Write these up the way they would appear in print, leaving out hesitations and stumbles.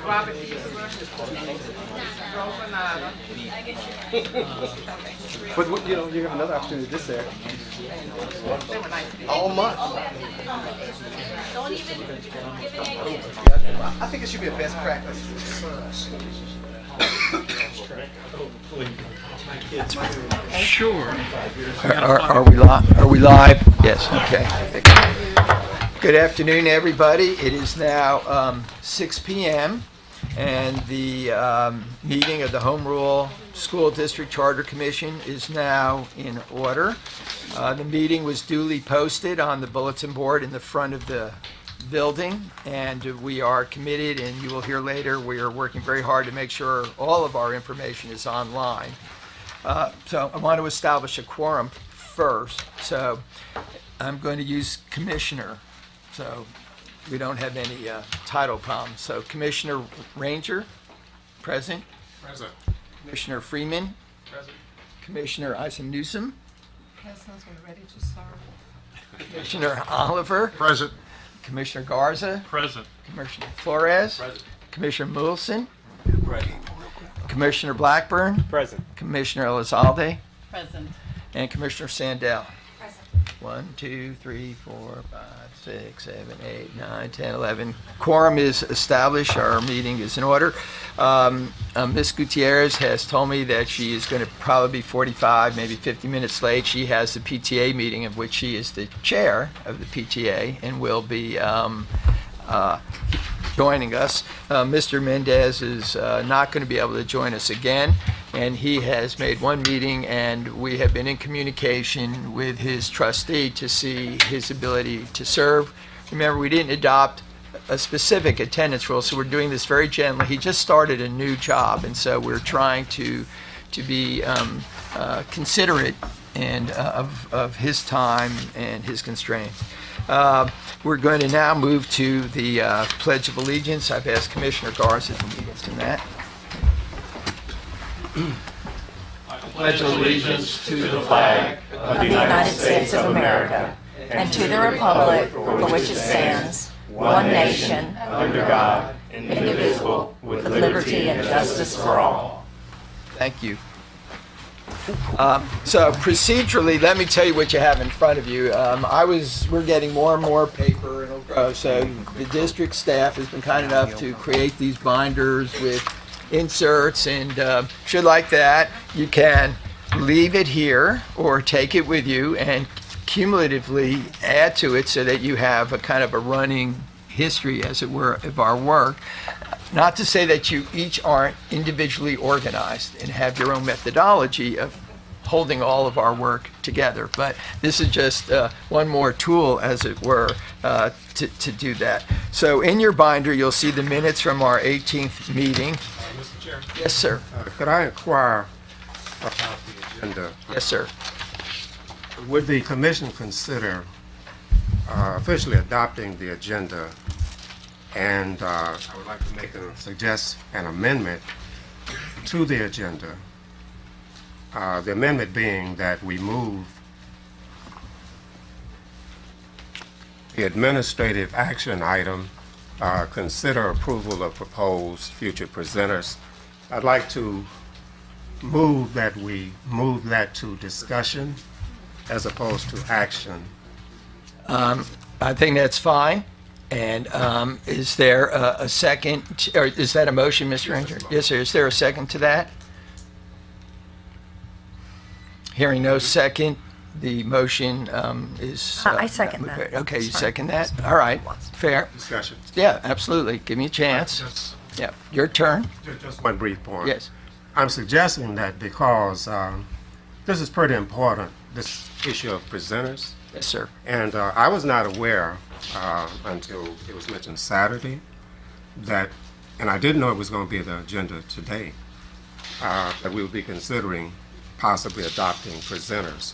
Robert Easter, Joe Bernardo. But you know, you have another opportunity this there. They were nice people. All month. Don't even give it any. I think it should be a best practice. Sure. Are we live? Are we live? Yes, okay. Good afternoon, everybody. It is now 6 p.m. and the meeting of the Home Rule School District Charter Commission is now in order. The meeting was duly posted on the bulletin board in the front of the building, and we are committed, and you will hear later, we are working very hard to make sure all of our information is online. So I want to establish a quorum first. So I'm going to use Commissioner. So we don't have any title problems. So Commissioner Ranger, present. Present. Commissioner Freeman. Present. Commissioner Isom Newsom. Presidents, we're ready to serve. Commissioner Oliver. Present. Commissioner Garza. Present. Commissioner Flores. Present. Commissioner Mulson. Present. Commissioner Blackburn. Present. Commissioner Elizalde. Present. And Commissioner Sandell. Present. 1, 2, 3, 4, 5, 6, 7, 8, 9, 10, 11. Quorum is established. Our meeting is in order. Ms. Gutierrez has told me that she is going to probably be 45, maybe 50 minutes late. She has the PTA meeting of which she is the chair of the PTA and will be joining us. Mr. Mendez is not going to be able to join us again, and he has made one meeting, and we have been in communication with his trustee to see his ability to serve. Remember, we didn't adopt a specific attendance rule, so we're doing this very gently. He just started a new job, and so we're trying to be considerate and of his time and his constraints. We're going to now move to the Pledge of Allegiance. I've asked Commissioner Garza to lead us in that. Pledge allegiance to the flag of the United States of America and to the republic for which it stands, one nation, under God, indivisible, with liberty and justice for all. Thank you. So procedurally, let me tell you what you have in front of you. We're getting more and more paper, and it'll grow. So the district staff has been kind enough to create these binders with inserts, and should like that, you can leave it here or take it with you and cumulatively add to it so that you have a kind of a running history, as it were, of our work. Not to say that you each aren't individually organized and have your own methodology of holding all of our work together, but this is just one more tool, as it were, to do that. So in your binder, you'll see the minutes from our 18th meeting. Mr. Chair. Yes, sir. Could I inquire about the agenda? Yes, sir. Would the commission consider officially adopting the agenda? And I would like to suggest an amendment to the agenda. The amendment being that we move the administrative action item, consider approval of proposed future presenters. I'd like to move that we move that to discussion as opposed to action. I think that's fine. And is there a second, or is that a motion, Mr. Ranger? Yes, sir. Is there a second to that? Hearing no second, the motion is... I second that. Okay, you second that? All right, fair. Discussion. Yeah, absolutely. Give me a chance. Yeah, your turn. Just one brief point. Yes. I'm suggesting that because this is pretty important, this issue of presenters. Yes, sir. And I was not aware until it was mentioned Saturday that, and I didn't know it was going to be the agenda today, that we would be considering possibly adopting presenters.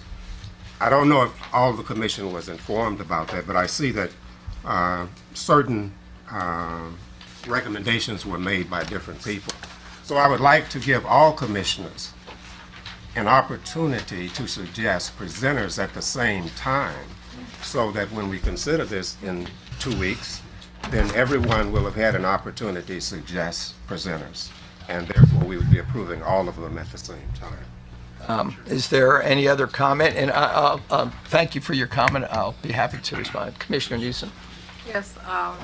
I don't know if all of the commission was informed about that, but I see that certain recommendations were made by different people. So I would like to give all commissioners an opportunity to suggest presenters at the same time, so that when we consider this in 2 weeks, then everyone will have had an opportunity to suggest presenters, and therefore we would be approving all of them at the same time. Is there any other comment? And I'll thank you for your comment. I'll be happy to respond. Commissioner Newsom. Yes, I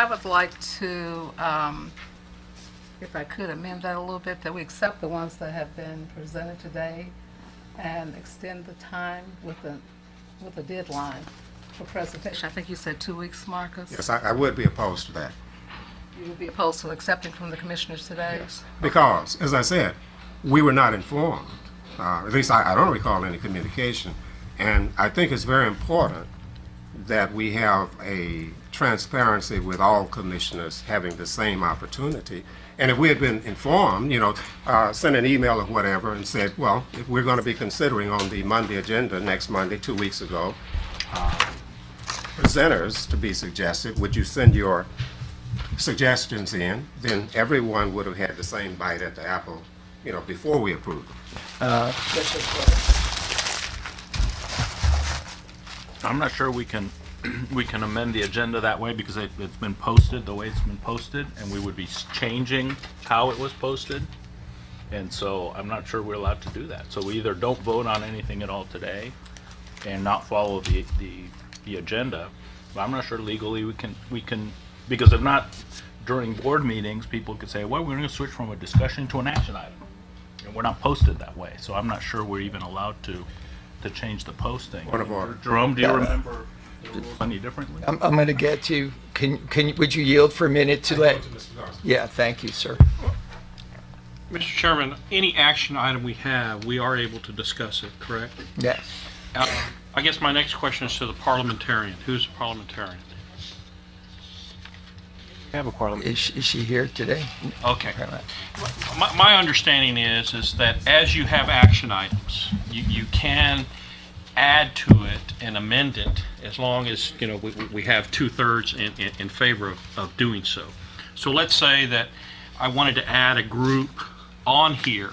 would like to, if I could amend that a little bit, that we accept the ones that have been presented today and extend the time with a deadline for presentation. I think you said 2 weeks, Marcus? Yes, I would be opposed to that. You would be opposed to accepting from the commissioners today? Because, as I said, we were not informed. At least I don't recall any communication. And I think it's very important that we have a transparency with all commissioners having the same opportunity. And if we had been informed, sent an email or whatever and said, well, if we're going to be considering on the Monday agenda next Monday, 2 weeks ago, presenters to be suggested, would you send your suggestions in? Then everyone would have had the same bite at the apple, before we approved them. I'm not sure we can amend the agenda that way because it's been posted the way it's been posted, and we would be changing how it was posted. And so I'm not sure we're allowed to do that. So we either don't vote on anything at all today and not follow the agenda. But I'm not sure legally we can because if not, during board meetings, people could say, well, we're going to switch from a discussion to an action item. And we're not posted that way. So I'm not sure we're even allowed to change the posting. Point of order. Jerome, do you remember the rules any differently? I'm going to get to, would you yield for a minute to let? Yeah, thank you, sir. Mr. Chairman, any action item we have, we are able to discuss it, correct? Yes. I guess my next question is to the parliamentarian. Who's the parliamentarian? We have a parliament. Is she here today? Okay. My understanding is that as you have action items, you can add to it and amend it as long as, we have 2/3 in favor of doing so. So let's say that I wanted to add a group on here,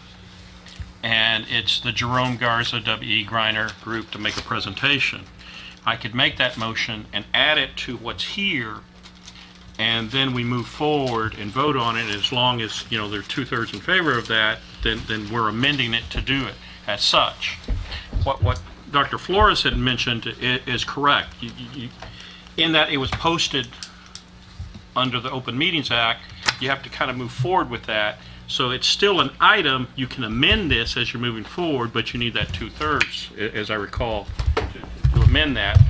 and it's the Jerome Garza W.E. Griner group to make a presentation. I could make that motion and add it to what's here, and then we move forward and vote on it. As long as there are 2/3 in favor of that, then we're amending it to do it as such. What Dr. Flores had mentioned is correct. In that it was posted under the Open Meetings Act, you have to kind of move forward with that. So it's still an item. You can amend this as you're moving forward, but you need that 2/3, as I recall, to amend that.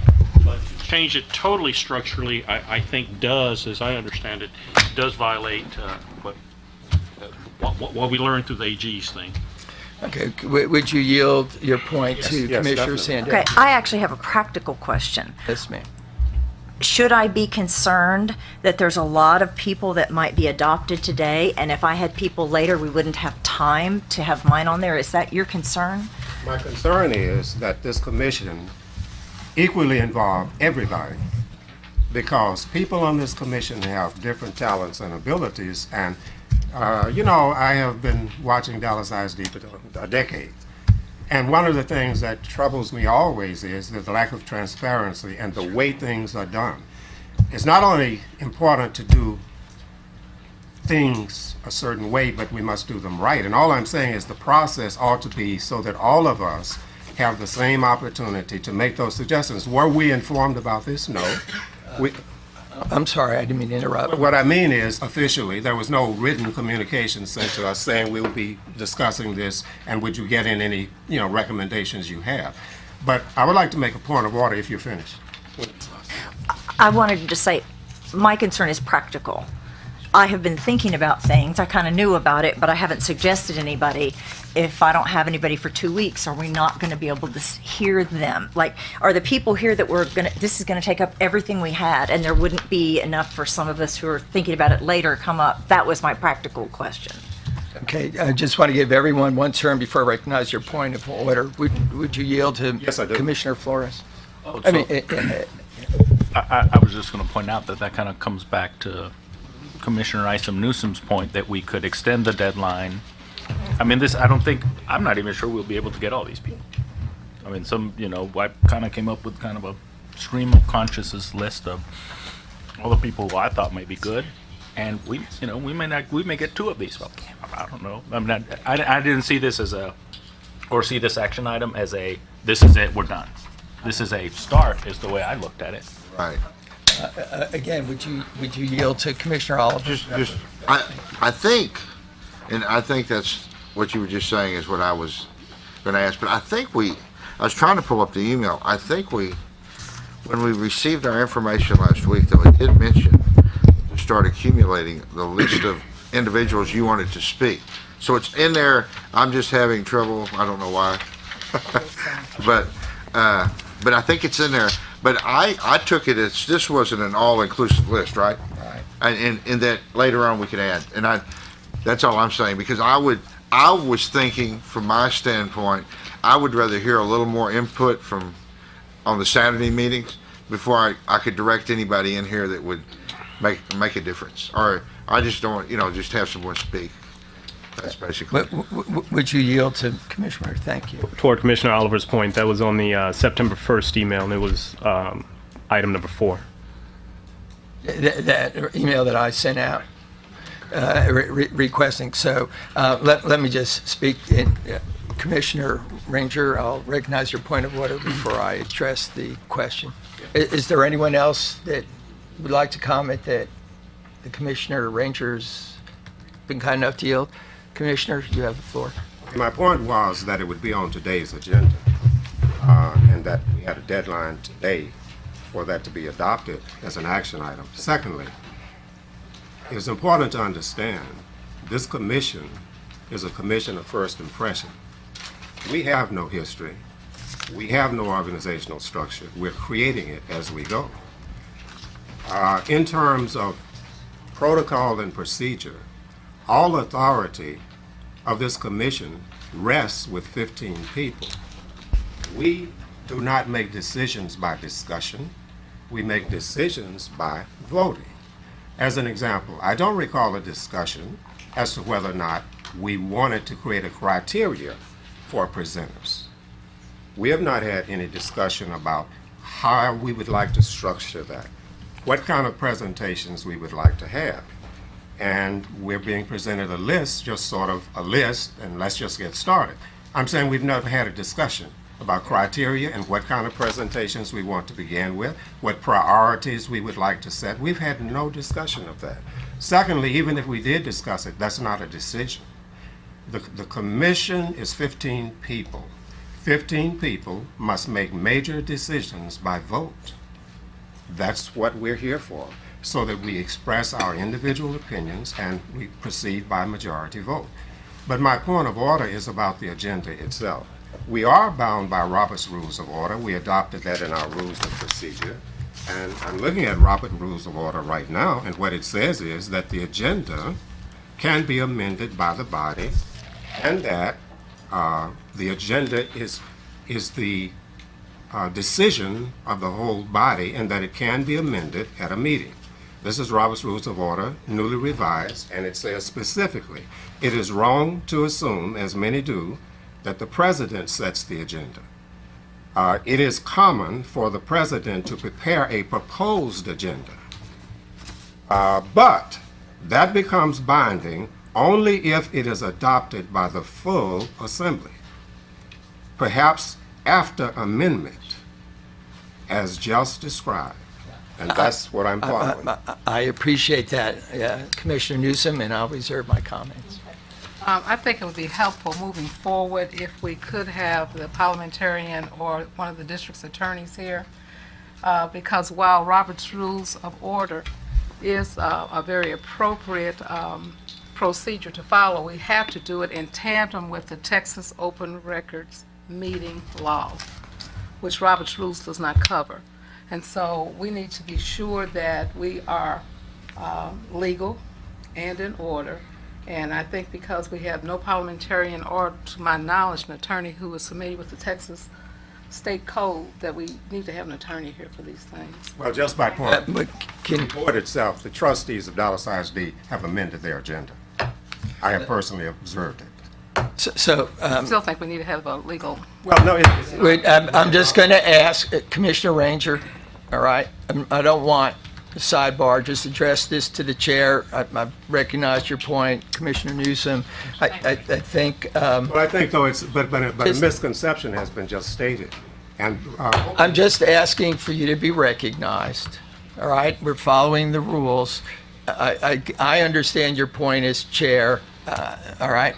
But to change it totally structurally, I think does, as I understand it, does violate what we learned through the AG's thing. Okay, would you yield your point to Yes, Commissioner definitely. Sandell? Okay, I actually have a practical question. Yes, ma'am. Should I be concerned that there's a lot of people that might be adopted today, and if I had people later, we wouldn't have time to have mine on there? Is that your concern? My concern is that this commission equally involve everybody, because people on this commission have different talents and abilities, and I have been watching Dallas ISD for a decade. And one of the things that troubles me always is the lack of transparency and the way things are done. It's not only important to do things a certain way, but we must do them right. And all I'm saying is the process ought to be so that all of us have the same opportunity to make those suggestions. Were we informed about this? No. I'm sorry, I didn't mean to interrupt. What I mean is, officially, there was no written communication sent to us saying we will be discussing this, and would you get in any, recommendations you have. But I would like to make a point of order if you're finished. I wanted to say, my concern is practical. I have been thinking about things. I kind of knew about it, but I haven't suggested anybody. If I don't have anybody for 2 weeks, are we not going to be able to hear them? Like, are the people here that this is going to take up everything we had, and there wouldn't be enough for some of us who are thinking about it later come up? That was my practical question. Okay, I just want to give everyone one turn before I recognize your point of order. Would you yield to Yes, I do. Commissioner Flores? Oh, I mean, I was just going to point out that kind of comes back to Commissioner Isom Newsom's point that we could extend the deadline. I mean, I'm not even sure we'll be able to get all these people. I mean, I kind of came up with kind of a stream of consciousness list of all the people who I thought may be good, and we may get 2 of these. I don't know. I didn't see this as see this action item as this is it, we're done. This is a start, is the way I looked at it. Right. Again, would you yield to Commissioner Oliver? I think, and I think that's what you were just saying is what I was going to ask, but I was trying to pull up the email. I think when we received our information last week, though, it did mention to start accumulating the list of individuals you wanted to speak. So it's in there. I'm just having trouble. I don't know why. But I think it's in there. But I took it as this wasn't an all-inclusive list, right? Right. And that later on we could add. And that's all I'm saying, because I was thinking from my standpoint, I would rather hear a little more input on the Saturday meetings before I could direct anybody in here that would make a difference. Or I just don't, just have someone speak. That's basically. Would you yield to Commissioner? Thank you. Toward Commissioner Oliver's point, that was on the September 1st email, and it was item number 4. That email that I sent out requesting. So let me just speak. Commissioner Ranger, I'll recognize your point of order before I address the question. Is there anyone else that would like to comment that the Commissioner Ranger's been kind enough to yield? Commissioner, you have the floor. My point was that it would be on today's agenda, and that we had a deadline today for that to be adopted as an action item. Secondly, it's important to understand this commission is a commission of first impression. We have no history. We have no organizational structure. We're creating it as we go. In terms of protocol and procedure, all authority of this commission rests with 15 people. We do not make decisions by discussion. We make decisions by voting. As an example, I don't recall a discussion as to whether or not we wanted to create a criteria for presenters. We have not had any discussion about how we would like to structure that, what kind of presentations we would like to have. And we're being presented a list, just sort of a list, and let's just get started. I'm saying we've never had a discussion about criteria and what kind of presentations we want to begin with, what priorities we would like to set. We've had no discussion of that. Secondly, even if we did discuss it, that's not a decision. The commission is 15 people. 15 people must make major decisions by vote. That's what we're here for, so that we express our individual opinions and we proceed by majority vote. But my point of order is about the agenda itself. We are bound by Robert's Rules of Order. We adopted that in our Rules of Procedure. And I'm looking at Robert's Rules of Order right now, and what it says is that the agenda can be amended by the body, and that the agenda is the decision of the whole body, and that it can be amended at a meeting. This is Robert's Rules of Order, newly revised, and it says specifically, it is wrong to assume, as many do, that the president sets the agenda. It is common for the president to prepare a proposed agenda, but that becomes binding only if it is adopted by the full assembly, perhaps after amendment, as just described. And that's what I'm following. I appreciate that, Commissioner Newsom, and I'll reserve my comments. I think it would be helpful moving forward if we could have the parliamentarian or one of the district's attorneys here, because while Robert's Rules of Order is a very appropriate procedure to follow, we have to do it in tandem with the Texas Open Records Meeting Law, which Robert's Rules does not cover. And so we need to be sure that we are legal and in order. And I think because we have no parliamentarian or, to my knowledge, an attorney who is familiar with the Texas State Code, that we need to have an attorney here for these things. Well, just by point, But the board itself, the trustees of Dallas ISD have amended their agenda. I have personally observed it. I still think we need to have a legal. Well, no, I'm just going to ask Commissioner Ranger, all right? I don't want sidebar, just address this to the chair. I recognize your point, Commissioner Newsom. I think, But I think though but a Just- misconception has been just stated. And, I'm just asking for you to be recognized, all right? We're following the rules. I understand your point as chair, all right?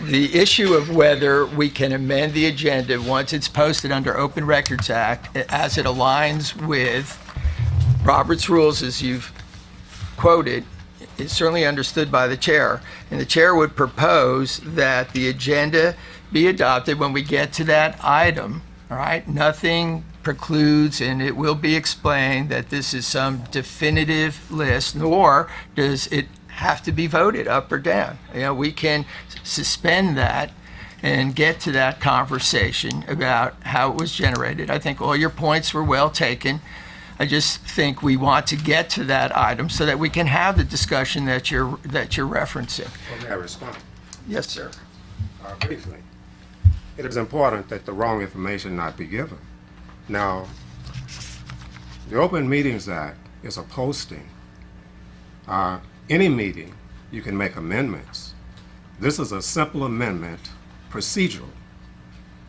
The issue of whether we can amend the agenda once it's posted under Open Records Act, as it aligns with Robert's rules, as you've quoted, is certainly understood by the chair. And the chair would propose that the agenda be adopted when we get to that item, all right? Nothing precludes, and it will be explained, that this is some definitive list, nor does it have to be voted up or down. You know, we can suspend that and get to that conversation about how it was generated. I think all your points were well taken. I just think we want to get to that item so that we can have the discussion that you're referencing. may I respond? Yes, sir. Briefly. It is important that the wrong information not be given. Now, the Open Meetings Act is a posting. Any meeting, you can make amendments. This is a simple amendment, procedural,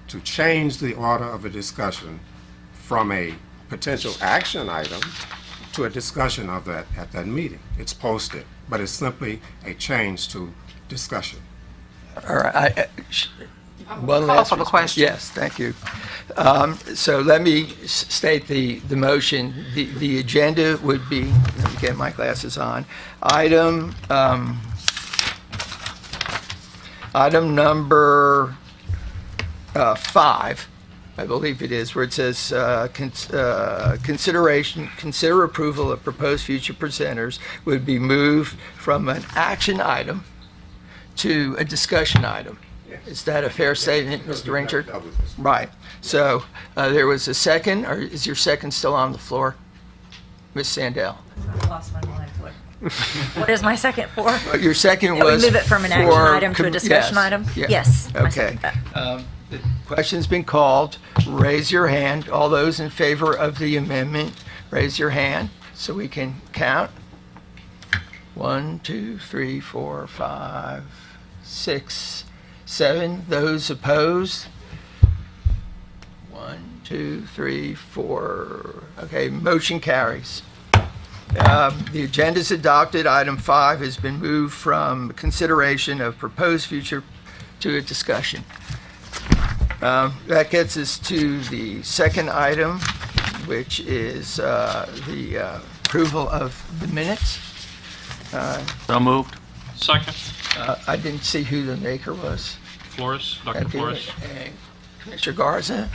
to change the order of a discussion from a potential action item to a discussion of that at that meeting. It's posted, but it's simply a change to discussion. All right. One last for the question. Yes, thank you. So let me state the motion. The agenda would be, let me get my glasses on. Item number 5, I believe it is, where it says consider approval of proposed future presenters, would be moved from an action item to a discussion item. Is that a fair statement, Mr. Ranger? Right. So there was a second, or is your second still on the floor? Ms. Sandell? I lost my mind. What is my second for? Your second That we was move it from an action for item to a discussion yes, item? yeah. Yes. my Okay. second. The question's been called. Raise your hand. All those in favor of the amendment, raise your hand so we can count. 1, 2, 3, 4, 5, 6, 7. Those opposed? 1, 2, 3, 4. Okay, motion carries. The agenda is adopted. Item 5 has been moved from consideration of proposed future to a discussion. That gets us to the second item, which is the approval of the minutes. So moved. Second, I didn't see who the maker was. Flores, Dr. Okay, Flores. and Commissioner Garza,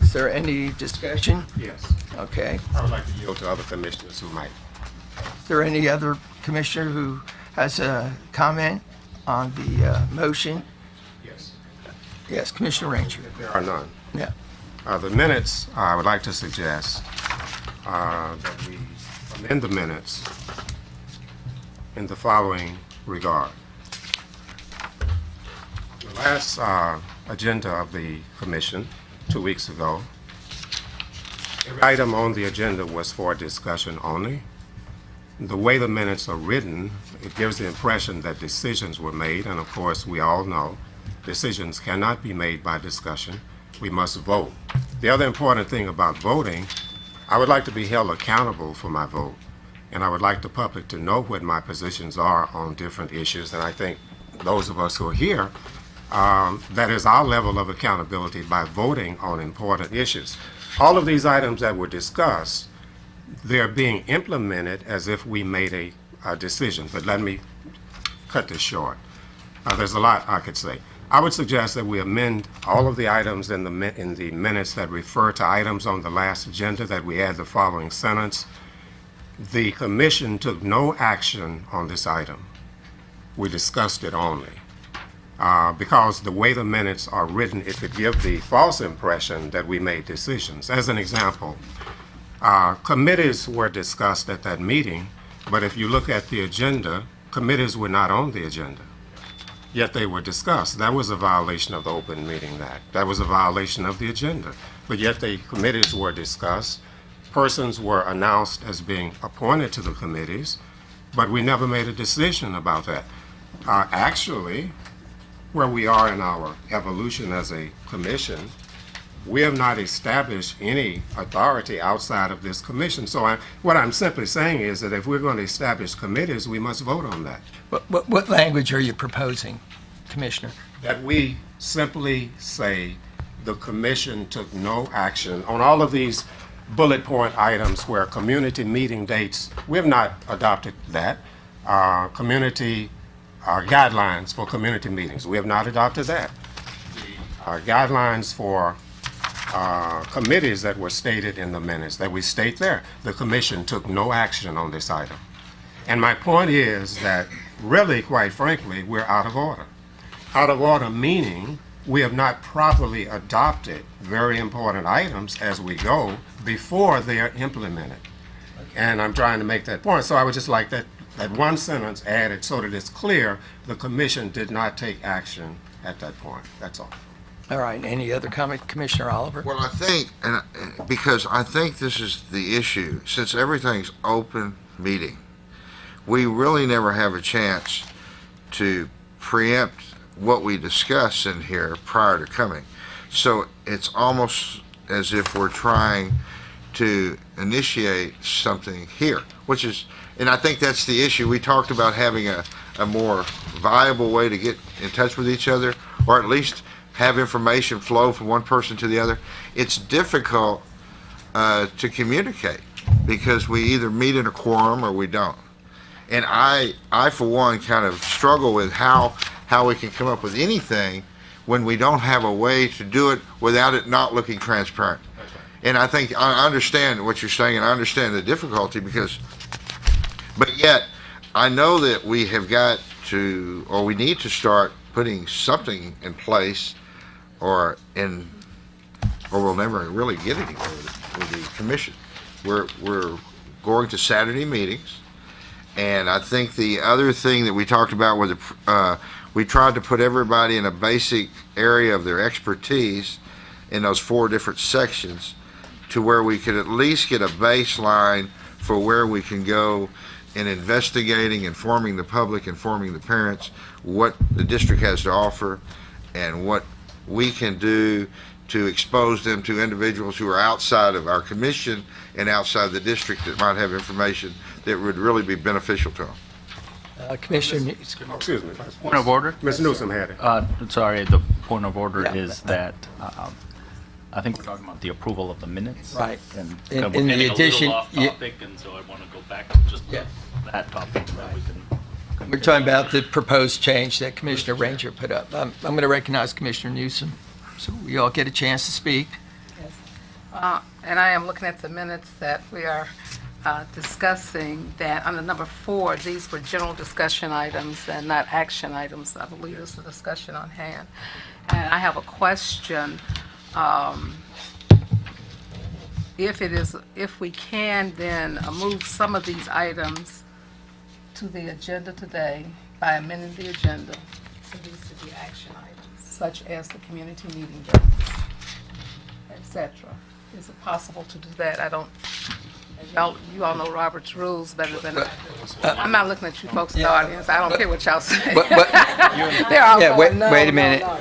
is there any discussion? Yes. Okay. I would like to yield to other commissioners who might. Is there any other commissioner who has a comment on the motion? Yes. Yes, Commissioner Ranger. There are none. Yeah. The minutes, I would like to suggest that we amend the minutes in the following regard. The last agenda of the commission, 2 weeks ago, every item on the agenda was for discussion only. The way the minutes are written, it gives the impression that decisions were made, and of course, we all know decisions cannot be made by discussion. We must vote. The other important thing about voting, I would like to be held accountable for my vote, and I would like the public to know what my positions are on different issues, and I think those of us who are here, that is our level of accountability by voting on important issues. All of these items that were discussed, they're being implemented as if we made a decision, but let me cut this short. There's a lot I could say. I would suggest that we amend all of the items in the minutes that refer to items on the last agenda, that we add the following sentence. The commission took no action on this item. We discussed it only. Because the way the minutes are written, it could give the false impression that we made decisions. As an example, committees were discussed at that meeting, but if you look at the agenda, committees were not on the agenda, yet they were discussed. That was a violation of the Open Meeting Act. That was a violation of the agenda, but yet the committees were discussed. persons were announced as being appointed to the committees, but we never made a decision about that. Actually, where we are in our evolution as a commission, we have not established any authority outside of this commission. So what I'm simply saying is that if we're going to establish committees, we must vote on that. What language are you proposing, Commissioner? That we simply say the commission took no action on all of these bullet point items where community meeting dates, we have not adopted that. Community guidelines for community meetings, we have not adopted that. Guidelines for committees that were stated in the minutes, that we state there, the commission took no action on this item. And my point is that really, quite frankly, we're out of order. Out of order meaning we have not properly adopted very important items as we go before they are implemented. And I'm trying to make that point. So I would just like that one sentence added so that it's clear the commission did not take action at that point. That's all. All right, any other comment, Commissioner Oliver? Well, I think, and because I think this is the issue, since everything's open meeting, we really never have a chance to preempt what we discuss in here prior to coming. So it's almost as if we're trying to initiate something here, which is, and I think that's the issue. We talked about having a more viable way to get in touch with each other, or at least have information flow from one person to the other. It's difficult to communicate because we either meet in a quorum or we don't. And I for one, kind of struggle with how we can come up with anything when we don't have a way to do it without it not looking transparent. And I think I understand what you're saying, and I understand the difficulty but yet I know that we have got to, or we need to start putting something in place, or we'll never really get anywhere with the commission. We're going to Saturday meetings, and I think the other thing that we talked about was we tried to put everybody in a basic area of their expertise in those 4 different sections, to where we could at least get a baseline for where we can go in investigating, informing the public, informing the parents, what the district has to offer, and what we can do to expose them to individuals who are outside of our commission and outside the district that might have information that would really be beneficial to them. Commissioner, Excuse me. Point of order? Ms. Newsom had it. Sorry, the point of order Yeah. is that I think we're talking about the approval of the minutes. Right. And In- we're in the getting addition- a little off yeah. topic, and so I want to go back to just Yeah. that topic so that we can. we're talking about the proposed change that Commissioner Ranger put up. I'm going to recognize Commissioner Newsom, so we all get a chance to speak. And I am looking at the minutes that we are discussing, that under number 4, these were general discussion items and not action items. I believe it's the discussion on hand. And I have a question. If we can then move some of these items to the agenda today by amending the agenda for these to be action items, such as the community meeting dates, etc. Is it possible to do that? I don't, you all know Robert's rules better than I do. I'm not looking at you folks in the audience. I don't care what y'all say. But- They're all Yeah, going, no, wait a no, minute. no.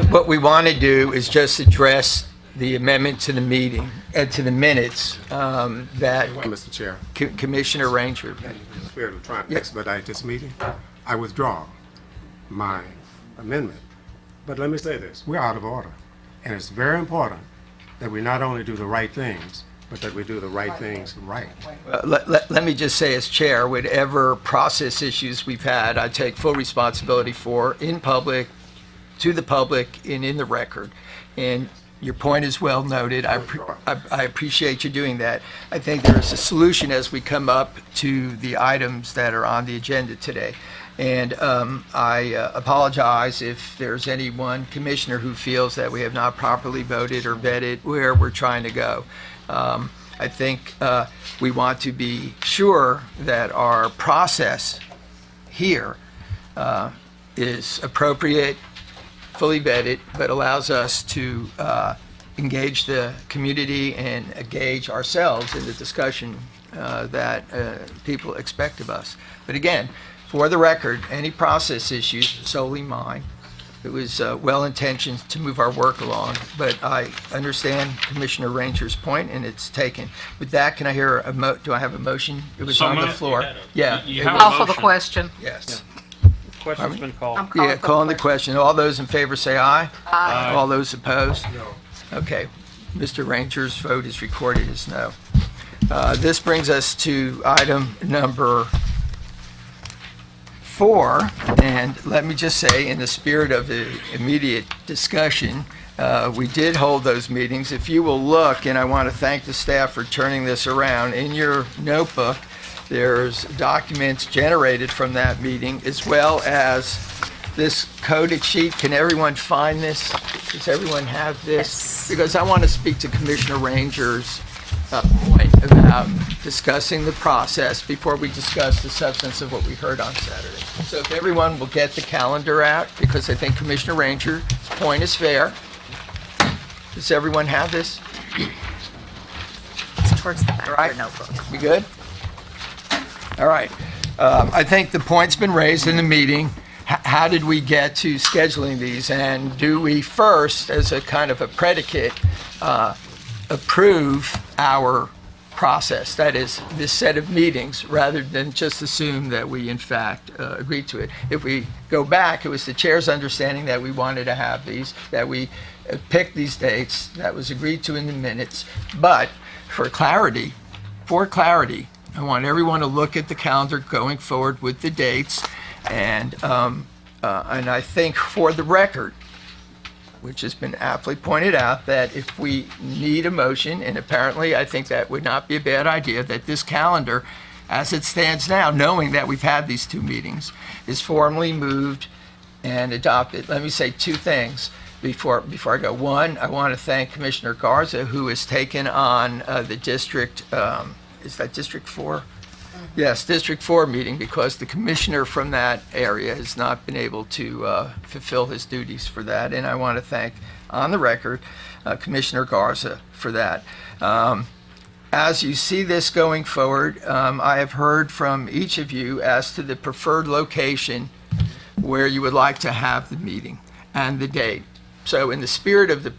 What we want to do is just address the amendment to the meeting, to the minutes, that Mr. Chair, Commissioner Ranger. in the spirit of trying to Yeah. expedite this meeting, I withdraw my amendment. But let me say this, we're out of order. And it's very important that we not only do the right things, but that we do the right things right. Let me just say, as chair, whatever process issues we've had, I take full responsibility for in public, to the public, and in the record. And your point is well noted. I appreciate you doing that. I think there's a solution as we come up to the items that are on the agenda today. And I apologize if there's any one commissioner who feels that we have not properly voted or vetted where we're trying to go. I think we want to be sure that our process here is appropriate, fully vetted, but allows us to engage the community and engage ourselves in the discussion that people expect of us. But again, for the record, any process issues are solely mine. It was well-intentioned to move our work along, but I understand Commissioner Ranger's point, and it's taken. With that, can I hear do I have a motion? It was So on the moved. floor. Yeah. You it have was- a Call for the motion. question. Yes. Question's been called. I'm calling Yeah, for the calling the question. All those in favor say aye. Aye. All those opposed? No. Okay. Mr. Ranger's vote is recorded as no. This brings us to item number 4, and let me just say, in the spirit of the immediate discussion, we did hold those meetings. If you will look, and I want to thank the staff for turning this around, in your notebook, there's documents generated from that meeting, as well as this coded sheet. Can everyone find this? Does everyone have this? Yes. Because I want to speak to Commissioner Ranger's point about discussing the process before we discuss the substance of what we heard on Saturday. So if everyone will get the calendar out, because I think Commissioner Ranger's point is fair. Does everyone have this? It's towards the back of Right. your notebook. We good? All right. I think the point's been raised in the meeting. How did we get to scheduling these? And do we first, as a kind of a predicate, approve our process? That is, this set of meetings, rather than just assume that we, in fact, agreed to it. If we go back, it was the chair's understanding that we wanted to have these, that we picked these dates, that was agreed to in the minutes. But for clarity, I want everyone to look at the calendar going forward with the dates, and I think for the record, which has been aptly pointed out, that if we need a motion, and apparently I think that would not be a bad idea, that this calendar, as it stands now, knowing that we've had these 2 meetings, is formally moved and adopted. Let me say 2 things before I go. One, I want to thank Commissioner Garza, who has taken on the district, is that District 4? Yes, District 4 meeting, because the commissioner from that area has not been able to fulfill his duties for that. And I want to thank, on the record, Commissioner Garza for that. As you see this going forward, I have heard from each of you as to the preferred location where you would like to have the meeting and the date. So in the spirit of the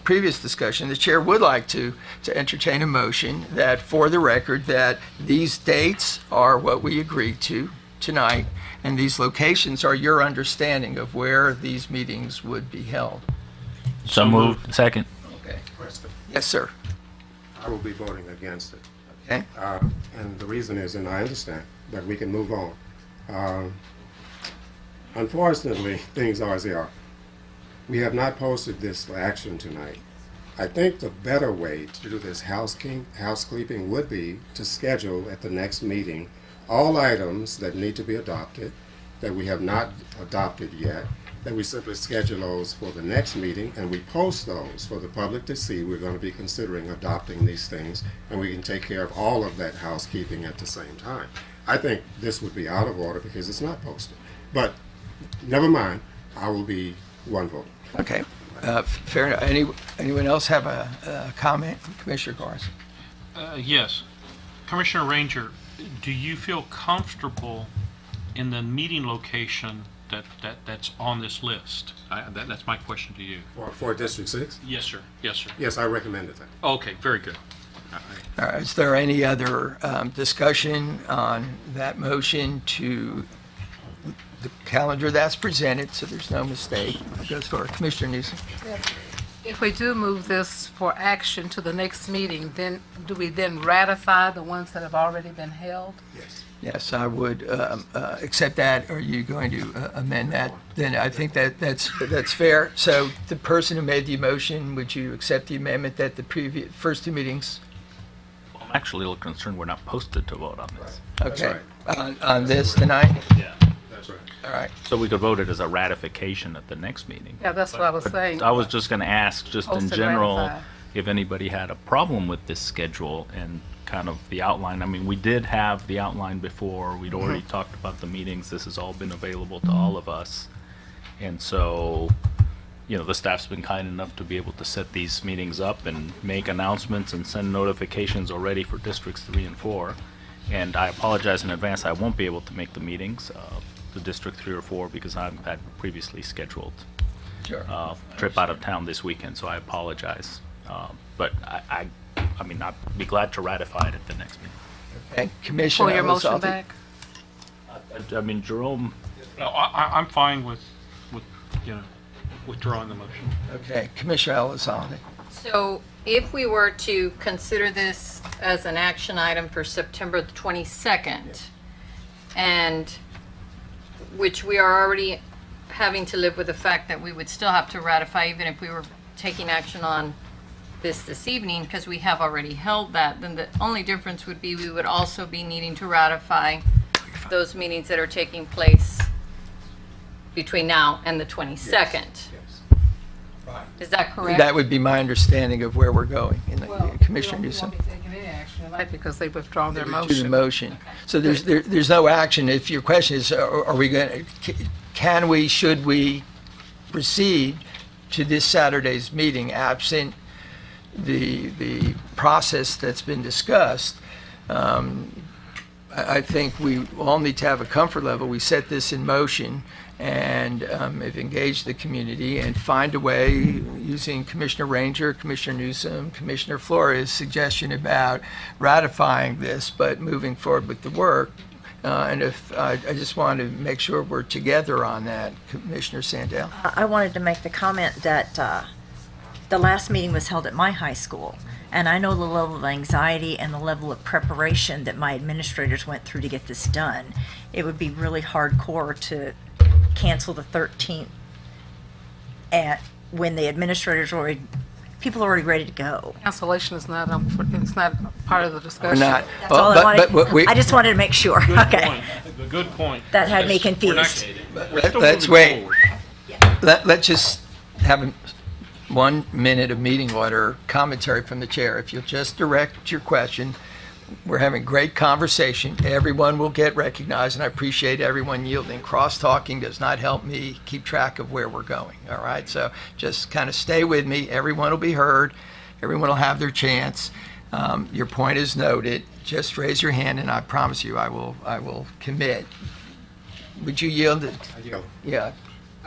previous discussion, the chair would like to entertain a motion that, for the record, that these dates are what we agreed to tonight, and these locations are your understanding of where these meetings would be held. So moved. Second. Okay. Question. Yes, sir. I will be voting against it. Okay. And the reason is, and I understand, that we can move on. Unfortunately, things are as they are. We have not posted this for action tonight. I think the better way to do this housekeeping would be to schedule at the next meeting all items that need to be adopted, that we have not adopted yet, that we simply schedule those for the next meeting, and we post those for the public to see. We're going to be considering adopting these things, and we can take care of all of that housekeeping at the same time. I think this would be out of order because it's not posted. But never mind, I will be one vote. Okay. Fair enough. Anyone else have a comment? Commissioner Garza. Yes. Commissioner Ranger, do you feel comfortable in the meeting location that's on this list? That's my question to you. For District 6? Yes, sir. Yes, sir. Yes, I recommended that. Okay, very good. All right. Is there any other discussion on that motion to the calendar that's presented, so there's no mistake? It goes forward. Commissioner Newsom. If we do move this for action to the next meeting, then do we then ratify the ones that have already been held? Yes, I would accept that. Are you going to amend that? Then I think that's fair. So the person who made the motion, would you accept the amendment that the first 2 meetings? I'm actually a little concerned we're not posted to vote on this. Okay. On this tonight? Yeah. That's right. All right. So we could vote it as a ratification at the next meeting. Yeah, that's what I was saying. I was just going to ask, just in Post and general, ratify. if anybody had a problem with this schedule and kind of the outline. I mean, we did have the outline before. We'd already talked about the meetings. This has all been available to all of us. And so you know, the staff's been kind enough to be able to set these meetings up and make announcements and send notifications already for districts 3 and 4. And I apologize in advance, I won't be able to make the meetings, the District 3 or 4, because I've had previously scheduled Sure. trip out of town this weekend, so I apologize. But I mean, I'd be glad to ratify it at the next meeting. Okay, Commissioner Pull your motion Elizondo. back. I mean, Jerome, No, I'm fine with, you know, withdrawing the motion. Okay, Commissioner Elizondo. So if we were to consider this as an action item for September the 22nd, and which we are already having to live with the fact that we would still have to ratify even if we were taking action on this evening, because we have already held that, then the only difference would be we would also be needing to ratify those meetings that are taking place between now and the 22nd. Is that correct? That would be my understanding of where we're going. Commissioner Newsom. We won't be taking any action tonight because they've withdrawn their To the motion. motion. So there's no action. If your question is, are we going to, can we, should we proceed to this Saturday's meeting absent the process that's been discussed? I think we all need to have a comfort level. We set this in motion and have engaged the community and find a way, using Commissioner Ranger, Commissioner Newsom, Commissioner Flores' suggestion about ratifying this, but moving forward with the work. And if I just want to make sure we're together on that, Commissioner Sandell. I wanted to make the comment that the last meeting was held at my high school, and I know the level of anxiety and the level of preparation that my administrators went through to get this done. It would be really hardcore to cancel the 13th when the administrators people are already ready to go. Cancellation is not, it's not part of the We're discussion. not. That's all I wanted. But we, I just wanted to make sure. Good Okay. point. Good point. That had me Yes, we're not- confused. we're still let's moving wait. forward. Let's just have 1 minute of meeting order commentary from the chair. If you'll just direct your question, we're having great conversation. Everyone will get recognized, and I appreciate everyone yielding. Cross-talking does not help me keep track of where we're going, all right? So just kind of stay with me. Everyone will be heard. Everyone will have their chance. Your point is noted. Just raise your hand, and I promise you I will commit. Would you yield? Yeah.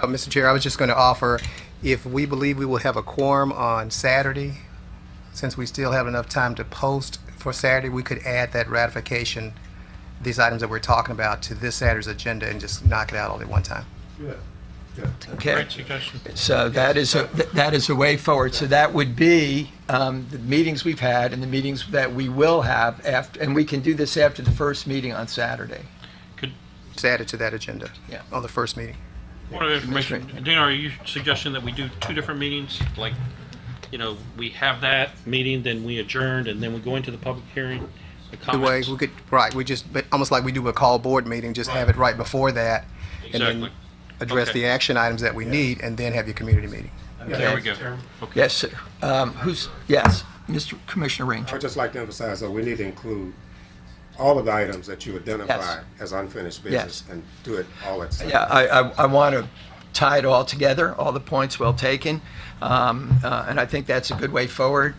Mr. Chair, I was just going to offer, if we believe we will have a quorum on Saturday, since we still have enough time to post for Saturday, we could add that ratification, these items that we're talking about, to this Saturday's agenda and just knock it out all at one time. Okay. Great suggestion. So that is a way forward. So that would be the meetings we've had and the meetings that we will have after, and we can do this after the first meeting on Saturday. Just add it to that agenda Yeah. on the first meeting. Point of information, Dina, are you suggesting that we do 2 different meetings? Like, you know, we have that meeting, then we adjourned, and then we go into the public hearing, the The way comments? we could, right, we just, but almost like we do a call board meeting, just have it right before that. And Exactly. then address Okay. the action items that we need, and then have your community meeting. There we go. Okay. Yes, sir. Yes, Mr. Commissioner I Ranger. would just like to emphasize that we need to include all of the items that you identify as unfinished business and do it all at the same Yeah, time. I want to tie it all together, all the points well taken, and I think that's a good way forward.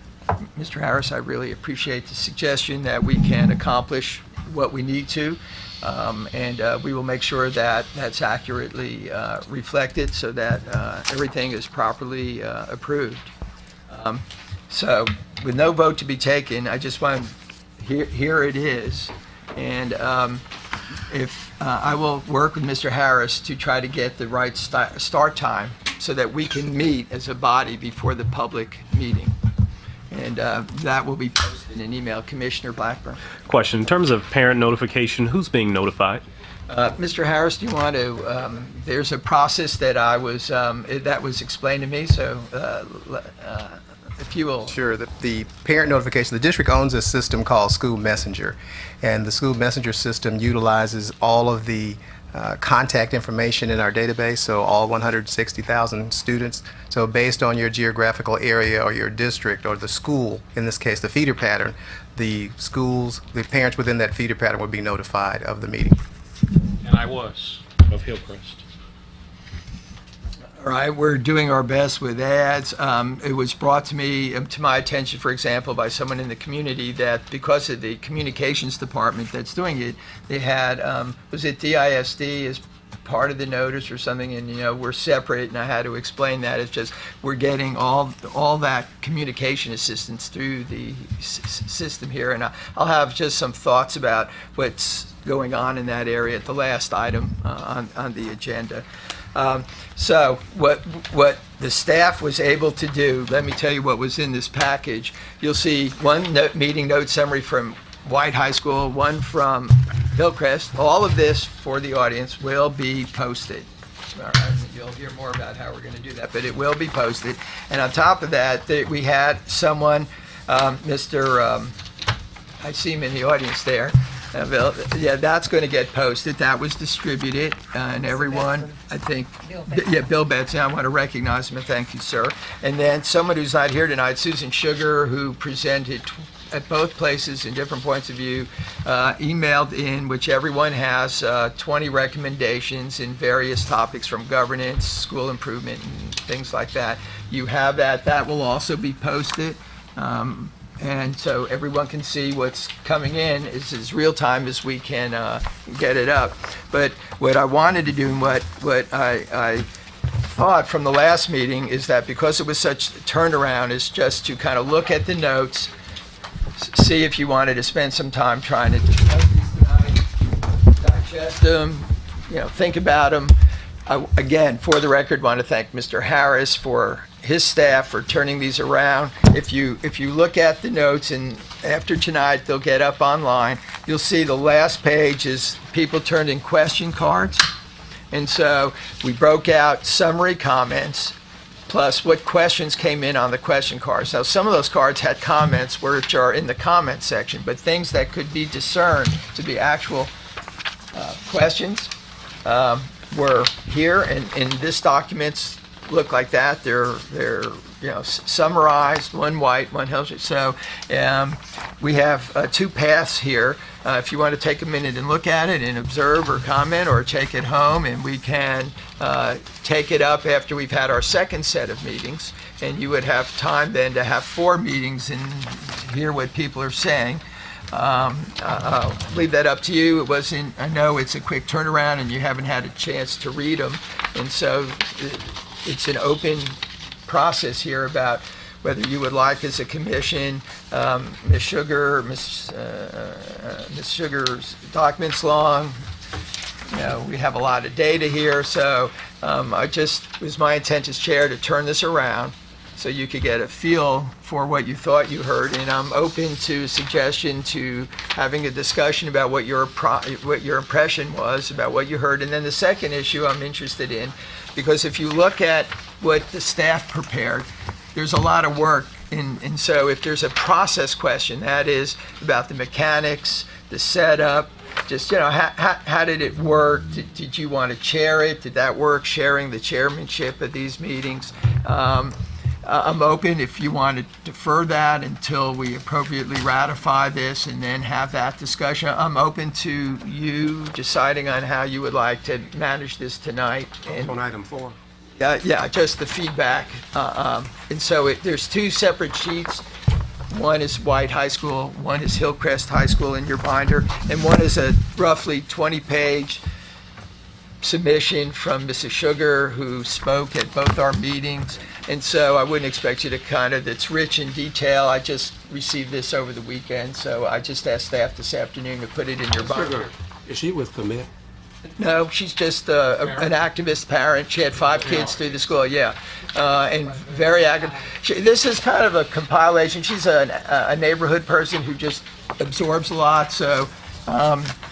Mr. Harris, I really appreciate the suggestion that we can accomplish what we need to, and we will make sure that that's accurately reflected so that everything is properly approved. So with no vote to be taken, I just want, here it is. And if I will work with Mr. Harris to try to get the right start time so that we can meet as a body before the public meeting. And that will be posted in an email. Commissioner Blackburn. Question, in terms of parent notification, who's being notified? Mr. Harris, do you want to, there's a process that that was explained to me, so if you will. Sure, the parent notification, the district owns a system called School Messenger, and the School Messenger system utilizes all of the contact information in our database, so all 160,000 students. So based on your geographical area or your district or the school, in this case the feeder pattern, the schools, the parents within that feeder pattern would be notified of the meeting. And I was, of Hillcrest. All right, we're doing our best with ads. It was brought to me, to my attention, for example, by someone in the community that because of the communications department that's doing it, they had, was it DISD as part of the notice or something, and we're separate, and I had to explain that. It's just we're getting all that communication assistance through the system here, and I'll have just some thoughts about what's going on in that area at the last item on the agenda. So what the staff was able to do, let me tell you what was in this package. You'll see one meeting note summary from White High School, one from Hillcrest. All of this for the audience will be posted. All right, you'll hear more about how we're going to do that, but it will be posted. And on top of that, we had someone, Mr. I see him in the audience there. Bill, yeah, that's going to get posted. That was distributed, and everyone, I think, Bill Betson, I want to recognize him and thank you, sir. And then someone who's not here tonight, Susan Sugar, who presented at both places in different points of view, emailed in, which everyone has, 20 recommendations in various topics from governance, school improvement, and things like that. You have that. That will also be posted. And so everyone can see what's coming in is as real time as we can get it up. But what I wanted to do and what I thought from the last meeting is that because it was such a turnaround is just to kind of look at the notes, see if you wanted to spend some time trying to digest them, think about them. I, again, for the record, want to thank Mr. Harris for his staff for turning these around. If you look at the notes, and after tonight they'll get up online, you'll see the last page is people turned in question cards. And so we broke out summary comments plus what questions came in on the question cards. Now, some of those cards had comments which are in the comment section, but things that could be discerned to be actual questions were here, and this documents look like that. They're summarized, one white, one healthy. So we have two paths here. If you want to take a minute and look at it and observe or comment or take it home, and we can take it up after we've had our second set of meetings, and you would have time then to have 4 meetings and hear what people are saying. I'll leave that up to you. I know it's a quick turnaround and you haven't had a chance to read them, and so it's an open process here about whether you would like as a commission, Ms. Sugar's documents long. We have a lot of data here, so it was my intent as chair to turn this around so you could get a feel for what you thought you heard, and I'm open to suggestion to having a discussion about what your impression was about what you heard. And then the second issue I'm interested in, because if you look at what the staff prepared, there's a lot of work, and so if there's a process question, that is about the mechanics, the setup, just, how did it work? Did you want to chair it? Did that work, sharing the chairmanship of these meetings? I'm open if you want to defer that until we appropriately ratify this and then have that discussion. I'm open to you deciding on how you would like to manage this tonight. And On item 4. yeah, just the feedback. And so there's 2 separate sheets. One is White High School, one is Hillcrest High School in your binder, and one is a roughly 20-page submission from Mrs. Sugar, who spoke at both our meetings. And so I wouldn't expect you to it's rich in detail. I just received this over the weekend, so I just asked staff this afternoon to put it in your binder. Is she with commit? No, she's just an activist parent. She had 5 kids through the school, and very active. This is kind of a compilation. She's a neighborhood person who just absorbs a lot, so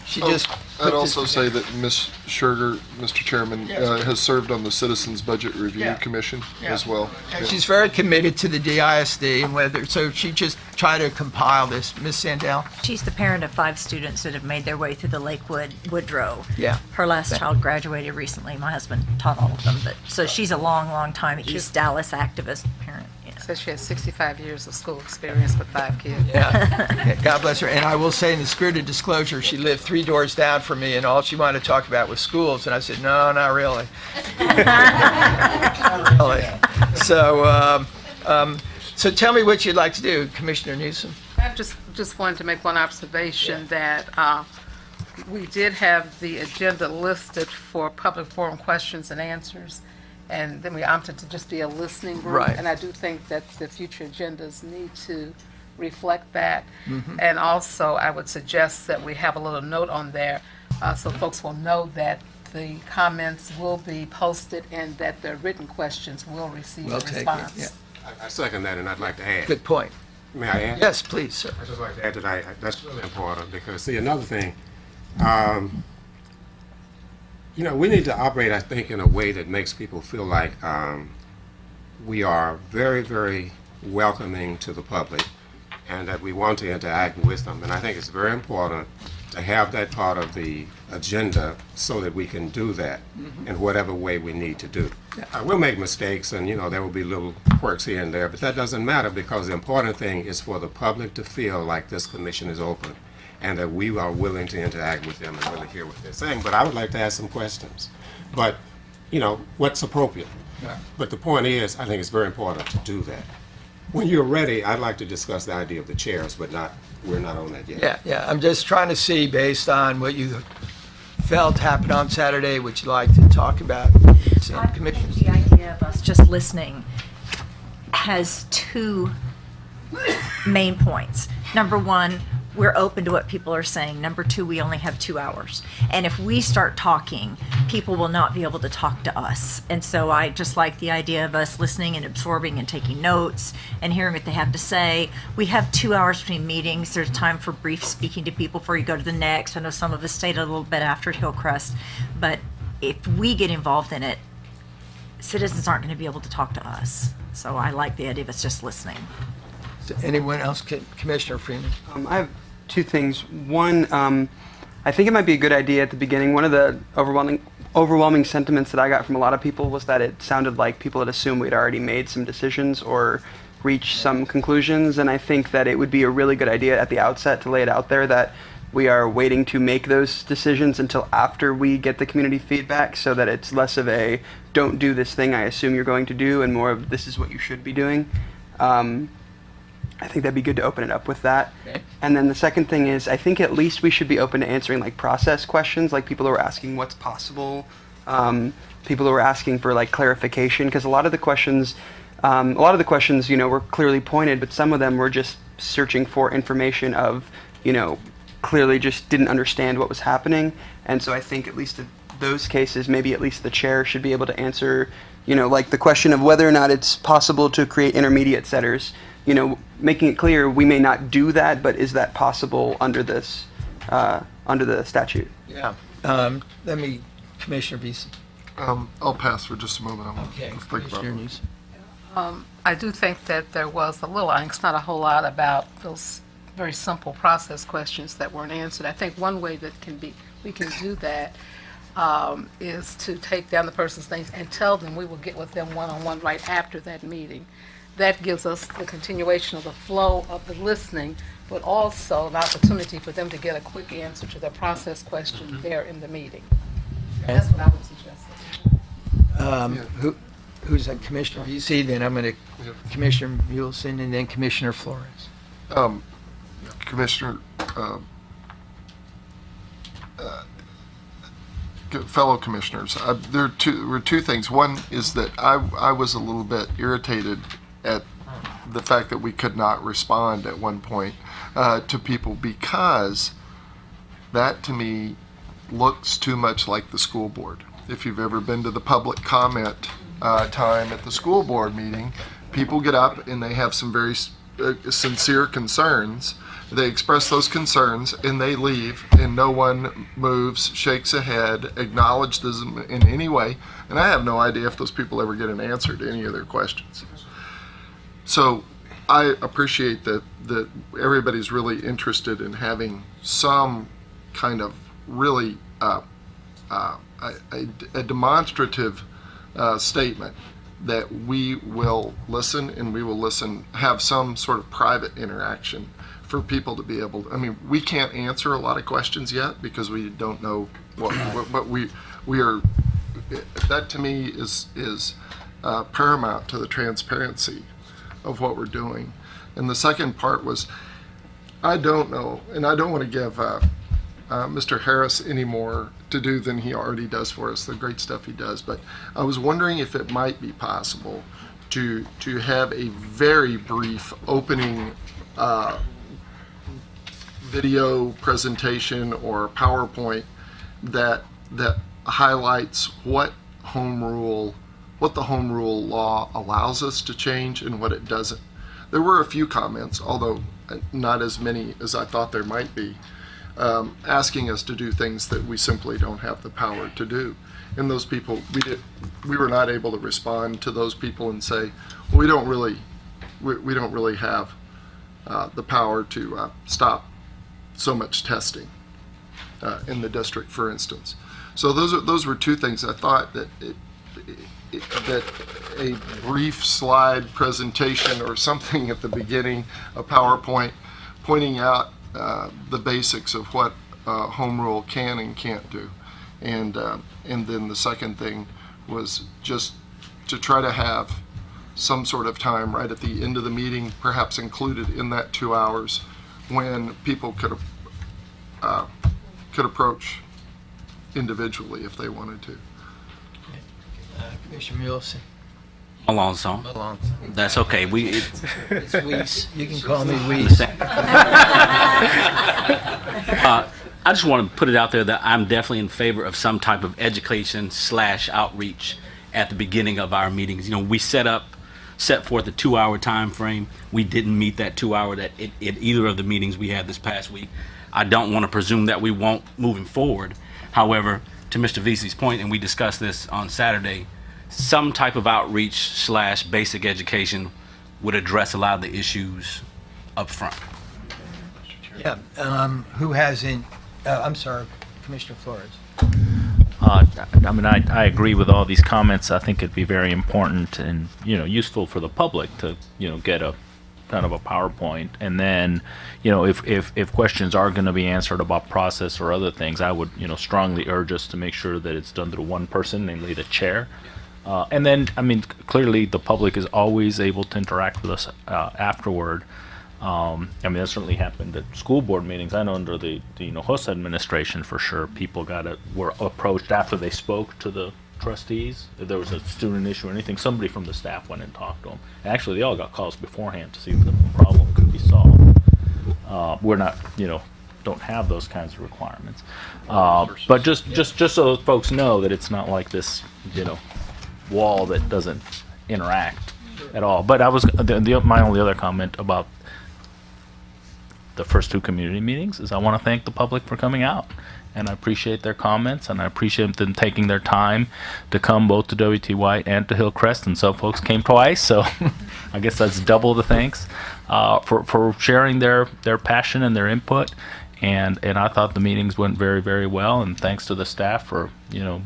she just... I'd also say that Ms. Sugar, Mr. Chairman, has served on the Citizens Budget Review Commission as well. She's very committed to the DISD, and so she just tried to compile this. Ms. Sandell? She's the parent of 5 students that have made their way through the Lakewood Woodrow. Yeah. Her last child graduated recently. My husband taught all of them, so she's a long time East Dallas activist parent. said she has 65 years of school experience with 5 kids. Yeah, God bless her. And I will say, in the spirit of disclosure, she lived 3 doors down from me, and all she wanted to talk about was schools. And I said, no, not really. Not really. So tell me what you'd like to do, Commissioner Newsom. I just wanted to make one observation that we did have the agenda listed for public forum questions and answers, and then we opted to just be a listening group. Right. And I do think that the future agendas need to reflect that. And also, I would suggest that we have a little note on there so folks will know that the comments will be posted and that the written questions will receive a We'll take it, response. yeah. I second that, and I'd like to add. Good point. May I add? Yes, please, sir. I'd just like to add that that's really important because, see, another thing, we need to operate, I think, in a way that makes people feel like we are very, very welcoming to the public and that we want to interact with them. And I think it's very important to have that part of the agenda so that we can do that in whatever way we need to do. We'll make mistakes and, there will be little quirks here and there, but that doesn't matter because the important thing is for the public to feel like this commission is open and that we are willing to interact with them and really hear what they're saying. But I would like to ask some questions. But, what's appropriate? But the point is, I think it's very important to do that. When you're ready, I'd like to discuss the idea of the chairs, but we're not on that yet. Yeah. I'm just trying to see, based on what you felt happened on Saturday, what you'd like to talk about. I think the idea of us just listening has 2 main points. Number 1, we're open to what people are saying. Number 2, we only have 2 hours. And if we start talking, people will not be able to talk to us. And so I just like the idea of us listening and absorbing and taking notes and hearing what they have to say. We have 2 hours between meetings. There's time for brief speaking to people before you go to the next. I know some of us stayed a little bit after Hillcrest. But if we get involved in it, citizens aren't going to be able to talk to us. So I like the idea of us just listening. Anyone else? Commissioner Freeman? I have 2 things. One, I think it might be a good idea at the beginning. One of the overwhelming sentiments that I got from a lot of people was that it sounded like people had assumed we'd already made some decisions or reached some conclusions, and I think that it would be a really good idea at the outset to lay it out there that we are waiting to make those decisions until after we get the community feedback so that it's less of a don't do this thing I assume you're going to do and more of this is what you should be doing. I think that'd be good to open it up with that. Okay. And then the second thing is I think at least we should be open to answering like process questions, like people who are asking what's possible, people who are asking for like clarification, because a lot of the questions, were clearly pointed, but some of them were just searching for information of, clearly just didn't understand what was happening. And so I think at least in those cases, maybe at least the chair should be able to answer, like the question of whether or not it's possible to create intermediate setters, making it clear we may not do that, but is that possible under this, under the statute? Yeah. Let me, Commissioner Beeson. I'll pass for just a moment. Okay. Let's think about Commissioner it. Newsom. I do think that there was a little angst, not a whole lot, about those very simple process questions that weren't answered. I think one way that we can do that is to take down the person's names and tell them we will get with them one-on-one right after that meeting. That gives us the continuation of the flow of the listening, but also an opportunity for them to get a quick answer to their process question there in the meeting. That's what I would suggest. Who's that? Commissioner Vesey, then I'm going to Commissioner Mulesen, and then Commissioner Flores. Commissioner, fellow commissioners, there were two things. One is that I was a little bit irritated at the fact that we could not respond at one point to people, because that to me looks too much like the school board. If you've ever been to the public comment time at the school board meeting, people get up and they have some very sincere concerns. They express those concerns and they leave, and no one moves, shakes a head, acknowledges them in any way, and I have no idea if those people ever get an answer to any of their questions. So I appreciate that everybody's really interested in having some kind of really a demonstrative statement that we will listen, and we will listen, have some sort of private interaction for people to be able to, I mean, we can't answer a lot of questions yet because we don't know what we are, that to me is paramount to the transparency of what we're doing. And the second part was, I don't know, and I don't want to give Mr. Harris any more to do than he already does for us, the great stuff he does, but I was wondering if it might be possible to have a very brief opening video presentation or PowerPoint that highlights what the home rule law allows us to change and what it doesn't. There were a few comments, although not as many as I thought there might be, asking us to do things that we simply don't have the power to do. And those people, we were not able to respond to those people and say, well, we don't really have the power to stop so much testing in the district, for instance. So those were two things. I thought that that a brief slide presentation or something at the beginning, a PowerPoint, pointing out the basics of what home rule can and can't do, and then the second thing was just to try to have some sort of time right at the end of the meeting, perhaps included in that 2 hours, when people could approach individually if they wanted to. Commissioner Muelson. Alonso. That's okay. It's Weiss. You can call me Weiss. I just want to put it out there that I'm definitely in favor of some type of education / outreach at the beginning of our meetings. You know, we set forth a 2-hour time frame. We didn't meet that 2 hour that at either of the meetings we had this past week. I don't want to presume that we won't moving forward. However, to Mr. Vesey's point, and we discussed this on Saturday, some type of outreach / basic education would address a lot of the issues up front. Yeah. Who hasn't? I'm sorry, Commissioner Flores. I mean, I agree with all these comments. I think it'd be very important and, useful for the public to, get a kind of a PowerPoint. And then, if questions are going to be answered about process or other things, I would, strongly urge us to make sure that it's done through one person, namely the chair. And then, I mean, clearly the public is always able to interact with us afterward. I mean, that certainly happened at school board meetings. I know under the Hinojosa administration, for sure, people were approached after they spoke to the trustees. If there was a student issue or anything, somebody from the staff went and talked to them. Actually, they all got calls beforehand to see if the problem could be solved. We're not, don't have those kinds of requirements. But just so folks know that it's not like this, wall that doesn't interact at all. But I was my only other comment about the first 2 community meetings is I want to thank the public for coming out, and I appreciate their comments, and I appreciate them taking their time to come both to W.T. White and to Hillcrest, and some folks came twice, so I guess that's double the thanks for sharing their passion and their input. And I thought the meetings went very, very well, and thanks to the staff for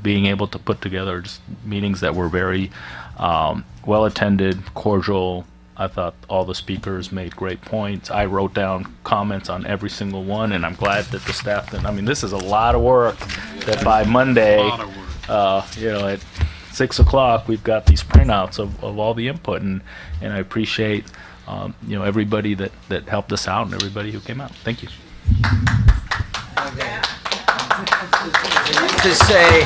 being able to put together just meetings that were very well attended, cordial. I thought all the speakers made great points. I wrote down comments on every single one, and I'm glad that the staff did. I mean, this is a lot of work. That by Monday, at 6 o'clock, we've got these printouts of all the input, and I appreciate everybody that helped us out and everybody who came out. Thank you. To say,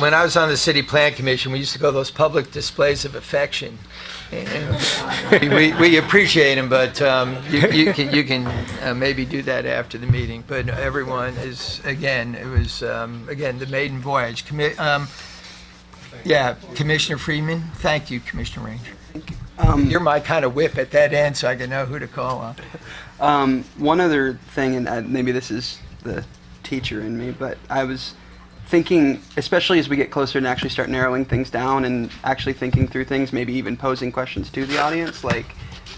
when I was on the city plan commission, we used to go those public displays of affection. And we appreciate them, but you can maybe do that after the meeting. But everyone is it was the maiden voyage. Commissioner Freeman, thank you, Commissioner Ranger. You're my kind of whip at that end, so I can know who to call on. One other thing, and maybe this is the teacher in me, but I was thinking, especially as we get closer and actually start narrowing things down and actually thinking through things, maybe even posing questions to the audience, like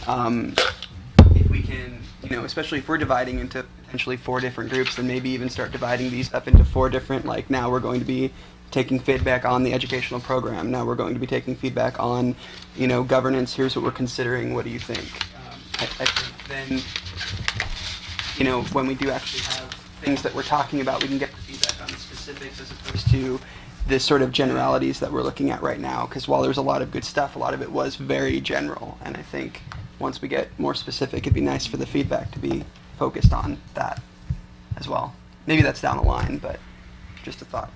if we can, especially if we're dividing into potentially 4 different groups, then maybe even start dividing these up into 4 different, like now we're going to be taking feedback on the educational program. Now we're going to be taking feedback on, governance. Here's what we're considering. What do you think? I think then, when we do actually have things that we're talking about, we can get the feedback on the specifics as opposed to the sort of generalities that we're looking at right now. Because while there's a lot of good stuff, a lot of it was very general. And I think once we get more specific, it'd be nice for the feedback to be focused on that as well. Maybe that's down the line, but just a thought.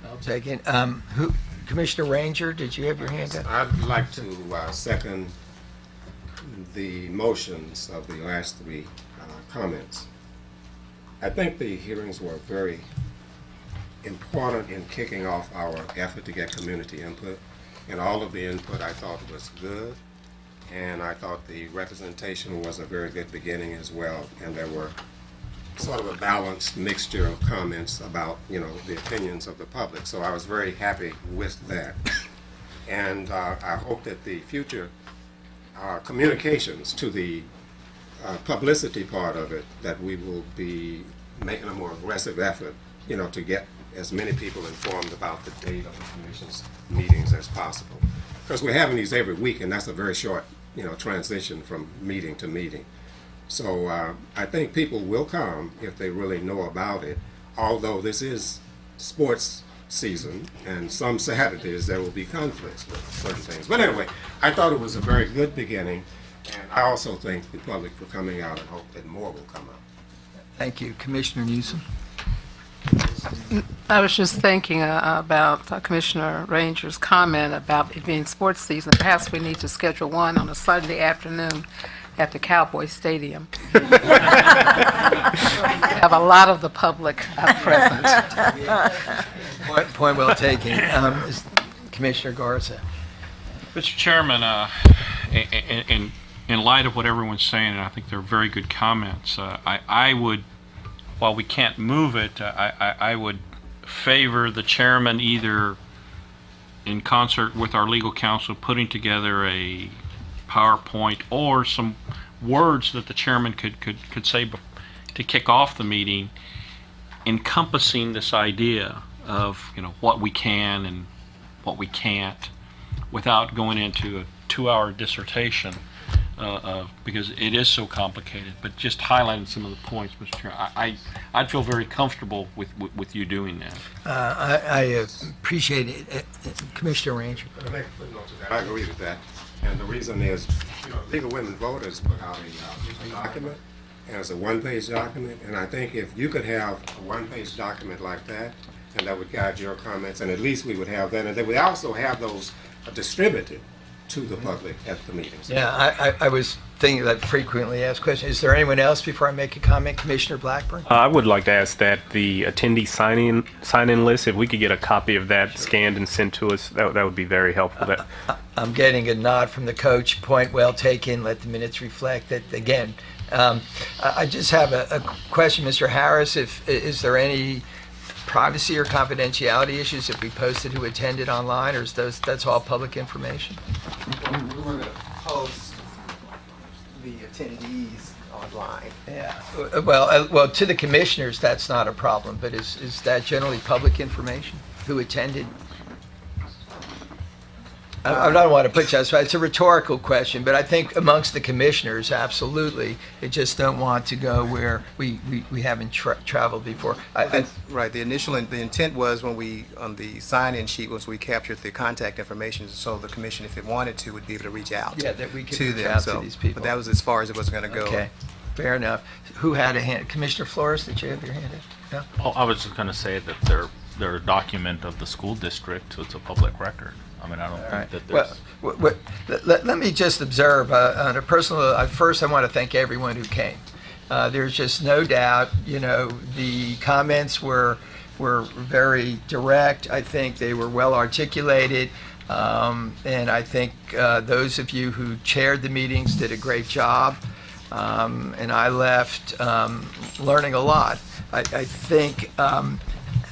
I'll take it. Commissioner Ranger, did you have your hand up? I'd like to second the motions of the last three comments. I think the hearings were very important in kicking off our effort to get community input, and all of the input I thought was good, and I thought the representation was a very good beginning as well, and there were sort of a balanced mixture of comments about, the opinions of the public. So I was very happy with that. And I hope that the future communications to the publicity part of it, that we will be making a more aggressive effort, to get as many people informed about the date of the commission's meetings as possible. Because we're having these every week, and that's a very short, transition from meeting to meeting. So I think people will come if they really know about it, although this is sports season, and some Saturdays there will be conflicts with certain things. But anyway, I thought it was a very good beginning, and I also thank the public for coming out and hope that more will come out. Thank you. Commissioner Newsom? I was just thinking about Commissioner Ranger's comment about it being sports season. Perhaps we need to schedule one on a Sunday afternoon at the Cowboy Stadium. Have a lot of the public present. Point well taken. Commissioner Garza. Mr. Chairman, in light of what everyone's saying, and I think they're very good comments, I would, while we can't move it, I would favor the chairman either in concert with our legal counsel putting together a PowerPoint or some words that the chairman could say to kick off the meeting, encompassing this idea of what we can and what we can't, without going into a 2-hour dissertation, because it is so complicated. But just highlighting some of the points, Mr. Chair, I'd feel very comfortable with you doing that. I appreciate it. Commissioner Ranger. To make a footnote to that, I agree with that. And the reason is, League of Women Voters put out a document, and it's a one-page document, and I think if you could have a one-page document like that, and that would guide your comments, and at least we would have that, and then we also have those distributed to the public at the meetings. Yeah, I was thinking that frequently asked question. Is there anyone else before I make a comment? Commissioner Blackburn? I would like to ask that the attendee sign-in list, if we could get a copy of that scanned and sent to us, that would be very helpful. I'm getting a nod from the coach. Point well taken. Let the minutes reflect that. Again, I just have a question, Mr. Harris. Is there any privacy or confidentiality issues if we posted who attended online, or is that's all public information? We're going to post the attendees online. Yeah. Well, to the commissioners, that's not a problem. But is that generally public information? Who attended? I don't want to put you on the spot. It's a rhetorical question, but I think amongst the commissioners, absolutely, they just don't want to go where we haven't traveled before. Right. The intent was when we, on the sign-in sheet, was we captured the contact information, so the commission, if it wanted to, would be able to reach out. Yeah, that we could to reach them. out So, to these people. but that was as far as it was going to go. Okay, fair enough. Who had a hand? Commissioner Flores, did you have your hand up? No? Oh, I was just going to say that they're a document of the school district, so it's a public record. I mean, I don't think that there's... Let me just observe on a personal. First, I want to thank everyone who came. There's just no doubt. The comments were very direct. I think they were well articulated, and I think those of you who chaired the meetings did a great job. And I left learning a lot. I think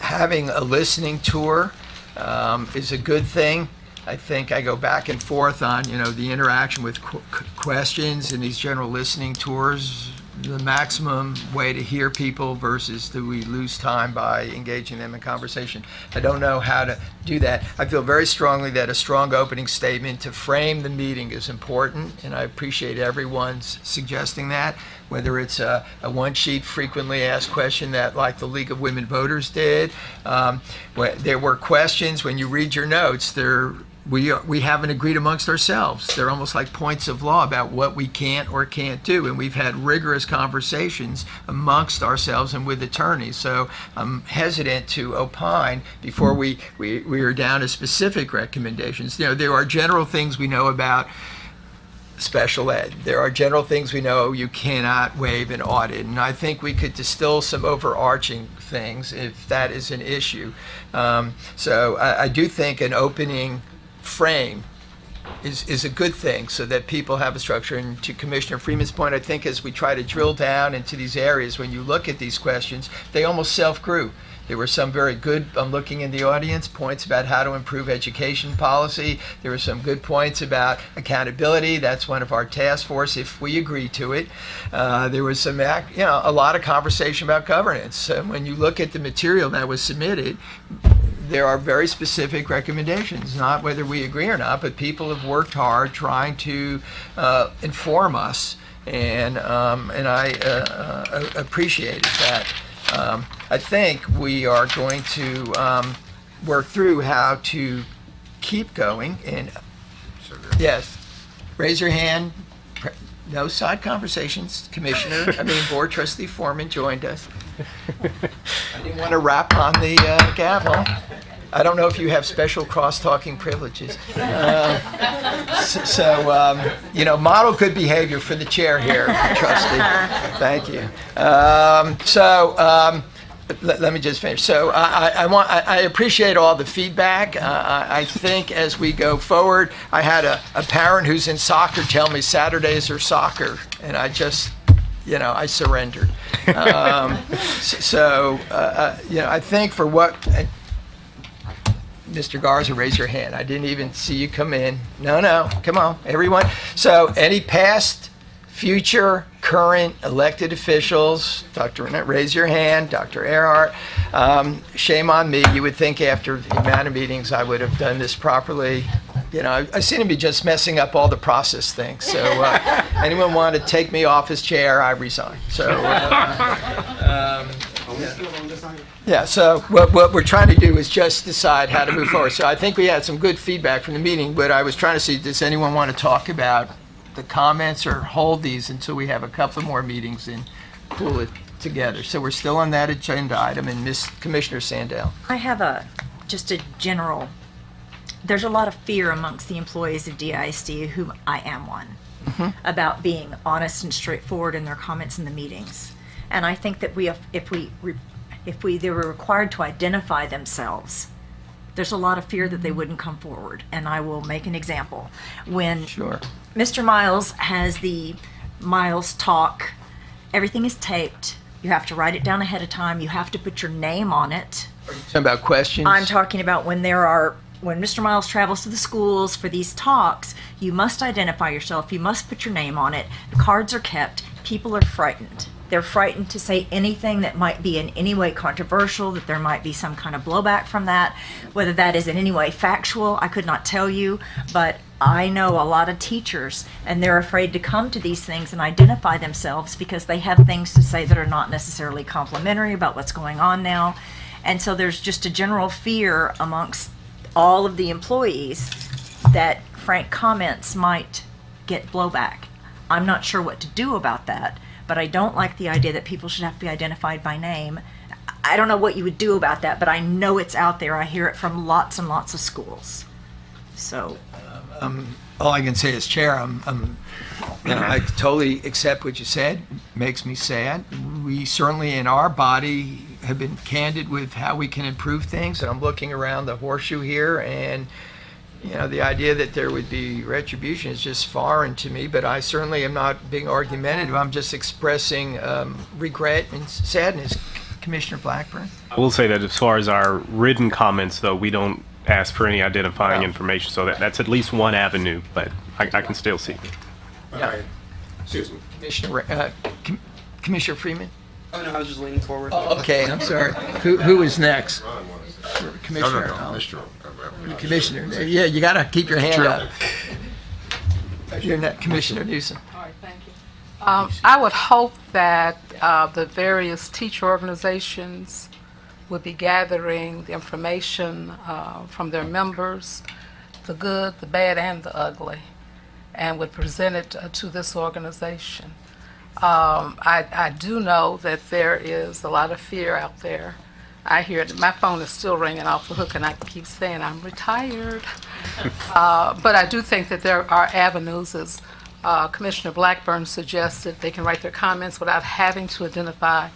having a listening tour is a good thing. I think I go back and forth on, the interaction with questions and these general listening tours the maximum way to hear people versus do we lose time by engaging them in conversation? I don't know how to do that. I feel very strongly that a strong opening statement to frame the meeting is important, and I appreciate everyone's suggesting that, whether it's a one-sheet frequently asked question that like the League of Women Voters did. There were questions, when you read your notes, we haven't agreed amongst ourselves. They're almost like points of law about what we can't or can't do, and we've had rigorous conversations amongst ourselves and with attorneys. So I'm hesitant to opine before we are down to specific recommendations. There are general things we know about special ed. There are general things we know you cannot waive an audit, and I think we could distill some overarching things if that is an issue. So I do think an opening frame is a good thing so that people have a structure. And to Commissioner Freeman's point, I think as we try to drill down into these areas, when you look at these questions, they almost self-grew. There were some very good, I'm looking in the audience, points about how to improve education policy. There were some good points about accountability. That's one of our task force, if we agree to it. There was some, a lot of conversation about governance. When you look at the material that was submitted, there are very specific recommendations, not whether we agree or not, but people have worked hard trying to inform us, and I appreciated that. I think we are going to work through how to keep going. And yes, raise your hand. No side conversations, Commissioner. Board Trustee Foreman joined us. I didn't want to rap on the gavel. I don't know if you have special cross-talking privileges. Model good behavior for the chair here, Trustee. Thank you. Let me just finish. So I appreciate all the feedback. I think as we go forward, I had a parent who's in soccer tell me Saturdays are soccer, and I just, I surrendered. I think for what. Mr. Garza, raise your hand. I didn't even see you come in. No, come on, everyone. So any past, future, current elected officials, Dr. Renette, raise your hand. Dr. Earhart, shame on me. You would think after the amount of meetings I would have done this properly. I seem to be just messing up all the process things. So anyone want to take me off his chair, I resign. So so what we're trying to do is just decide how to move forward. So I think we had some good feedback from the meeting, but I was trying to see, does anyone want to talk about the comments or hold these until we have a couple more meetings and pull it together? So we're still on that agenda item, and Commissioner Sandell. I have just a general, there's a lot of fear amongst the employees of DISD, whom I am one, about being honest and straightforward in their comments in the meetings. And I think that if they were required to identify themselves, there's a lot of fear that they wouldn't come forward. And I will make an example. When Mr. Miles has the Miles talk, everything is taped. You have to write it down ahead of time. You have to put your name on it. Are you talking about questions? I'm talking about when Mr. Miles travels to the schools for these talks, you must identify yourself. You must put your name on it. The cards are kept. People are frightened. They're frightened to say anything that might be in any way controversial, that there might be some kind of blowback from that. Whether that is in any way factual, I could not tell you, but I know a lot of teachers, and they're afraid to come to these things and identify themselves because they have things to say that are not necessarily complimentary about what's going on now. And so there's just a general fear amongst all of the employees that frank comments might get blowback. I'm not sure what to do about that. But I don't like the idea that people should have to be identified by name. I don't know what you would do about that, but I know it's out there. I hear it from lots and lots of schools. So, all I can say is, Chair, I totally accept what you said. It makes me sad. We certainly, in our body, have been candid with how we can improve things. And I'm looking around the horseshoe here, and the idea that there would be retribution is just foreign to me, but I certainly am not being argumentative. I'm just expressing regret and sadness. Commissioner Blackburn? I will say that as far as our written comments, though, we don't ask for any identifying information, so that's at least one avenue, but I can still see. Yeah. Excuse me. Commissioner Freeman? Oh, no, I was just leaning forward. Okay, I'm sorry. Who is next? Commissioner. Mr. Commissioner. Yeah, you got to keep your hand up. You're not Commissioner Newsom. All right, thank you. I would hope that the various teacher organizations would be gathering the information from their members, the good, the bad, and the ugly, and would present it to this organization. I do know that there is a lot of fear out there. I hear it. My phone is still ringing off the hook, and I keep saying I'm retired. But I do think that there are avenues, as Commissioner Blackburn suggested. They can write their comments without having to identify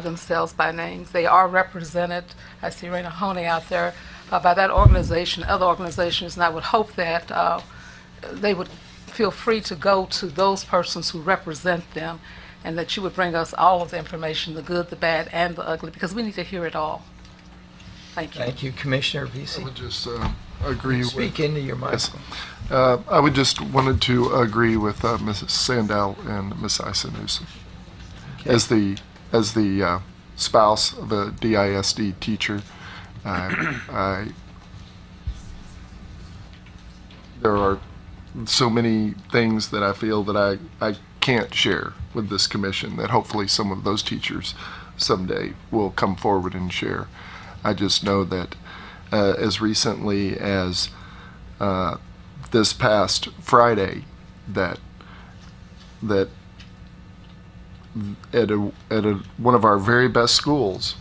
themselves by names. They are represented. I see Raina Honey out there by that organization, other organizations, and I would hope that they would feel free to go to those persons who represent them, and that you would bring us all of the information, the good, the bad, and the ugly, because we need to hear it all. Thank you. Thank you, Commissioner I VC. would just agree Speak with. into your Yes. microphone. I would just wanted to agree with Mrs. Sandell and Ms. Isa Newsom. As the spouse of a DISD teacher, there are so many things that I feel that I can't share with this commission that hopefully some of those teachers someday will come forward and share. I just know that as recently as this past Friday, that at one of our very best schools,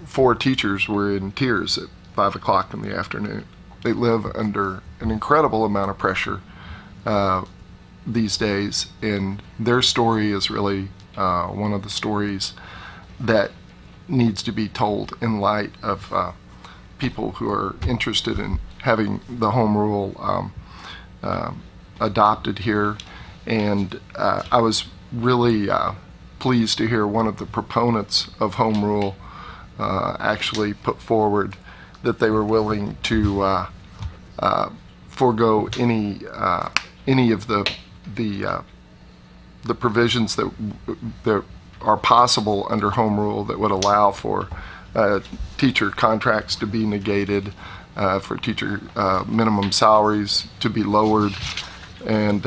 4 teachers were in tears at 5 o'clock in the afternoon. They live under an incredible amount of pressure these days, and their story is really one of the stories that needs to be told in light of people who are interested in having the home rule adopted here. And I was really pleased to hear one of the proponents of home rule actually put forward that they were willing to forego any of the provisions that are possible under home rule that would allow for teacher contracts to be negated, for teacher minimum salaries to be lowered, and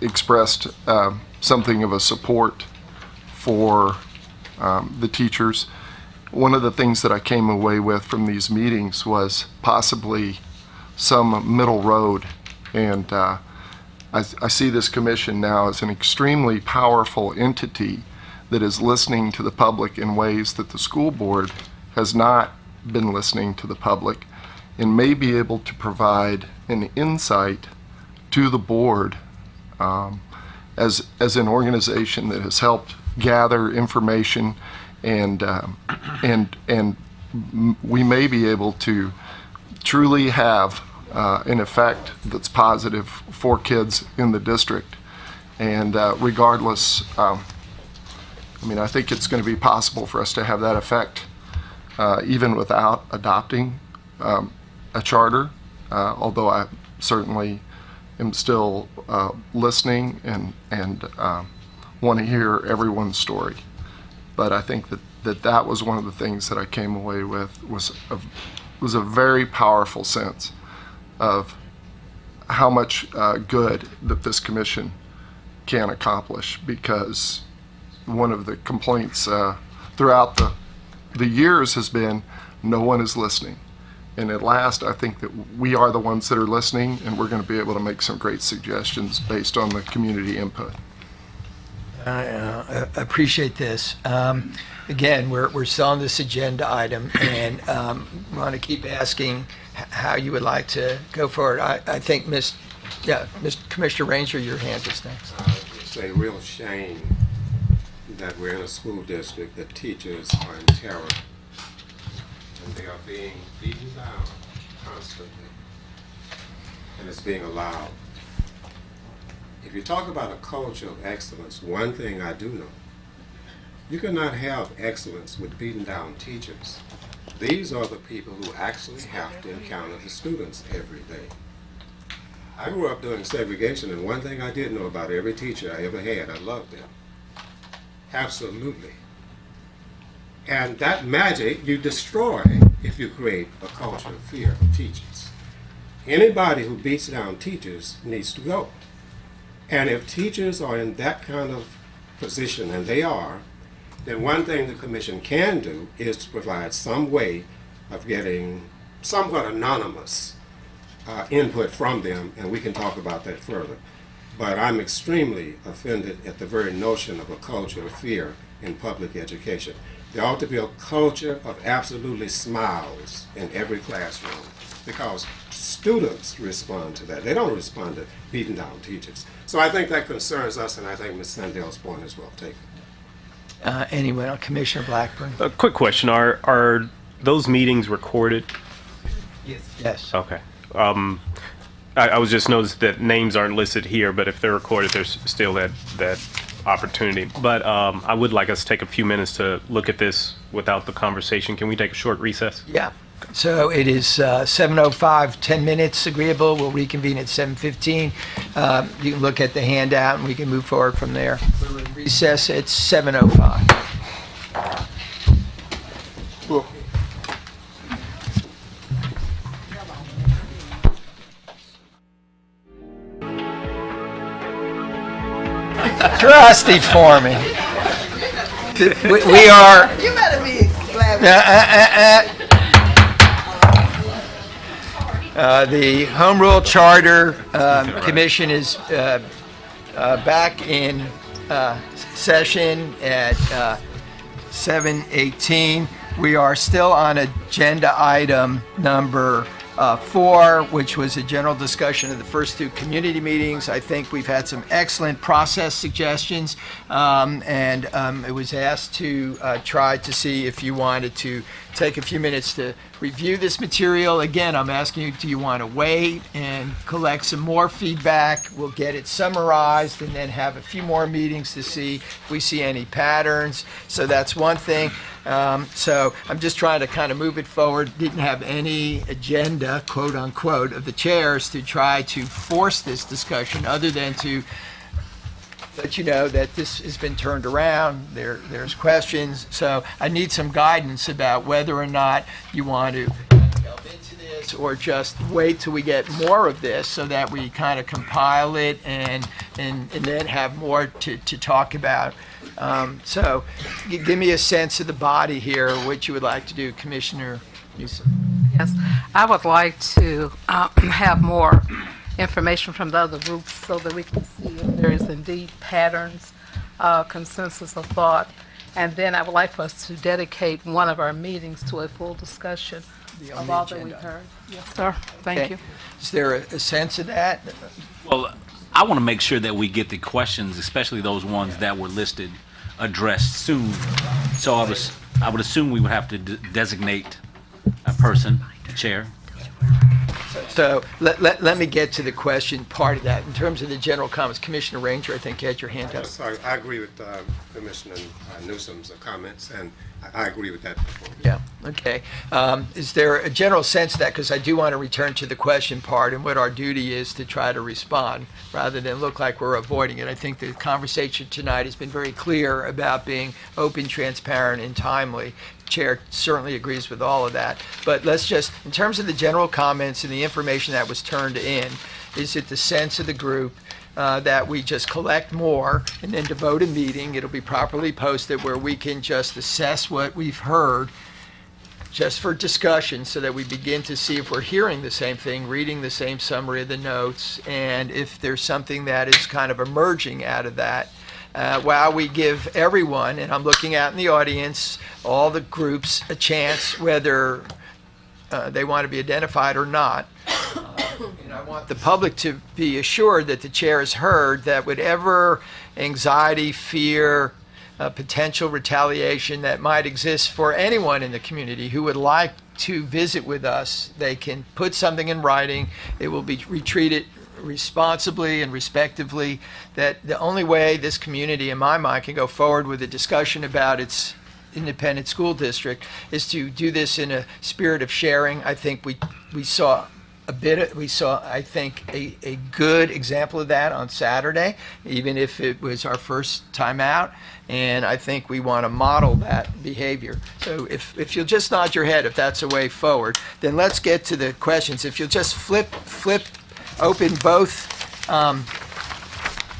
expressed something of a support for the teachers. One of the things that I came away with from these meetings was possibly some middle road, and I see this commission now as an extremely powerful entity that is listening to the public in ways that the school board has not been listening to the public, and may be able to provide an insight to the board as an organization that has helped gather information, and we may be able to truly have an effect that's positive for kids in the district. And regardless, I think it's going to be possible for us to have that effect even without adopting a charter, although I certainly am still listening and want to hear everyone's story. But I think that was one of the things that I came away with was a very powerful sense of how much good that this commission can accomplish, because one of the complaints throughout the years has been no one is listening. And at last, I think that we are the ones that are listening, and we're going to be able to make some great suggestions based on the community input. I appreciate this. Again, we're still on this agenda item, and want to keep asking how you would like to go forward. I think Commissioner Ranger, your hand is next. It's a real shame that we're in a school district that teachers are in terror, and they are being beaten down constantly, and it's being allowed. If you talk about a culture of excellence, one thing I do know, you cannot have excellence with beaten down teachers. These are the people who actually have to encounter the students every day. I grew up doing segregation, and one thing I did know about every teacher I ever had, I loved them. Absolutely. And that magic you destroy if you create a culture of fear of teachers. Anybody who beats down teachers needs to go. And if teachers are in that kind of position, and they are, then one thing the commission can do is to provide some way of getting somewhat anonymous input from them, and we can talk about that further. But I'm extremely offended at the very notion of a culture of fear in public education. There ought to be a culture of absolutely smiles in every classroom, because students respond to that. They don't respond to beating down teachers. So I think that concerns us, and I think Ms. Sandell's point is well taken. Anyone, Commissioner Blackburn? A quick question: Are those meetings recorded? Yes. Okay. I was just noticed that names aren't listed here, but if they're recorded, there's still that opportunity. But I would like us to take a few minutes to look at this without the conversation. Can we take a short recess? Yeah. So it is 7:05, 10 minutes agreeable. We'll reconvene at 7:15. You can look at the handout and we can move forward from there. We're in recess at 7:05. Trustee Foreman. We are. You better be glad. The Home Rule Charter Commission is back in session at 7:18. We are still on agenda item number 4, which was a general discussion of the first 2 community meetings. I think we've had some excellent process suggestions, and it was asked to try to see if you wanted to take a few minutes to review this material. Again, I'm asking you, do you want to wait and collect some more feedback? We'll get it summarized and then have a few more meetings to see if we see any patterns. So that's one thing. So I'm just trying to kind of move it forward. Didn't have any agenda, quote unquote, of the chairs to try to force this discussion other than to let you know that this has been turned around. There's questions. So I need some guidance about whether or not you want to delve into this or just wait till we get more of this so that we kind of compile it and then have more to talk about. So give me a sense of the body here, what you would like to do, Commissioner Newsom. Yes, I would like to have more information from the other groups so that we can see if there is indeed patterns, consensus of thought. And then I would like for us to dedicate one of our meetings to a full discussion of all that we've heard. Yes, sir. Thank Okay. you. Is there a sense of that? Well, I want to make sure that we get the questions, especially those ones that were listed, addressed soon. So I would assume we would have to designate a person, chair. So let me get to the question part of that. In terms of the general comments, Commissioner Ranger, I think you had your hand up. Yes, I agree with Commissioner Newsom's comments, and I agree with that. Yeah, okay. Is there a general sense of that? Because I do want to return to the question part and what our duty is to try to respond rather than look like we're avoiding it. I think the conversation tonight has been very clear about being open, transparent, and timely. Chair certainly agrees with all of that. But let's just, in terms of the general comments and the information that was turned in, is it the sense of the group that we just collect more and then devote a meeting? It'll be properly posted where we can just assess what we've heard just for discussion so that we begin to see if we're hearing the same thing, reading the same summary of the notes, and if there's something that is kind of emerging out of that. While we give everyone, and I'm looking out in the audience, all the groups a chance whether they want to be identified or not. And I want the public to be assured that the chair has heard that whatever anxiety, fear, potential retaliation that might exist for anyone in the community who would like to visit with us, they can put something in writing. It will be retreated responsibly and respectively. That the only way this community, in my mind, can go forward with a discussion about its independent school district is to do this in a spirit of sharing. I think we saw we saw, I think, a good example of that on Saturday, even if it was our first time out. And I think we want to model that behavior. So if you'll just nod your head if that's a way forward, then let's get to the questions. If you'll just flip open both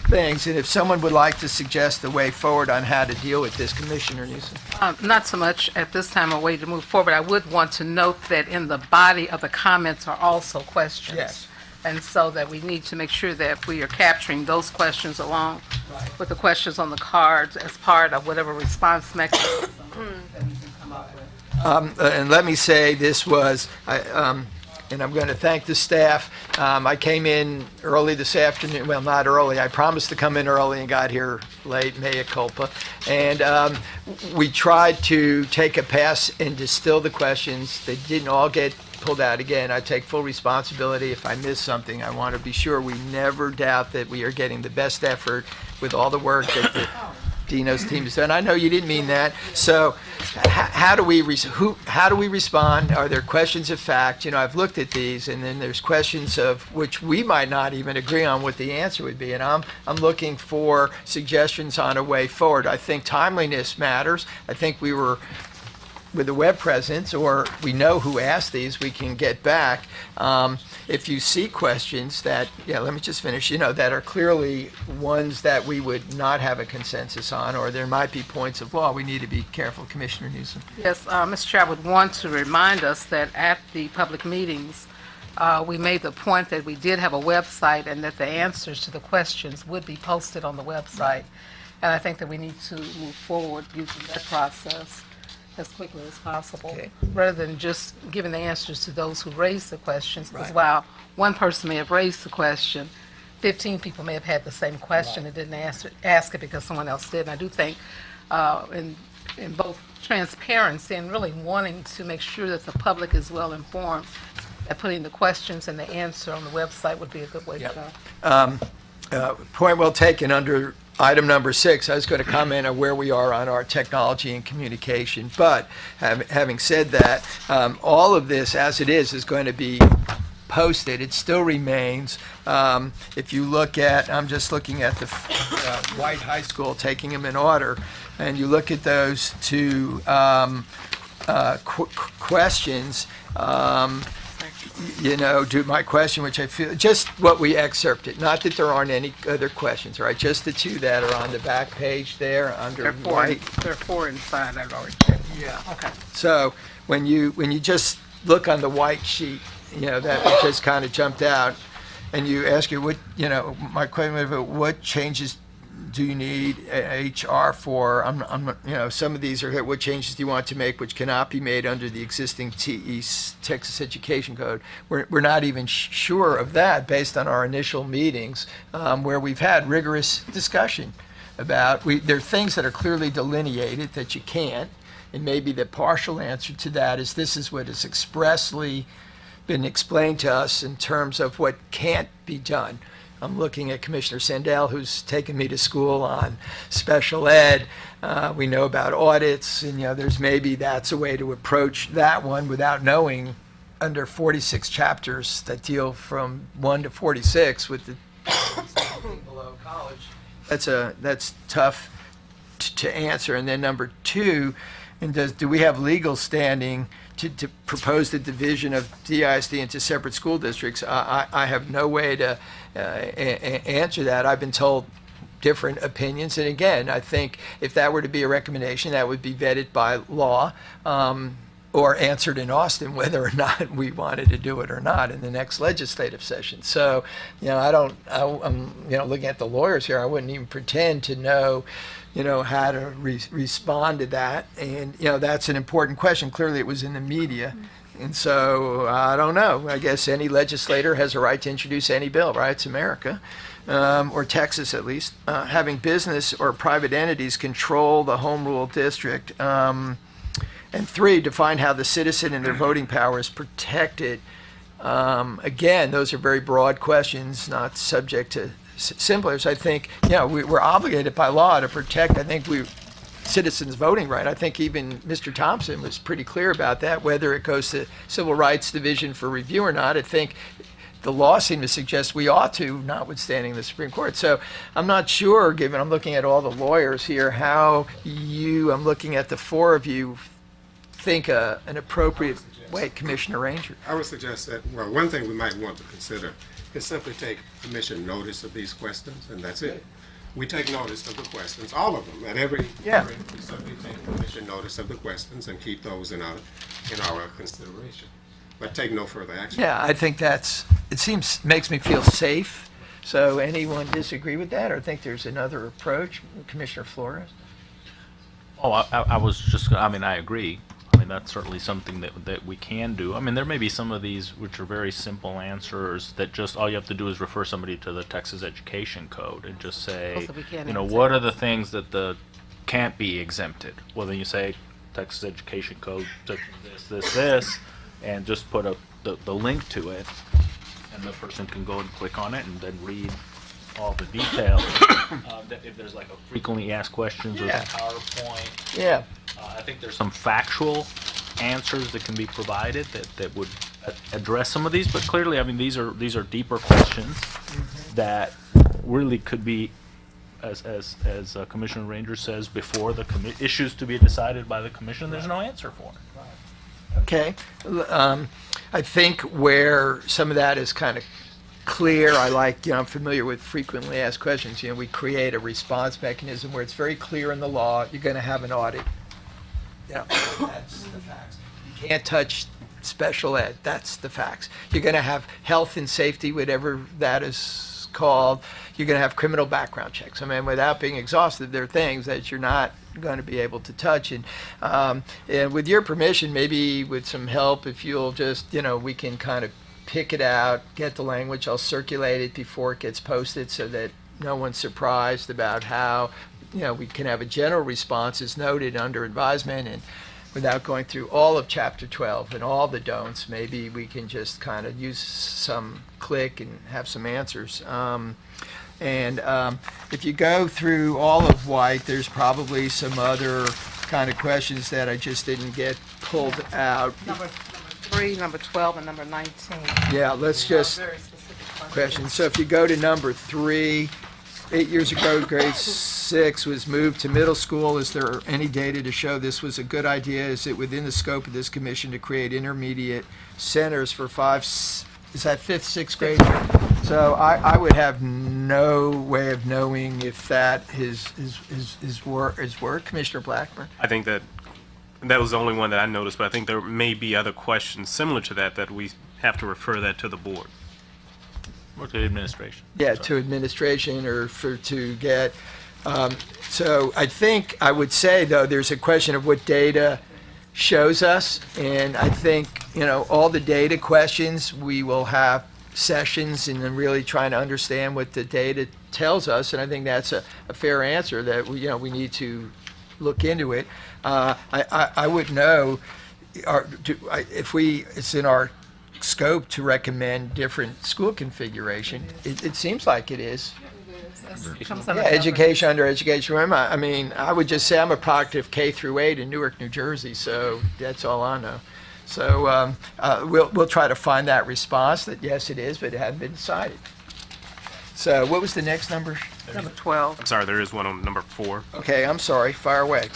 things, and if someone would like to suggest the way forward on how to deal with this, Commissioner Newsom. Not so much at this time a way to move forward. I would want to note that in the body of the comments are also questions. Yes. And so that we need to make sure that we are capturing those questions along with the questions on the cards as part of whatever response mechanism that we can come up with. And let me say, this was, and I'm going to thank the staff. I came in early this afternoon. Well, not early. I promised to come in early and got here late, mea culpa. And we tried to take a pass and distill the questions. They didn't all get pulled out. Again, I take full responsibility. If I miss something, I want to be sure we never doubt that we are getting the best effort with all the work that Dino's team has done. I know you didn't mean that. So how do we respond? Are there questions of fact? You know, I've looked at these, and then there's questions of which we might not even agree on what the answer would be. And I'm looking for suggestions on a way forward. I think timeliness matters. I think we were with the web presence, or we know who asked these, we can get back. If you see questions that, let me just finish, that are clearly ones that we would not have a consensus on, or there might be points of law, we need to be careful. Commissioner Newsom. Yes, Mr. Chair, I would want to remind us that at the public meetings, we made the point that we did have a website and that the answers to the questions would be posted on the website. And I think that we need to move forward using that process as quickly as possible, rather than just giving the answers to those who raised the questions. Because while one person may have raised the question, 15 people may have had the same question and didn't ask it because someone else did. And I do think in both transparency and really wanting to make sure that the public is well informed, that putting the questions and the answer on the website would be a good way to go. Point well taken. Under item number 6, I was going to comment on where we are on our technology and communication. But having said that, all of this, as it is going to be posted. It still remains. If you look at, I'm just looking at the White High School, taking them in order, and you look at those two questions, my question, which I feel, just what we excerpted, not that there aren't any other questions, right? Just the two that are on the back page there under white. There are 4 inside, I've already checked. Yeah. Okay. So when you just look on the white sheet, that just kind of jumped out, and you ask you my question was, what changes do you need HR for? Some of these are here. What changes do you want to make which cannot be made under the existing Texas Education Code? We're not even sure of that based on our initial meetings, where we've had rigorous discussion about. There are things that are clearly delineated that you can't, and maybe the partial answer to that is this is what is expressly been explained to us in terms of what can't be done. I'm looking at Commissioner Sandell, who's taken me to school on special ed. We know about audits, and that's a way to approach that one without knowing under 46 chapters that deal from 1 to 46 with the below college. That's tough to answer. And then number 2, do we have legal standing to propose the division of DISD into separate school districts? I have no way to answer that. I've been told different opinions. And again, I think if that were to be a recommendation, that would be vetted by law or answered in Austin whether or not we wanted to do it or not in the next legislative session. So, I'm looking at the lawyers here. I wouldn't even pretend to know how to respond to that. And, that's an important question. Clearly it was in the media. And so, I don't know. I guess any legislator has a right to introduce any bill, right? It's America, or Texas at least. Having business or private entities control the home rule district. And 3, define how the citizen and their voting power is protected. Again, those are very broad questions, not subject to simplers. I think, we're obligated by law to protect. I think citizens' voting right. I think even Mr. Thompson was pretty clear about that, whether it goes to Civil Rights Division for review or not. I think the law seemed to suggest we ought to, notwithstanding the Supreme Court. So I'm not sure, given I'm looking at all the lawyers here, how I'm looking at the four of you, think an appropriate way, Commissioner Ranger. I would suggest that, well, one thing we might want to consider is simply take commission notice of these questions, and that's it. We take notice of the questions, all of them, at every hearing. We simply take commission notice of the questions and keep those in our consideration, but take no further action. Yeah, I think makes me feel safe. So anyone disagree with that or think there's another approach? Commissioner Flores? Oh, I was just, I mean, I agree. I mean, that's certainly something that we can do. I mean, there may be some of these which are very simple answers that just, all you have to do is refer somebody to the Texas Education Code and just say, So we can't you know, answer. what are the things that can't be exempted? Well, then you say Texas Education Code, this, and just put the link to it, and the person can go and click on it and then read all the details. If there's like a frequently asked questions or Yeah. a PowerPoint. Yeah. I think there's some factual answers that can be provided that would address some of these, but clearly, I mean, these are deeper questions that really could be, as Commissioner Ranger says, before the issues to be decided by the commission. There's no answer for it. Okay. I think where some of that is kind of clear, I'm familiar with frequently asked questions. We create a response mechanism where it's very clear in the law, you're going to have an audit. That's the facts. You can't touch special ed. That's the facts. You're going to have health and safety, whatever that is called. You're going to have criminal background checks. I mean, without being exhaustive, there are things that you're not going to be able to touch. And with your permission, maybe with some help, if you'll just, we can kind of pick it out, get the language. I'll circulate it before it gets posted so that no one's surprised about how we can have a general response as noted under advisement, and without going through all of Chapter 12 and all the don'ts, maybe we can just kind of use some click and have some answers. If you go through all of White, there's probably some other kind of questions that I just didn't get pulled out. Number 3, number 12, and number 19. Yeah, let's just Very specific questions. So if you go to number 3, 8 years ago, grade 6 was moved to middle school. Is there any data to show this was a good idea? Is it within the scope of this commission to create intermediate centers for 5th, 6th grade? So I would have no way of knowing if that is work. Commissioner Blackburn? I think that was the only one that I noticed, but I think there may be other questions similar to that we have to refer that to the board. Or to the administration. Yeah, to administration or to get. So I think I would say, though, there's a question of what data shows us. And I think, all the data questions, we will have sessions and then really trying to understand what the data tells us. And I think that's a fair answer that we need to look into it. I would know if it's in our scope to recommend different school configuration. It seems like it is. Comes Yeah, under education under education. I mean, I would just say I'm a product of K through 8 in Newark, New Jersey, so that's all I know. So we'll try to find that response that yes, it is, but it hadn't been decided. So what was the next number? Number 12. I'm sorry, there is one on number 4. Okay, I'm sorry. Fire away.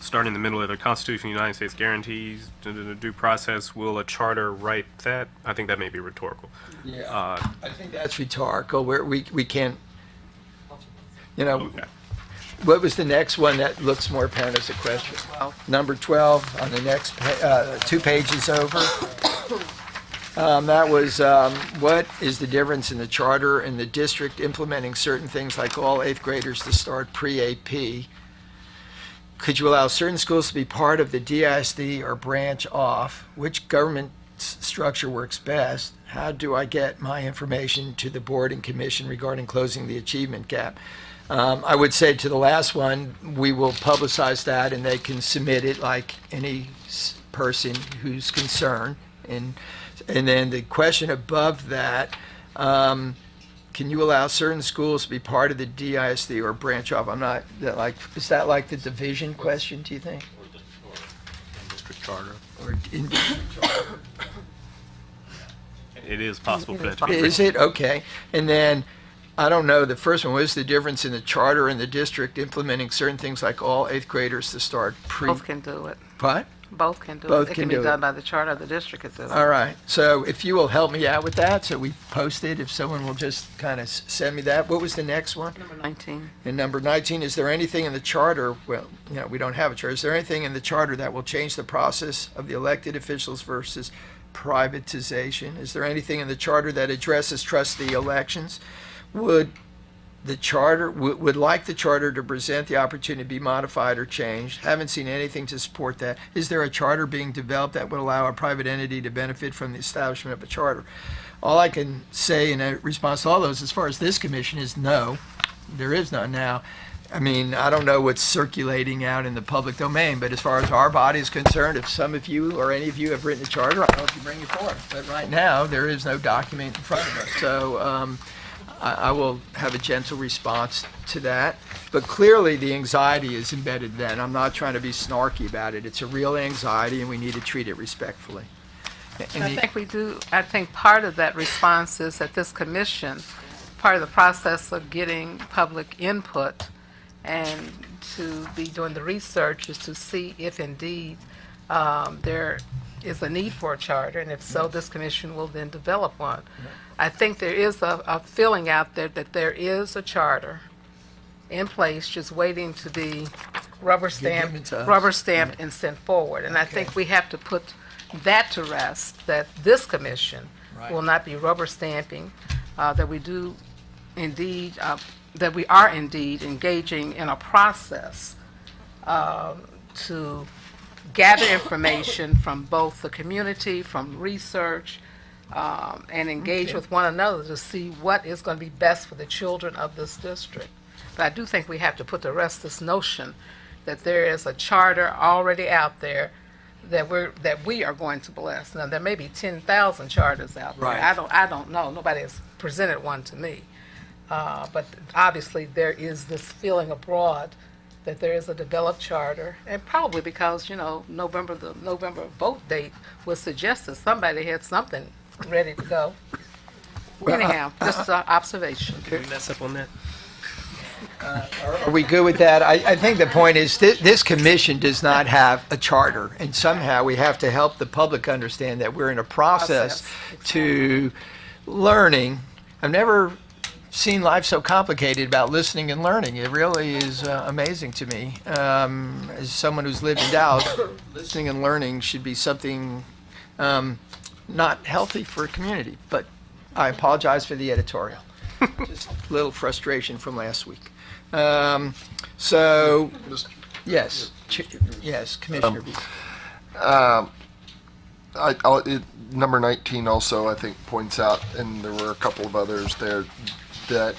Starting in the middle of the Constitution of the United States guarantees due process. Will a charter write that? I think that may be rhetorical. Yeah, I think that's rhetorical. We can't, Okay. What was the next one that looks more apparent as a question? 12. Number 12 on the next 2 pages over. That was, what is the difference in the charter and the district implementing certain things like all 8th graders to start pre-AP? Could you allow certain schools to be part of the DISD or branch off? Which government structure works best? How do I get my information to the board and commission regarding closing the achievement gap? I would say to the last one, we will publicize that and they can submit it like any person who's concerned. And then the question above that, can you allow certain schools to be part of the DISD or branch off? Is that like the division question, do you think? District charter. Or in, It is possible for that to be. is it? Okay. And then, I don't know, the first one, what is the difference in the charter and the district implementing certain things like all 8th graders to start Both can do it. What? Both can do Both it. It can can be do done it. by the charter of the district. It does. All right. So if you will help me out with that, so we post it, if someone will just kind of send me that. What was the next one? Number 19. And number 19, is there anything in the charter, well, we don't have a charter, is there anything in the charter that will change the process of the elected officials versus privatization? Is there anything in the charter that addresses trustee elections? Would the charter, would like the charter to present the opportunity to be modified or changed? Haven't seen anything to support that. Is there a charter being developed that would allow a private entity to benefit from the establishment of a charter? All I can say in response to all those, as far as this commission, is no. There is none now. I mean, I don't know what's circulating out in the public domain, but as far as our body is concerned, if some of you or any of you have written a charter, I hope you bring it forward. But right now, there is no document in front of us. So I will have a gentle response to that. But clearly, the anxiety is embedded in that. And I'm not trying to be snarky about it. It's a real anxiety, and we need to treat it respectfully. I think we do. I think part of that response is that this commission, part of the process of getting public input and to be doing the research is to see if indeed there is a need for a charter, and if so, this commission will then develop one. I think there is a feeling out there that there is a charter in place, just waiting to be rubber given to us. stamped and sent forward. And I think we have to put that to rest, that this commission will not be rubber stamping, that we do indeed, that we are indeed engaging in a process to gather information from both the community, from research, and engage with one another to see what is going to be best for the children of this district. But I do think we have to put to rest this notion that there is a charter already out there that we are going to bless. Now, there may be 10,000 charters out there. Right. I don't know. Nobody has presented one to me. But obviously, there is this feeling abroad that there is a developed charter, and probably because, the November vote date would suggest that somebody had something ready to go. Anyhow, just an observation. Can we mess up on that? Are we good with that? I think the point is this commission does not have a charter, and somehow we have to help the public understand that we're in a process to learning. I've never seen life so complicated about listening and learning. It really is amazing to me. As someone who's lived in Dallas, listening and learning should be something not healthy for a community. But I apologize for the editorial. Just a little frustration from last week. So, yes, yes, Commissioner. Number 19 also, I think, points out, and there were a couple of others there, that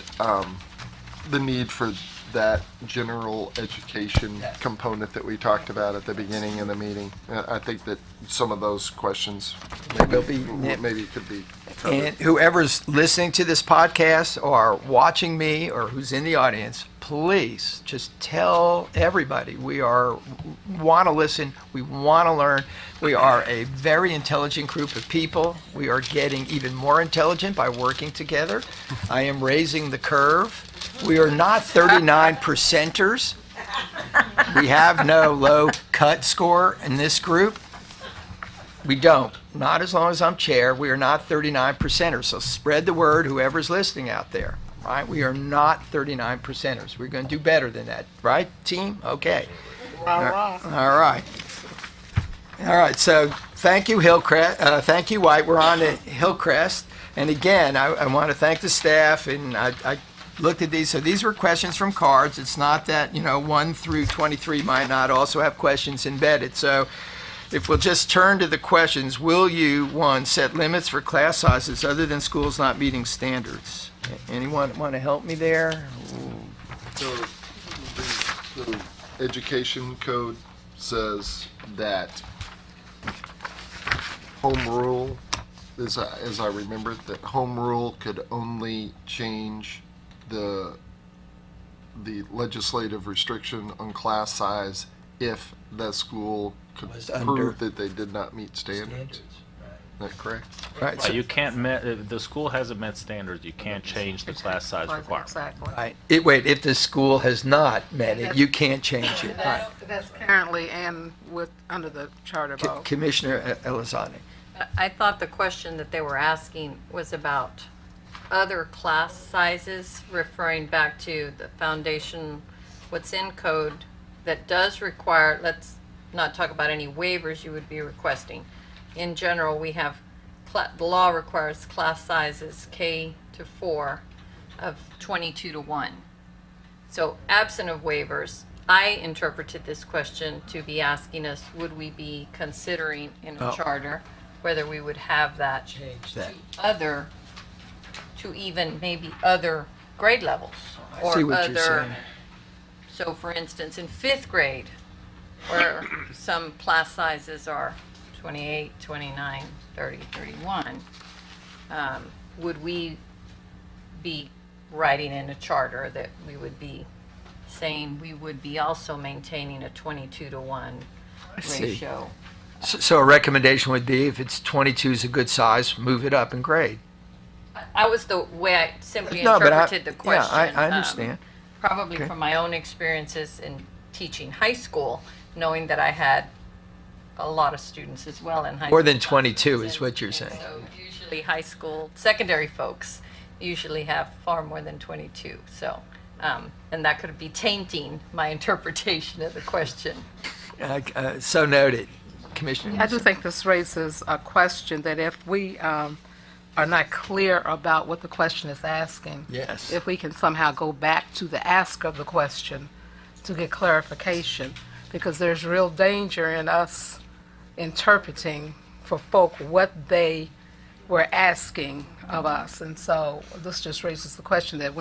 the need for that general education component that we talked about at the beginning of the meeting. I think that some of those questions maybe could be covered. And whoever's listening to this podcast or watching me or who's in the audience, please just tell everybody we want to listen, we want to learn. We are a very intelligent group of people. We are getting even more intelligent by working together. I am raising the curve. We are not 39%ers. We have no low cut score in this group. We don't. Not as long as I'm chair. We are not 39%ers. So spread the word, whoever's listening out there. Right? We are not 39%ers. We're going to do better than that. Right, team? Okay. All right. All right. So thank you, Hillcrest. Thank you, White. We're on to Hillcrest. And again, I want to thank the staff. And I looked at these. So these were questions from cards. It's not that, 1 through 23 might not also have questions embedded. So if we'll just turn to the questions, will you, 1, set limits for class sizes other than schools not meeting standards? Anyone want to help me there? So the education code says that home rule as I remember, that home rule could only change the legislative restriction on class size if that school could Was prove under that they did not meet standards. Is that correct? Right. So, You can't met, if the school hasn't met standards, you can't change the class size requirement. Exactly. right. Wait, if the school has not met it, you can't change it. Right. That's currently and under the charter vote. Commissioner Elizani. I thought the question that they were asking was about other class sizes, referring back to the foundation, what's in code that does require, let's not talk about any waivers you would be requesting. In general, we have, the law requires class sizes K to 4 of 22 to 1. So absent of waivers, I interpreted this question to be asking us, would we be considering in a charter whether we would have that Change that. to even maybe other grade levels or see what you're saying. So for instance, in 5th grade, where some class sizes are 28, 29, 30, 31, would we be writing in a charter that we would be saying we would be also maintaining a 22 to 1 see. ratio? So a recommendation would be, if it's 22 is a good size, move it up in grade. I was the way I simply No, but interpreted the question. I understand. Probably Okay. from my own experiences in teaching high school, knowing that I had a lot of students as well in high school. More than 22 is what you're saying. So usually high school, secondary folks usually have far more than 22. So, and that could be tainting my interpretation of the question. So noted. Commissioner. I do think this raises a question that if we are not clear about what the question is asking, Yes. if we can somehow go back to the ask of the question to get clarification, because there's real danger in us interpreting for folk what they were asking of us. And so this just raises the question that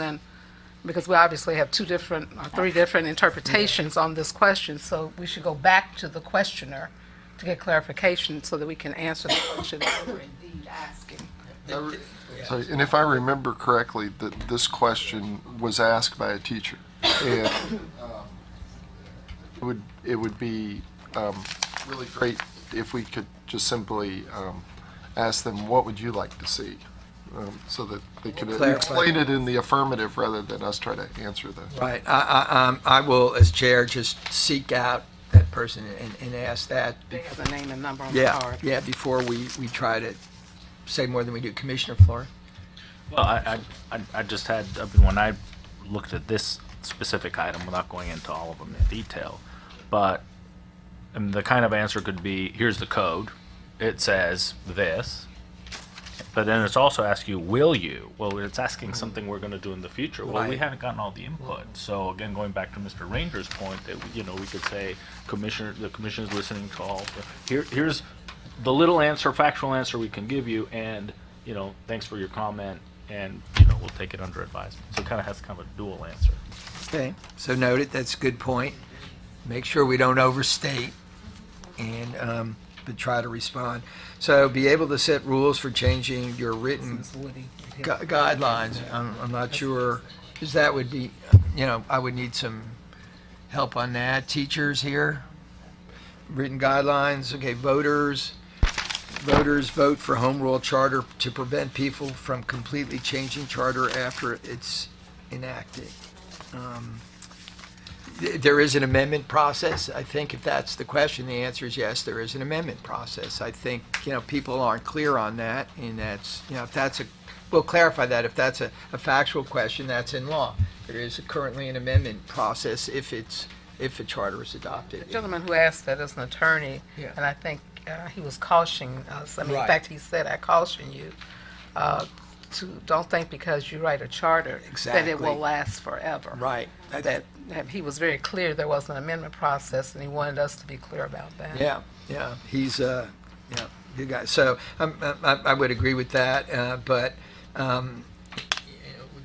because we obviously have 2 different or 3 different interpretations on this question, so we should go back to the questioner to get clarification so that we can answer the question that we're indeed asking. So, and if I remember correctly, that this question was asked by a teacher, and it would be really great if we could just simply ask them, what would you like to see? So that they could Clarify. explain it in the affirmative rather than us try to answer the. Right. I will, as chair, just seek out that person and ask that. They have the name and number on the Yeah, card. yeah, before we try to say more than we do. Commissioner Flora? Well, I just had, I mean, when I looked at this specific item, without going into all of them in detail, but the kind of answer could be, here's the code, it says this, but then it's also asking you, will you? Well, it's asking something we're going to do in the future. Well, we Right. haven't gotten all the input. So again, going back to Mr. Ranger's point, that we could say, the commissioner's listening to all. Here's the little answer, factual answer we can give you, and thanks for your comment, and we'll take it under advisement. So it kind of has kind of a dual answer. Okay, so noted. That's a good point. Make sure we don't overstate and but try to respond. So be able to set rules for changing your written guidelines. I'm not sure, because that would be, I would need some help on that. Teachers here, written guidelines. Okay, voters vote for home rule charter to prevent people from completely changing charter after it's enacted. There is an amendment process. I think if that's the question, the answer is yes, there is an amendment process. I think, people aren't clear on that, and that's, if that's we'll clarify that. If that's a factual question, that's in law. There is currently an amendment process if a charter is adopted. The gentleman who asked that is an attorney, Yeah. and I think he was cautioning us. I mean, Right. in fact, he said, I caution you to don't think because you write a charter that it will Exactly. last forever. Right. That he was very clear there was an amendment process, and he wanted us to be clear about that. Yeah, he's good guy. So I would agree with that, but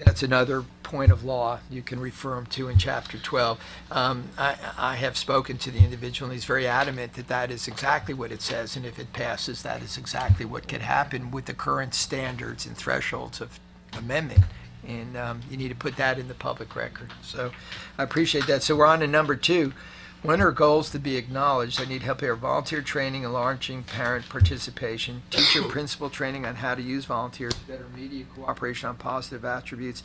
that's another point of law, you can refer them to in Chapter 12. I have spoken to the individual, and he's very adamant that that is exactly what it says, and if it passes, that is exactly what could happen with the current standards and thresholds of amendment. And you need to put that in the public record. So I appreciate that. So we're on to number 2. When are goals to be acknowledged? I need help here. Volunteer training, enlarging parent participation, teacher principal training on how to use volunteers, better media cooperation on positive attributes,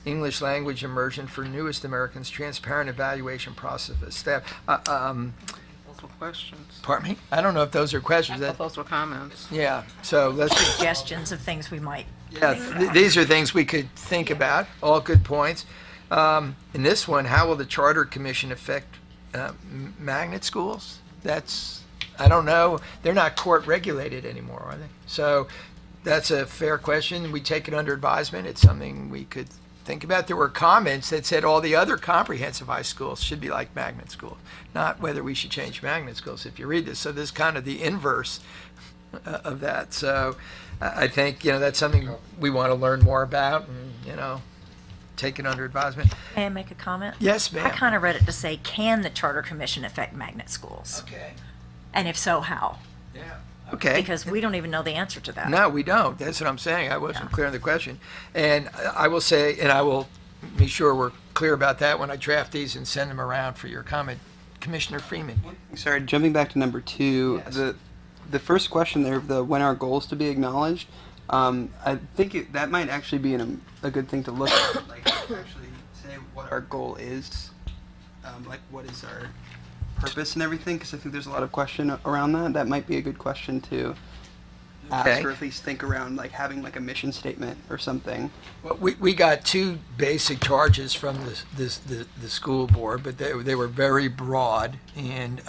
English language immersion for newest Americans, transparent evaluation process of staff. Those were questions. Pardon me? I don't know if those are questions. I thought those were comments. Yeah, so let's just, Suggestions of things we might. yeah, these are things we could think about, all good points. In this one, how will the Charter Commission affect magnet schools? That's, I don't know. They're not court regulated anymore, are they? So that's a fair question. We take it under advisement. It's something we could think about. There were comments that said all the other comprehensive high schools should be like magnet schools, not whether we should change magnet schools if you read this. So this is kind of the inverse of that. So I think, that's something we want to learn more about and, take it under advisement. May I make a comment? Yes, ma'am. I kind of read it to say, can the Charter Commission affect magnet schools? Okay. And if so, how? Yeah. Okay. Because we don't even know the answer to that. No, we don't. That's what I'm saying. I wasn't clear on the question. And I will say, and I will make sure we're clear about that when I draft these and send them around for your comment. Commissioner Freeman. Sorry, jumping back to number 2, Yes. the first question there, the when are goals to be acknowledged, I think that might actually be a good thing to look at, like actually say what our goal is, like what is our purpose and everything, because I think there's a lot of question around that. That might be a good question to ask, Okay. or at least think around, like having like a mission statement or something. Well, we got 2 basic charges from the school board, but they were very broad, and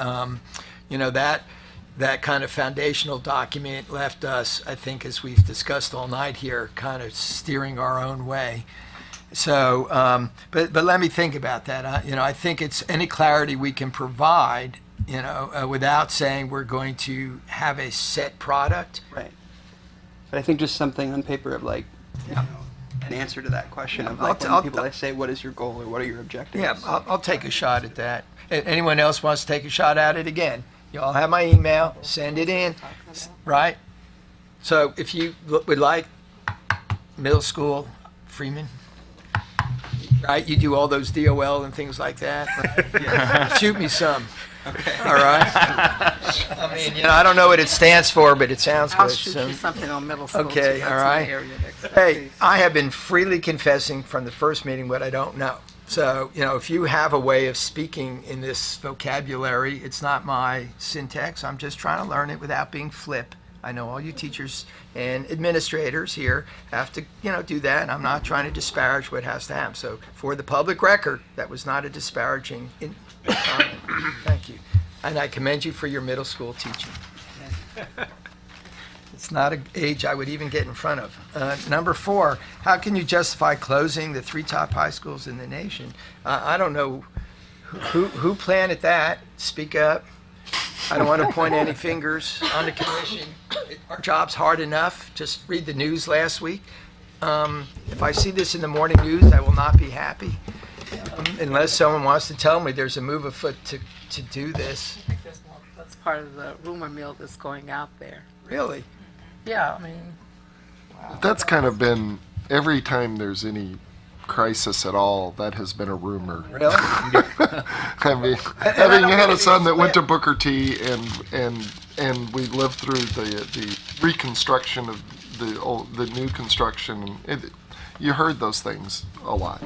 that kind of foundational document left us, I think, as we've discussed all night here, kind of steering our own way. So, but let me think about that. I think it's any clarity we can provide, without saying we're going to have a set product. Right. But I think just something on paper of like, an answer to that question of like when people say, what is your goal or what are your objectives? Yeah, I'll take a shot at that. Anyone else wants to take a shot at it again? You all have my email, send it in, right? So if you would like middle school, Freeman, right? You do all those DOL and things like that. Right? Shoot me some. Okay. All right. I mean, I don't know what it stands for, but it sounds I'll good. shoot So- you something on middle school. Okay, too. That's all my right. area of Hey, expertise. I have been freely confessing from the first meeting what I don't know. So, if you have a way of speaking in this vocabulary, it's not my syntax. I'm just trying to learn it without being flip. I know all you teachers and administrators here have to, do that, and I'm not trying to disparage what has to happen. So, for the public record, that was not a disparaging comment. Thank you. And I commend you for your middle school teaching. It's not an age I would even get in front of. Number 4, how can you justify closing the 3 top high schools in the nation? I don't know who planted that. Speak up. I don't want to point any fingers on the commission. Our job's hard enough. Just read the news last week. If I see this in the morning news, I will not be happy. Unless someone wants to tell me there's a move afoot to do this. I think that's part of the rumor mill that's going out there. Really? Yeah, I mean, That's kind of been, every time there's any crisis at all, that has been a rumor. Really? I mean, having had a son that went to Booker T and we lived through the reconstruction of the new construction, you heard those things a lot.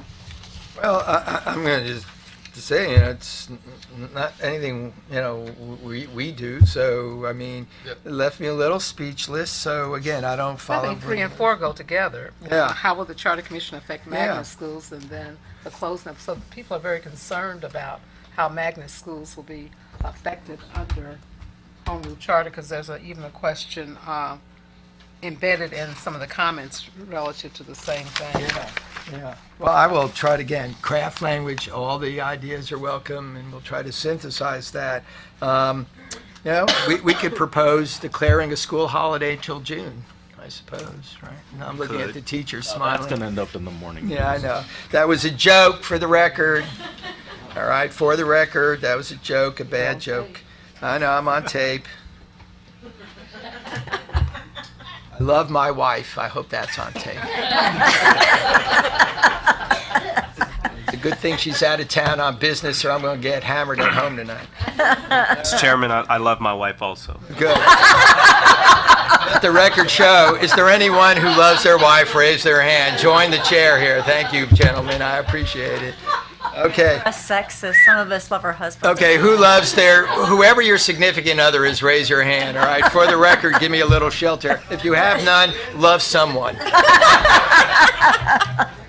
Well, I'm going to just say, it's not anything, we do. So, I mean, it left me a little speechless. So, again, I don't I follow. think 3 and 4 go together. Yeah. How will the Charter Commission affect magnet Yeah. schools and then the closing up? So people are very concerned about how magnet schools will be affected under home rule charter, because there's even a question embedded in some of the comments relative to the same thing. Yeah. Well, I will try it again. Craft language, all the ideas are welcome, and we'll try to synthesize that. We could propose declaring a school holiday till June. I suppose, right? And I'm looking at the teachers That's going smiling. to end up in the morning. Yeah, I know. That was a joke, for the record. All right, for the record, that was a joke, a bad joke. I know, I'm on tape. I love my wife. I hope that's on tape. It's a good thing she's out of town on business, or I'm going to get hammered at home tonight. Mr. Chairman, I love my wife also. Good. Let the record show, is there anyone who loves their wife? Raise their hand. Join the chair here. Thank you, gentlemen. I appreciate it. Okay. Us sexist. Some of us love our husbands. Okay, whoever your significant other is, raise your hand, all right? For the record, give me a little shelter. If you have none, love someone.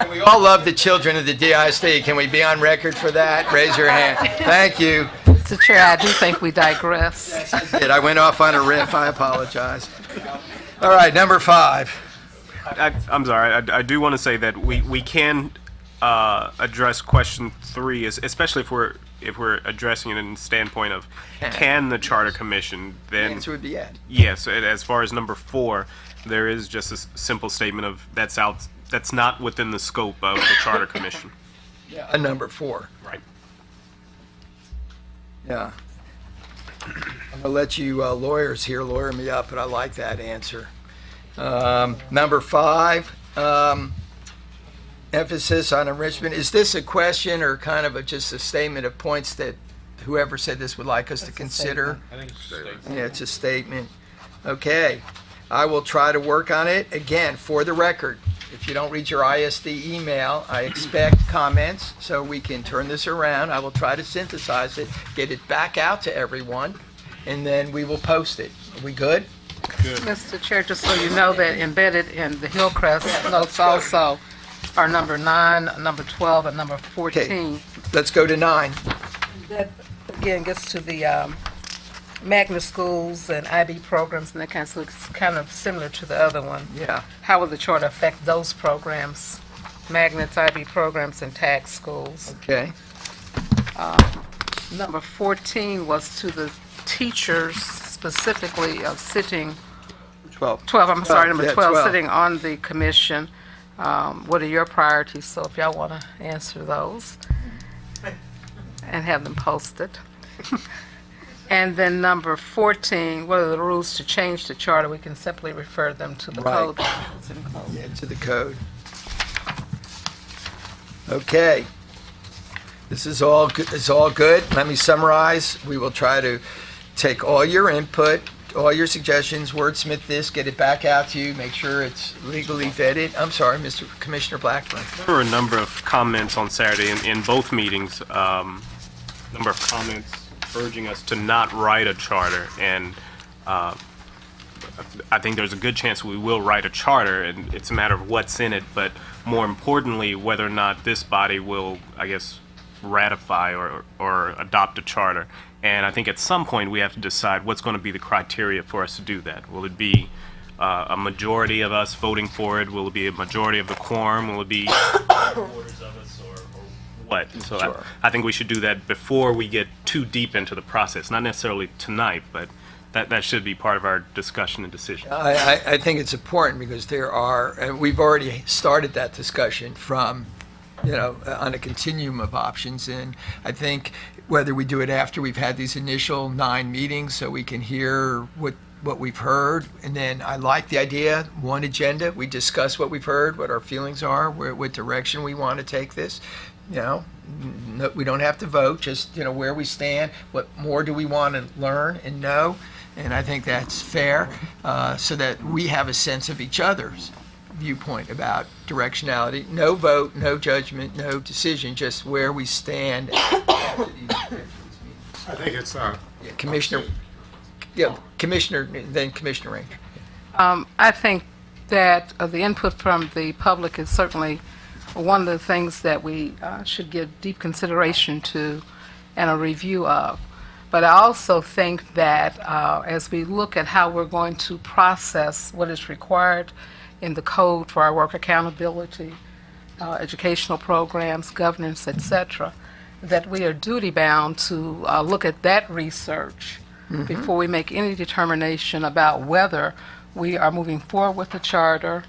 And we all love the children of the DISD. Can we be on record for that? Raise your hand. Thank you. Mr. Chair, I do think we digress. I went off on a riff. I apologize. All right, number 5. I'm sorry. I do want to say that we can address question 3, especially if we're addressing it in the standpoint of can the Charter Commission The then. answer would be yes. Yes, and as far as number 4, there is just a simple statement of that's not within the scope of the Charter Commission. Yeah. A number 4. Right. Yeah. I'm going to let you lawyers here lawyer me up, but I like that answer. Number 5, emphasis on enrichment. Is this a question or kind of just a statement of points that whoever said this would like us to consider? I think it's a statement. Yeah, it's a statement. Okay. I will try to work on it. Again, for the record, if you don't read your ISD email, I expect comments so we can turn this around. I will try to synthesize it, get it back out to everyone, and then we will post it. Are we good? Mr. Chair, just so you know that embedded in the Hillcrest notes also are number 9, number 12, and number 14. Okay. Let's go to 9. That, again, gets to the magnet schools and IB programs, and that kind of looks kind of similar to the other one. Yeah. How will the charter affect those programs? Magnets, IB programs, and tag schools. Okay. Number 14 was to the teachers specifically of sitting, 12. 12, I'm sorry, number Yeah, 12, 12. sitting on the commission. What are your priorities? So if y'all want to answer those and have them posted. And then number 14, what are the rules to change the charter? We can simply refer them to the Right. code. Yeah, to the code. Okay. This is all good. It's all good. Let me summarize. We will try to take all your input, all your suggestions, wordsmith this, get it back out to you, make sure it's legally vetted. I'm sorry, Mr. Commissioner Blackburn. There were a number of comments on Saturday in both meetings, number of comments urging us to not write a charter, and I think there's a good chance we will write a charter, and it's a matter of what's in it, but more importantly, whether or not this body will, I guess, ratify or adopt a charter. And I think at some point we have to decide what's going to be the criteria for us to do that. Will it be a majority of us voting for it? Will it be a majority of the quorum? Will it be quarters of us or what? So Sure. I think we should do that before we get too deep into the process. Not necessarily tonight, but that should be part of our discussion and decision. I think it's important because there are, and we've already started that discussion from, on a continuum of options. And I think whether we do it after we've had these initial 9 meetings so we can hear what we've heard. And then I like the idea, one agenda, we discuss what we've heard, what our feelings are, what direction we want to take this. No, we don't have to vote, just, where we stand, what more do we want to learn and know. And I think that's fair, so that we have a sense of each other's viewpoint about directionality. No vote, no judgment, no decision, just where we stand. I think it's Commissioner Range. I think that the input from the public is certainly one of the things that we should give deep consideration to and a review of. But I also think that as we look at how we're going to process what is required in the code for our work accountability, educational programs, governance, etc., that we are duty-bound to look at that research before we make any determination about whether we are moving forward with the charter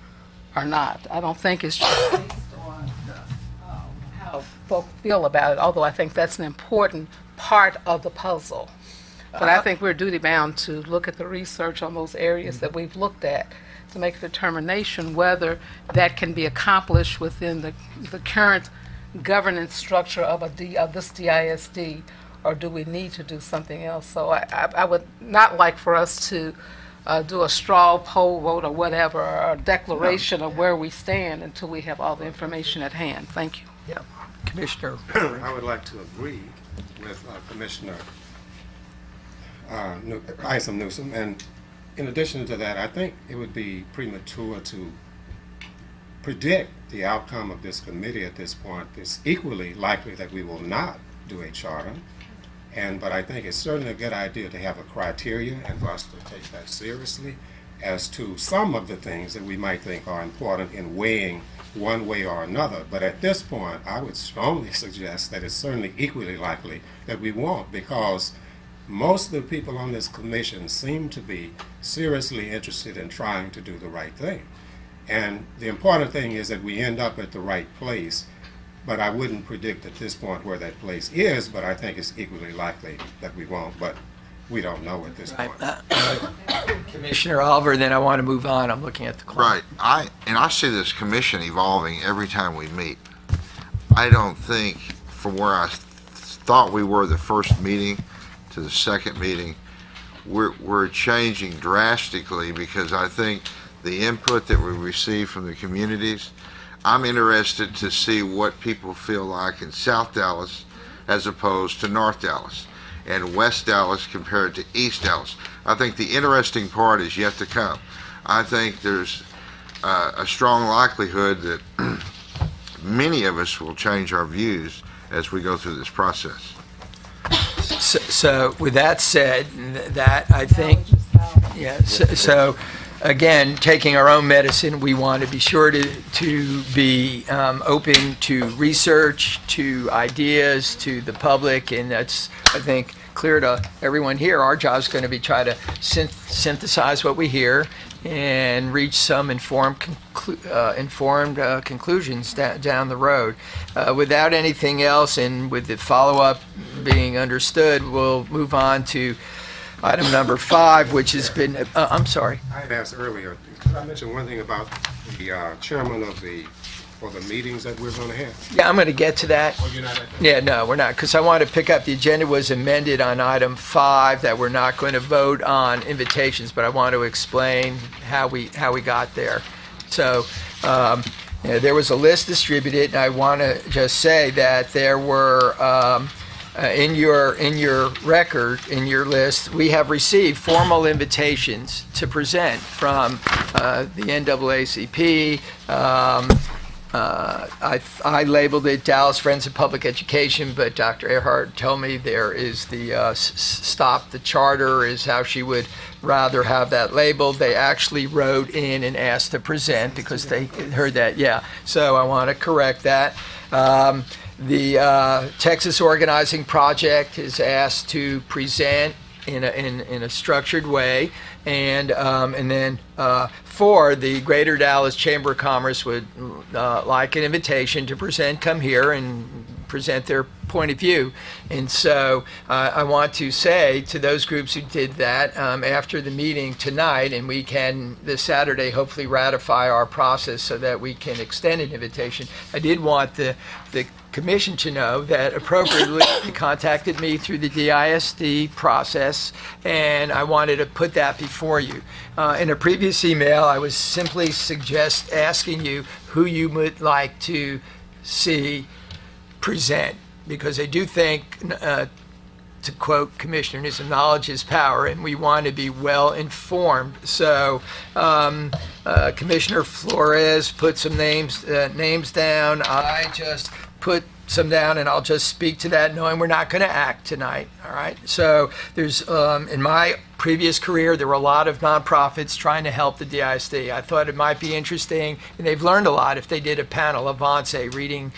or not. I don't think it's just based on how folk feel about it, although I think that's an important part of the puzzle. But I think we're duty bound to look at the research on those areas that we've looked at to make a determination whether that can be accomplished within the current governance structure of this DISD, or do we need to do something else? So I would not like for us to do a straw poll vote or whatever, or a declaration of where we stand until we have all the information at hand. Thank you. Yeah, Commissioner. I would like to agree with Commissioner Isom Newsom, and in addition to that, I think it would be premature to predict the outcome of this committee at this point. It's equally likely that we will not do a charter, but I think it's certainly a good idea to have a criteria and for us to take that seriously as to some of the things that we might think are important in weighing one way or another. But at this point, I would strongly suggest that it's certainly equally likely that we won't, because most of the people on this commission seem to be seriously interested in trying to do the right thing. And the important thing is that we end up at the right place, but I wouldn't predict at this point where that place is, but I think it's equally likely that we won't, but we don't know at this point. Commissioner Oliver, then I want to move on. I'm looking at the clock. Right. I see this commission evolving every time we meet. I don't think, from where I thought we were the first meeting to the second meeting, we're changing drastically, because I think the input that we receive from the communities, I'm interested to see what people feel like in South Dallas as opposed to North Dallas, and West Dallas compared to East Dallas. I think the interesting part is yet to come. I think there's a strong likelihood that many of us will change our views as we go through this process. So with that said, that I think, yeah, so again, taking our own medicine, we want to be sure to be open to research, to ideas, to the public, and that's, I think, clear to everyone here. Our job is going to be try to synthesize what we hear and reach some informed conclusions down the road. Without anything else, and with the follow-up being understood, we'll move on to item number 5, which has been, I'm sorry. I had asked earlier, could I mention one thing about the chairman of the meetings that we're going to have? Yeah, I'm going to get to that. Oh, you're not at that? Yeah, no, we're not, because I want to pick up, the agenda was amended on item 5, that we're not going to vote on invitations, but I want to explain how we got there. So, there was a list distributed, and I want to just say that there were, in your record, in your list, we have received formal invitations to present from the NAACP. I labeled it Dallas Friends of Public Education, but Dr. Earhart told me there is the Stop the Charter is how she would rather have that labeled. They actually wrote in and asked to present because they heard that, yeah. So I want to correct that. The Texas Organizing Project is asked to present in a structured way, and then 4, the Greater Dallas Chamber of Commerce would like an invitation to come here and present their point of view. And so I want to say to those groups who did that, after the meeting tonight, and we can this Saturday hopefully ratify our process so that we can extend an invitation. I did want the Commission to know that appropriately contacted me through the DISD process, and I wanted to put that before you. In a previous email, I was simply asking you who you would like to see present, because I do think, to quote Commissioner Newsom, knowledge is power, and we want to be well informed. So Commissioner Flores put some names down. I just put some down, and I'll just speak to that, knowing we're not going to act tonight. All right. So there's, in my previous career, there were a lot of nonprofits trying to help the DISD. I thought it might be interesting, and they've learned a lot if they did a panel, Avance, reading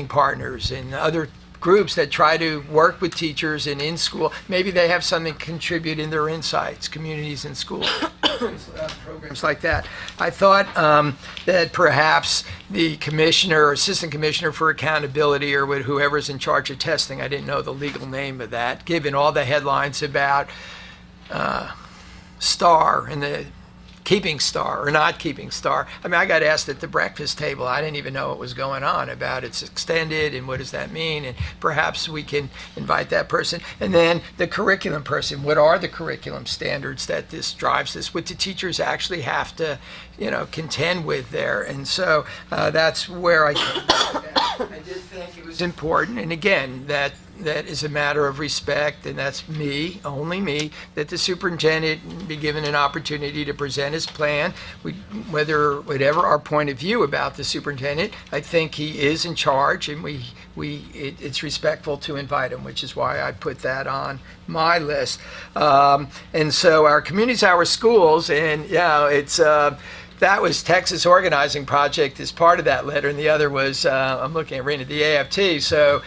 partners, and other groups that try to work with teachers and in school. Maybe they have something to contribute in their insights, communities and schools. programs like that. I thought that perhaps the commissioner or assistant commissioner for accountability or whoever's in charge of testing, I didn't know the legal name of that, given all the headlines about STAR and the keeping STAR or not keeping STAR. I mean, I got asked at the breakfast table. I didn't even know what was going on about it's extended and what does that mean, and perhaps we can invite that person. And then the curriculum person. What are the curriculum standards that this drives this? What the teachers actually have to, contend with there. And so that's where I came up with that. I did think it was important, and again, that is a matter of respect, and that's me, only me, that the superintendent be given an opportunity to present his plan. Whatever our point of view about the superintendent, I think he is in charge, and it's respectful to invite him, which is why I put that on my list. And so our communities, our schools, and it's that was Texas Organizing Project as part of that letter, and the other was, I'm looking at Rena, the AFT. So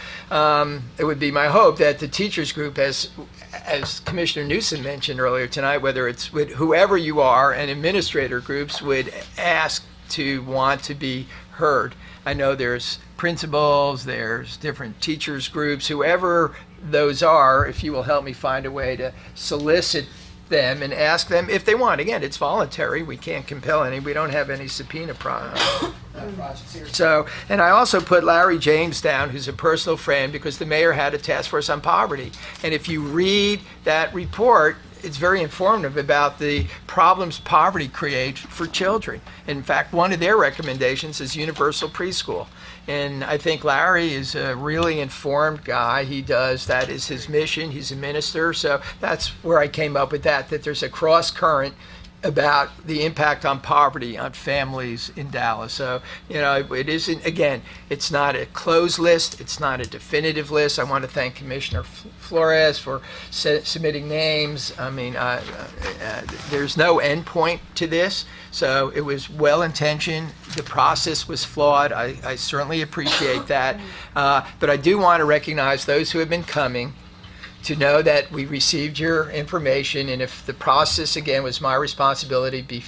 it would be my hope that the teachers group, as Commissioner Newsom mentioned earlier tonight, whether it's with whoever you are, and administrator groups would ask to want to be heard. I know there's principals, there's different teachers groups, whoever those are, if you will help me find a way to solicit them and ask them if they want. Again, it's voluntary. We can't compel any. We don't have any subpoena projects here. So, and I also put Larry James down, who's a personal friend, because the mayor had a task force on poverty. And if you read that report, it's very informative about the problems poverty creates for children. In fact, one of their recommendations is universal preschool. And I think Larry is a really informed guy. That is his mission. He's a minister. So that's where I came up with that there's a cross current about the impact on poverty on families in Dallas. So, it isn't, again, it's not a closed list. It's not a definitive list. I want to thank Commissioner Flores for submitting names. I mean, there's no end point to this. So it was well-intentioned. The process was flawed. I certainly appreciate that. But I do want to recognize those who have been coming, to know that we received your information, and if the process, again, was my responsibility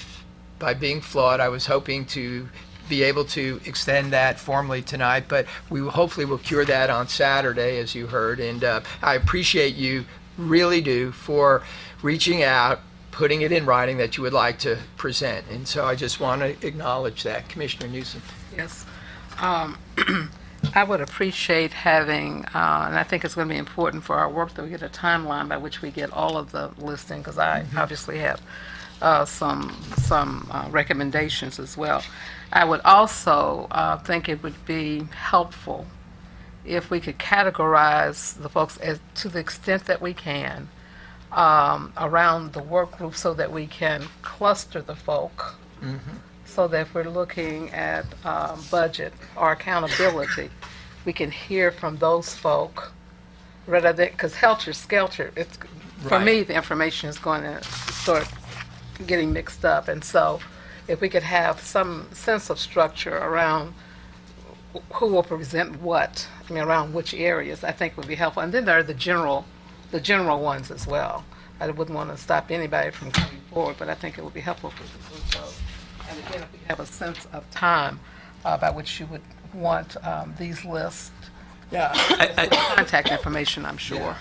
by being flawed, I was hoping to be able to extend that formally tonight, but we hopefully will cure that on Saturday, as you heard, and I appreciate you, really do, for reaching out, putting it in writing that you would like to present, and so I just want to acknowledge that. Commissioner Newsom. Yes. I would appreciate having, and I think it's going to be important for our work that we get a timeline by which we get all of the listing, because I obviously have some recommendations as well. I would also think it would be helpful if we could categorize the folks to the extent that we can around the work group, so that we can cluster the folk. So that if we're looking at budget or accountability, we can hear from those folk rather than, because helter-skelter, for me, the information is going to start getting mixed up. And so if we could have some sense of structure around who will present what, around which areas, I think would be helpful. And then there are the general ones as well. I wouldn't want to stop anybody from coming forward, but I think it would be helpful for the group those. And again, if we have a sense of time by which you would want these lists, contact information, I'm sure.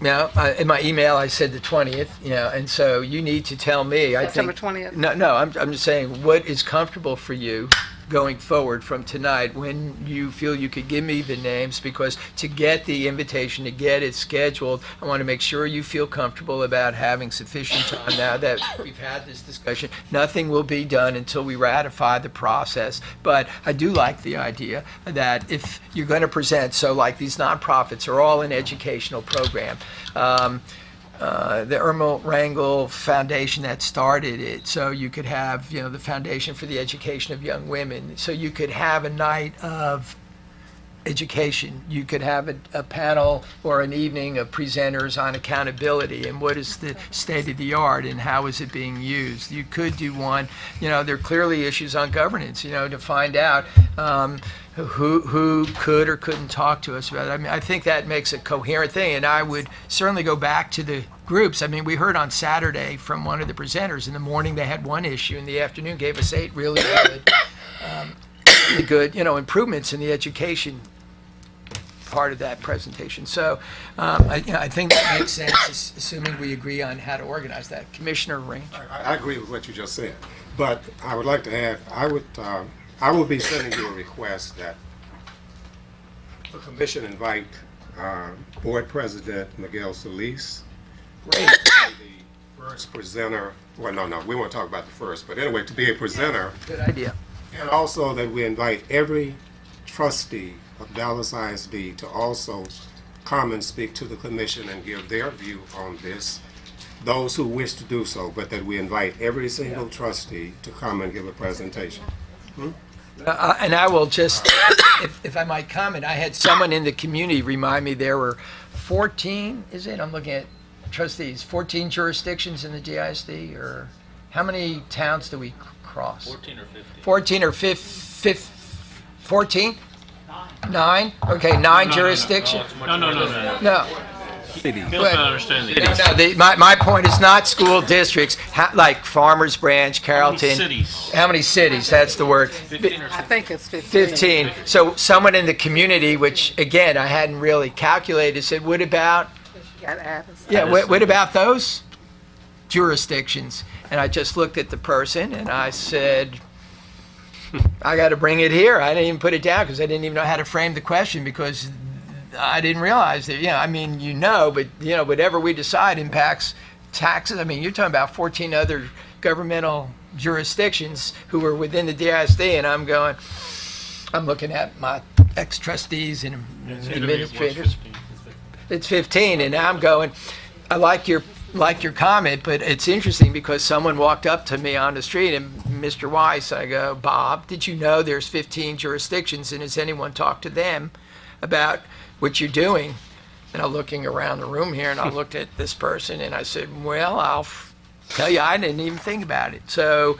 In my email I said the 20th, and so you need to tell me. September 20th? No, I'm just saying what is comfortable for you going forward from tonight, when you feel you could give me the names, because to get the invitation, to get it scheduled, I want to make sure you feel comfortable about having sufficient time. Now that we've had this discussion, nothing will be done until we ratify the process, but I do like the idea that if you're going to present, so like these nonprofits are all an educational program. The Irma Rangel Foundation that started it, so you could have, the Foundation for the Education of Young Women, so you could have a night of education. You could have a panel or an evening of presenters on accountability and what is the state of the art and how is it being used. You could do one, there are clearly issues on governance, to find out who could or couldn't talk to us about it. I mean, I think that makes a coherent thing, and I would certainly go back to the groups. I mean, we heard on Saturday from one of the presenters. In the morning they had one issue, in the afternoon gave us 8 really good, improvements in the education part of that presentation. So I think that makes sense, assuming we agree on how to organize that. Commissioner Range. I agree with what you just said, but I would like to add, I will be sending you a request that the commission invite Board President Miguel Solis, Great. the first presenter. Well, no, we won't talk about the first, but anyway, to be a presenter. Good idea. And also that we invite every trustee of Dallas ISD to also come and speak to the commission and give their view on this, those who wish to do so, but that we invite every single trustee to come and give a presentation. And I will just, if I might comment, I had someone in the community remind me there were 14, is it? I'm looking at trustees, 14 jurisdictions in the DISD, or how many towns do we cross? 14 or 15. 14 or 14? 9? Okay, 9 jurisdictions? No. No. Bill doesn't understand the My point is not school districts, like Farmers Branch, Carrollton. cities. How many cities? That's the word. 15 or I think it's 15. 15. So someone in the community, which again, I hadn't really calculated, said, what about, what about those jurisdictions? And I just looked at the person and I said, I got to bring it here. I didn't even put it down because I didn't even know how to frame the question, because I didn't realize that, but whatever we decide impacts taxes. I mean, you're talking about 14 other governmental jurisdictions who are within the DISD, and I'm looking at my ex-trustees and administrators. It's 15, and I'm going, I like your comment, but it's interesting because someone walked up to me on the street, and Mr. Weiss, I go, Bob, did you know there's 15 jurisdictions, and has anyone talked to them about what you're doing? And I'm looking around the room here, and I looked at this person, and I said, well, I'll tell you, I didn't even think about it. So,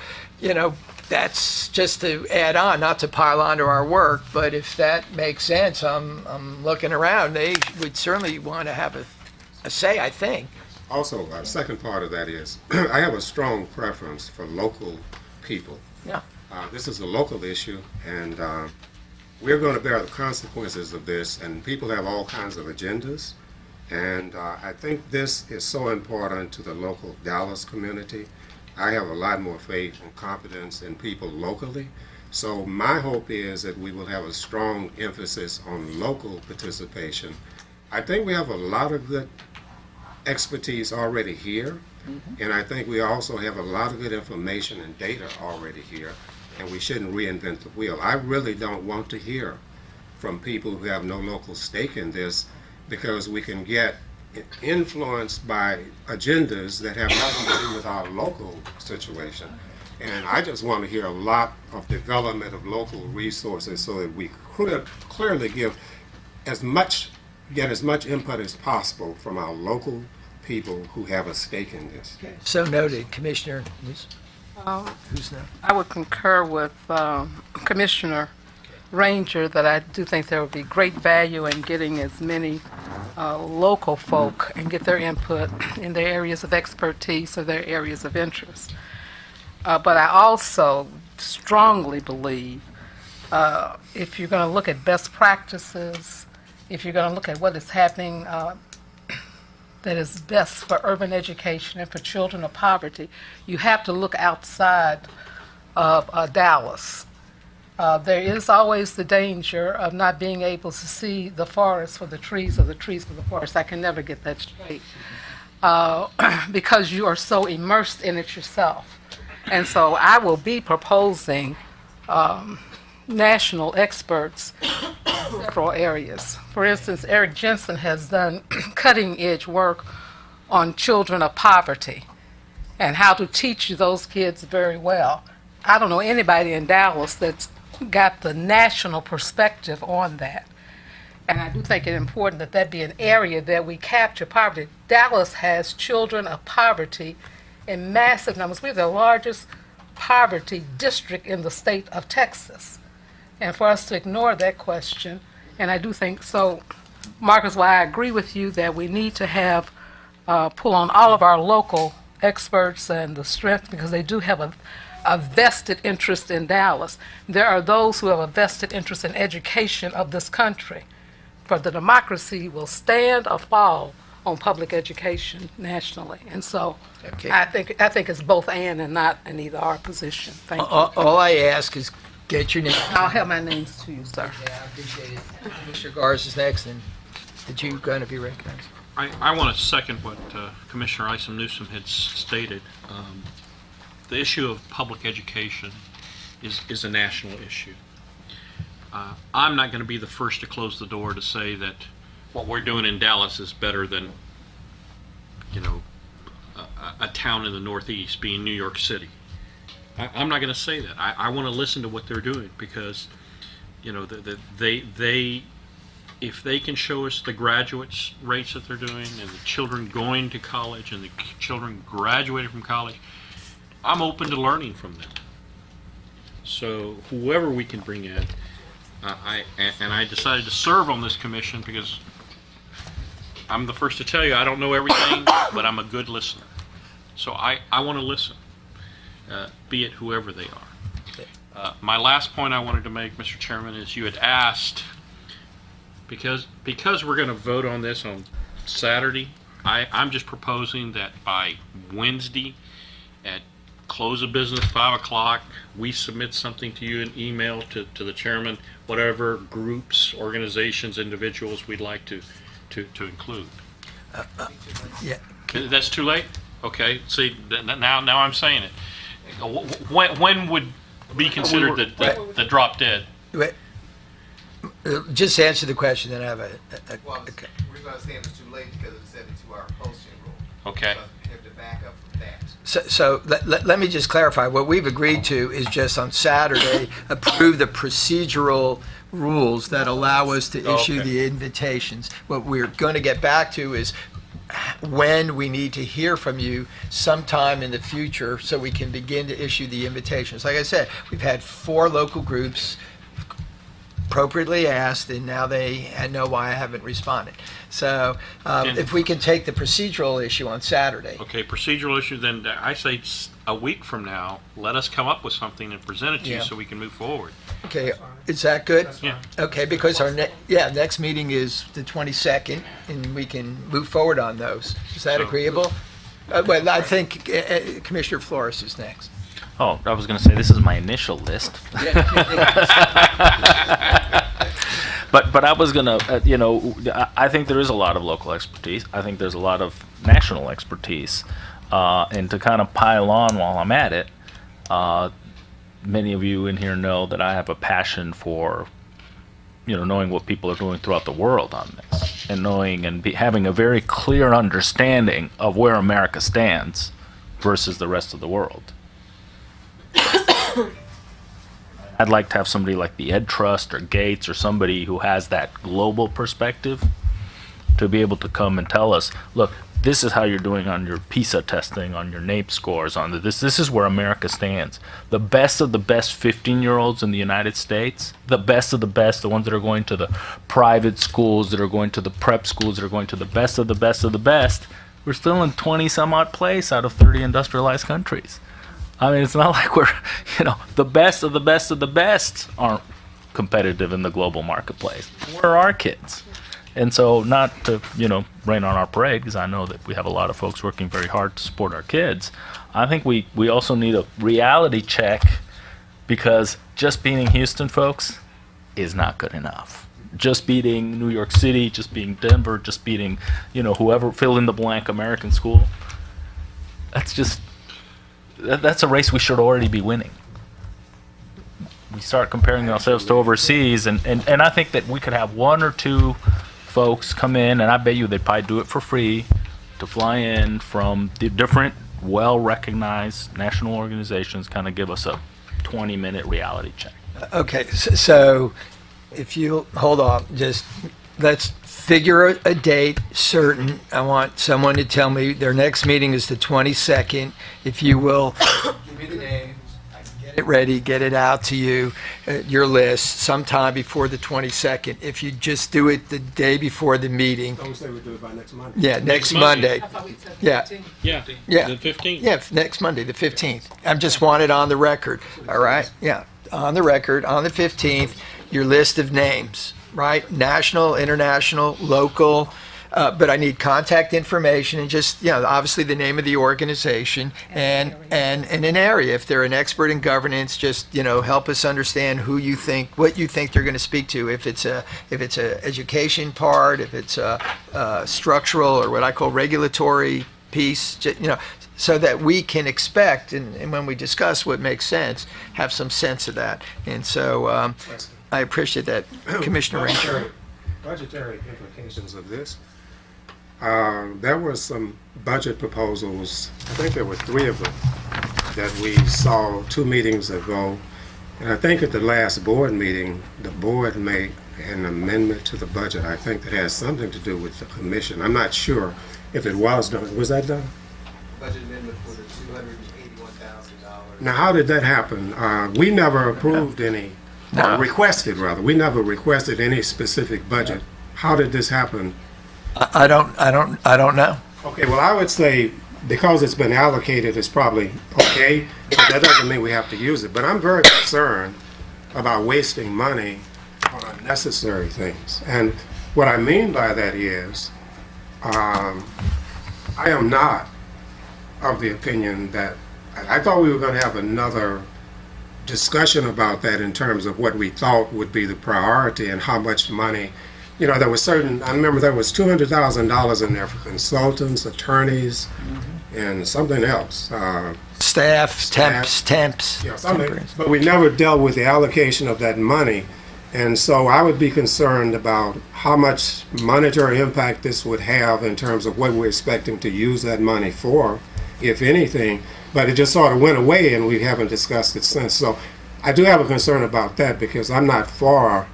that's just to add on, not to pile on to our work, but if that makes sense, I'm looking around. They would certainly want to have a say, I think. Also, second part of that is, I have a strong preference for local people. Yeah. This is a local issue, and we're going to bear the consequences of this, and people have all kinds of agendas, and I think this is so important to the local Dallas community. I have a lot more faith and confidence in people locally, so my hope is that we will have a strong emphasis on local participation. I think we have a lot of good expertise already here, and I think we also have a lot of good information and data already here, and we shouldn't reinvent the wheel. I really don't want to hear from people who have no local stake in this, because we can get influenced by agendas that have nothing to do with our local situation. And I just want to hear a lot of development of local resources so that we clearly get as much input as possible from our local people who have a stake in this. So noted, Commissioner. Who's now? I would concur with Commissioner Ranger that I do think there would be great value in getting as many local folk and get their input in their areas of expertise or their areas of interest. But I also strongly believe if you're going to look at best practices, if you're going to look at what is happening that is best for urban education and for children of poverty, you have to look outside of Dallas. There is always the danger of not being able to see the forest for the trees or the trees for the forest. I can never get that straight because you are so immersed in it yourself. And so I will be proposing national experts in several areas. For instance, Eric Jensen has done cutting-edge work on children of poverty and how to teach those kids very well. I don't know anybody in Dallas that's got the national perspective on that. And I do think it important that that be an area that we capture poverty. Dallas has children of poverty in massive numbers. We're the largest poverty district in the state of Texas. And for us to ignore that question, and I do think so, Marcus, why I agree with you that we need to have, pull on all of our local experts and the strength, because they do have a vested interest in Dallas. There are those who have a vested interest in education of this country. For the democracy will stand or fall on public education nationally. And so Okay. I think it's both and not an either or position. Thank you. All I ask is get your name. I'll have my names to you, sir. Yeah, I appreciate it. Commissioner Gars is next, and did you going to be recognized? I want to second what Commissioner Isom Newsom had stated. The issue of public education is a national issue. I'm not going to be the first to close the door to say that what we're doing in Dallas is better than, a town in the Northeast, being New York City. I'm not going to say that. I want to listen to what they're doing, because, they if they can show us the graduates rates that they're doing, and the children going to college, and the children graduating from college, I'm open to learning from them. So whoever we can bring in, I decided to serve on this commission because I'm the first to tell you I don't know everything, but I'm a good listener. So I want to listen, be it whoever they are. My last point I wanted to make, Mr. Chairman, is you had asked, because we're going to vote on this on Saturday, I'm just proposing that by Wednesday at close of business, 5 o'clock, we submit something to you in email to the chairman, whatever groups, organizations, individuals we'd like to include. Yeah. That's too late? Okay, see, now I'm saying it. When would be considered the drop dead? Wait, just answer the question, then I have Well, we're going to say it's too late because of the 72-hour posting rule. Okay. So you have to back up from that. So let me just clarify. What we've agreed to is just on Saturday, approve the procedural rules that allow us to issue the invitations. What we're going to get back to is when we need to hear from you sometime in the future so we can begin to issue the invitations. Like I said, we've had 4 local groups appropriately asked, and now they know why I haven't responded. So if we can take the procedural issue on Saturday. Okay, procedural issue, then I say a week from now, let us come up with something and present it to you so we can move forward. Okay, is that good? Yeah. Okay, because our next meeting is the 22nd, and we can move forward on those. Is that So- agreeable? Well, I think Commissioner Flores is next. Oh, I was going to say, this is my initial list. But I was going to, I think there is a lot of local expertise. I think there's a lot of national expertise. And to kind of pile on while I'm at it, many of you in here know that I have a passion for, knowing what people are doing throughout the world on this, and knowing and having a very clear understanding of where America stands versus the rest of the world. I'd like to have somebody like the Ed Trust or Gates or somebody who has that global perspective to be able to come and tell us, look, this is how you're doing on your PISA testing, on your NAEP scores, on this is where America stands. The best of the best 15-year-olds in the United States, the best of the best, the ones that are going to the private schools, that are going to the prep schools, that are going to the best of the best of the best, we're still in 20-some-odd place out of 30 industrialized countries. I mean, it's not like we're, the best of the best of the best aren't competitive in the global marketplace. Where are our kids? And so, not to, rain on our parade, because I know that we have a lot of folks working very hard to support our kids. I think we also need a reality check, because just beating Houston, folks, is not good enough. Just beating New York City, just beating Denver, just beating, whoever, fill in the blank American school, that's a race we should already be winning. We start comparing ourselves to overseas, and I think that we could have 1 or 2 folks come in, and I bet you they'd probably do it for free, to fly in from the different well-recognized national organizations, kind of give us a 20-minute reality check. Okay, so if you hold on, just let's figure a date certain. I want someone to tell me their next meeting is the 22nd. If you will, give me the names. I can get it ready, get it out to you, your list, sometime before the 22nd. If you just do it the day before the meeting. Don't say we do it by next Monday. Yeah, next Monday. Monday. Yeah. Yeah. Yeah. The 15th. Yeah, next Monday, the 15th. I just want it on the record, all right? Yeah, on the record, on the 15th, your list of names, right? National, international, local, but I need contact information and just, obviously the name of the organization and an area. If they're an expert in governance, just, help us understand what you think they're going to speak to. If it's a education part, if it's a structural or what I call regulatory piece, so that we can expect, and when we discuss what makes sense, have some sense of that. And so I appreciate that, Commissioner Ranger. Budgetary implications of this. There were some budget proposals, I think there were 3 of them, that we saw 2 meetings ago. And I think at the last board meeting, the board made an amendment to the budget, I think that has something to do with the commission. I'm not sure if it was done. Was that done? Budget amendment for the $281,000. Now, how did that happen? We never approved any, or requested rather, we never requested any specific budget. How did this happen? I don't know. Okay, well, I would say because it's been allocated, it's probably okay, but that doesn't mean we have to use it. But I'm very concerned about wasting money on unnecessary things. And what I mean by that is, I am not of the opinion that, I thought we were going to have another discussion about that in terms of what we thought would be the priority and how much money. There was I remember there was $200,000 in there for consultants, attorneys, and something else. Staff, temps. Yeah, something. But we never dealt with the allocation of that money. And so I would be concerned about how much monetary impact this would have in terms of what we're expecting to use that money for, if anything. But it just sort of went away and we haven't discussed it since. So I do have a concern about that because I'm not for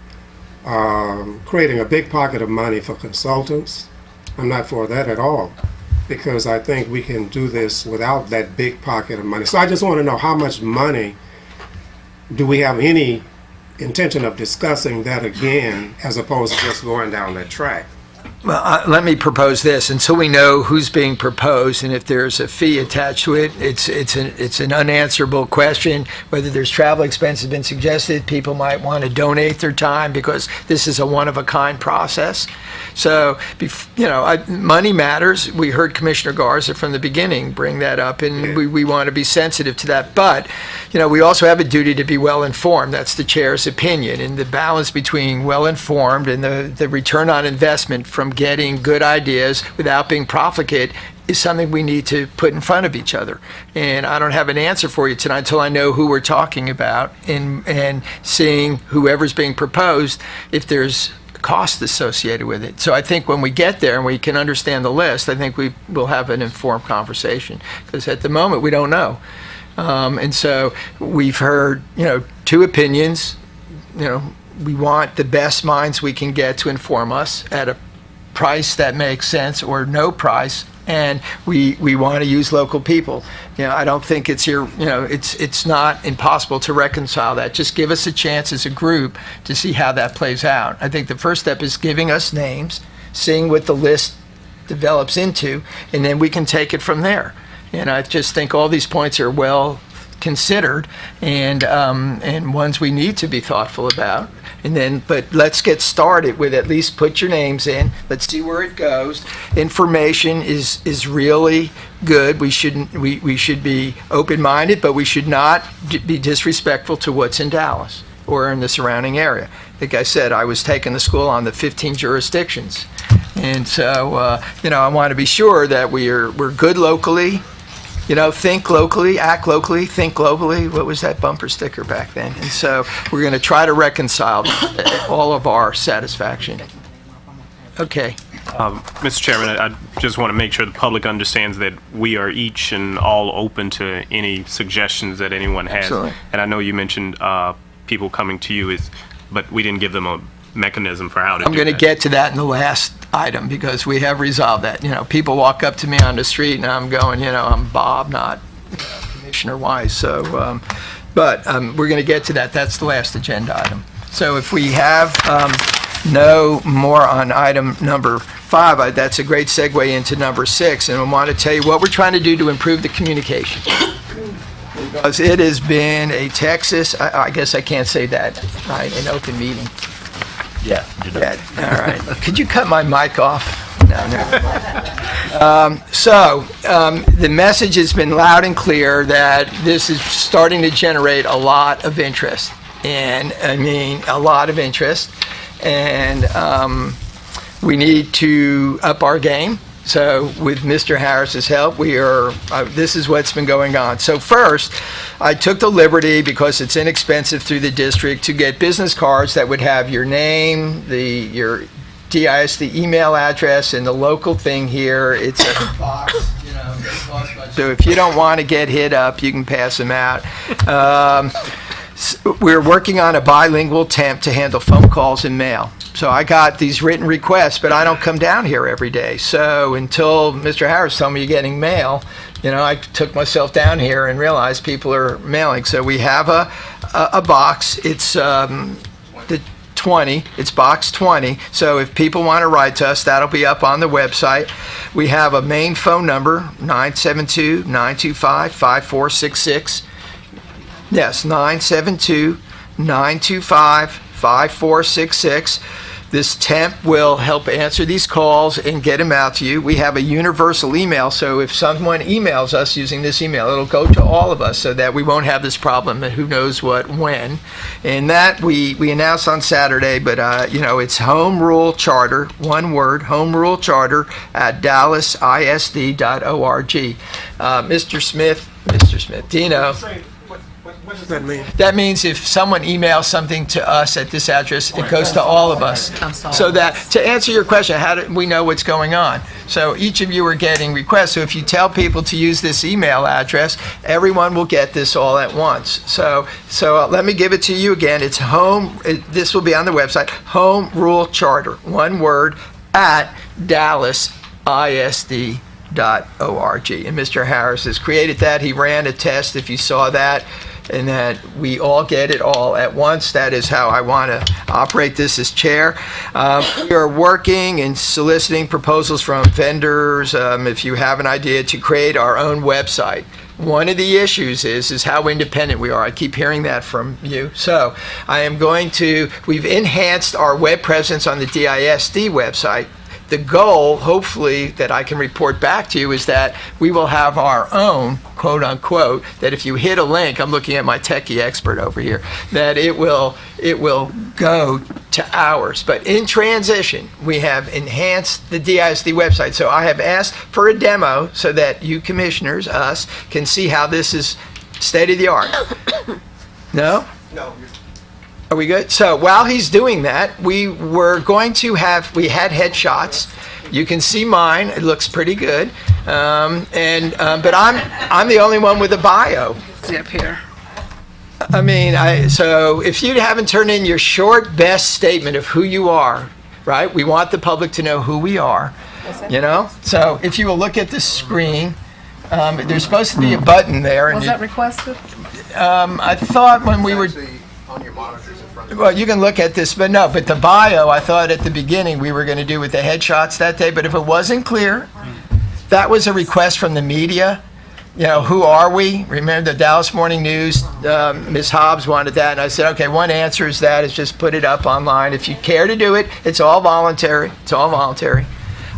creating a big pocket of money for consultants. I'm not for that at all because I think we can do this without that big pocket of money. So I just want to know how much money do we have any intention of discussing that again as opposed to just going down that track. Well, let me propose this. Until we know who's being proposed and if there's a fee attached to it, it's an unanswerable question. Whether there's travel expenses been suggested, people might want to donate their time because this is a one-of-a-kind process. So, money matters. We heard Commissioner Garza from the beginning bring that up, and we want to be sensitive to that. But, we also have a duty to be well-informed. That's the chair's opinion. And the balance between well-informed and the return on investment from getting good ideas without being profligate is something we need to put in front of each other. And I don't have an answer for you tonight until I know who we're talking about and seeing whoever's being proposed, if there's cost associated with it. So I think when we get there and we can understand the list, I think we will have an informed conversation because at the moment we don't know. And so we've heard, 2 opinions. We want the best minds we can get to inform us at a price that makes sense or no price, and we want to use local people. I don't think it's it's not impossible to reconcile that. Just give us a chance as a group to see how that plays out. I think the first step is giving us names, seeing what the list develops into, and then we can take it from there. And I just think all these points are well considered and ones we need to be thoughtful about. But let's get started with at least put your names in. Let's see where it goes. Information is really good. We should be open-minded, but we should not be disrespectful to what's in Dallas or in the surrounding area. Like I said, I was taking the school on the 15 jurisdictions, and so I want to be sure that we're good locally. Think locally, act locally, think globally. What was that bumper sticker back then? And so we're going to try to reconcile all of our satisfaction. Okay. Mr. Chairman, I just want to make sure the public understands that we are each and all open to any suggestions that anyone has. Absolutely. And I know you mentioned people coming to you, but we didn't give them a mechanism for how to I'm do going to that. get to that in the last item because we have resolved that. You know, people walk up to me on the street and I'm going, you know, I'm Bob, not Commissioner Wise. So, but we're going to get to that. That's the last agenda item. So if we have no more on item number 5, that's a great segue into number 6. And I want to tell you what we're trying to do to improve the communication. Because it has been a Texas, I guess I can't say that, right, an open meeting. Yeah. You know. Yeah, all right. Could you cut my mic off? No. The message has been loud and clear that this is starting to generate a lot of interest. And, I mean, a lot of interest. And we need to up our game. So with Mr. Harris's help, we are, this is what's been going on. So first, I took the liberty, because it's inexpensive through the district, to get business cards that would have your name, your DIS, the email address, and the local thing here. It's a box, you know. So if you don't want to get hit up, you can pass them out. We're working on a bilingual temp to handle phone calls and mail. So I got these written requests, but I don't come down here every day. So until Mr. Harris told me you're getting mail, you know, I took myself down here and realized people are mailing. So we have a box. It's the 20. It's box 20. So if people want to write to us, that'll be up on the website. We have a main phone number, 972-925-5466. Yes, 972-925-5466. This temp will help answer these calls and get them out to you. We have a universal email, so if someone emails us using this email, it'll go to all of us so that we won't have this problem and who knows what when. And that we announced on Saturday, but you know, it's Home Rule Charter, one word, Home Rule Charter at dallasisd.org. Mr. Smith, Dino. What does that mean? That means if someone emails something to us at this address, it goes to all of us. So that, to answer your question, how do we know what's going on? So each of you are getting requests. So if you tell people to use this email address, everyone will get this all at once. So let me give it to you again. It's this will be on the website, Home Rule Charter, one word, at dallasisd.org. And Mr. Harris has created that. He ran a test, if you saw that, and that we all get it all at once. That is how I want to operate this as chair. We are working and soliciting proposals from vendors, if you have an idea, to create our own website. One of the issues is how independent we are. I keep hearing that from you. So we've enhanced our web presence on the DISD website. The goal, hopefully, that I can report back to you is that we will have our own, quote unquote, that if you hit a link, I'm looking at my techie expert over here, that it will go to ours. But in transition, we have enhanced the DISD website. So I have asked for a demo so that you commissioners, us, can see how this is state of the art. No? No. Are we good? So while he's doing that, we had headshots. You can see mine. It looks pretty good. But I'm the only one with a bio. See up here. I mean, so if you haven't turned in your short, best statement of who you are, right? We want the public to know who we are, you know? So if you will look at the screen, there's supposed to be a button there. Was that requested? I thought when we were... On your monitors in front of Well, you can look at this, but the bio, I thought at the beginning we were going to do with the headshots that day, but if it wasn't clear, that was a request from the media. You know, who are we? Remember the Dallas Morning News, Ms. Hobbs wanted that, and I said, okay, one answer is just put it up online. If you care to do it, it's all voluntary. It's all voluntary.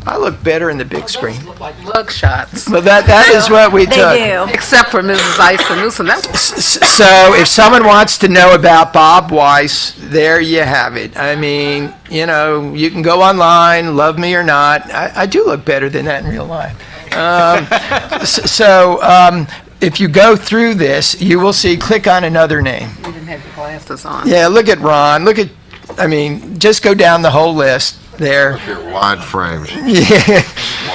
I look better in the big screen. Look like mug shots. But that is what we took. They do. Except for Mrs. Isom-Newsom. So if someone wants to know about Bob Weiss, there you have it. I mean, you know, you can go online, love me or not. I do look better than that in real life. If you go through this, you will see, click on another name. You didn't have your glasses on. Yeah, look at Ron. Just go down the whole list there. Wide frames. Yeah.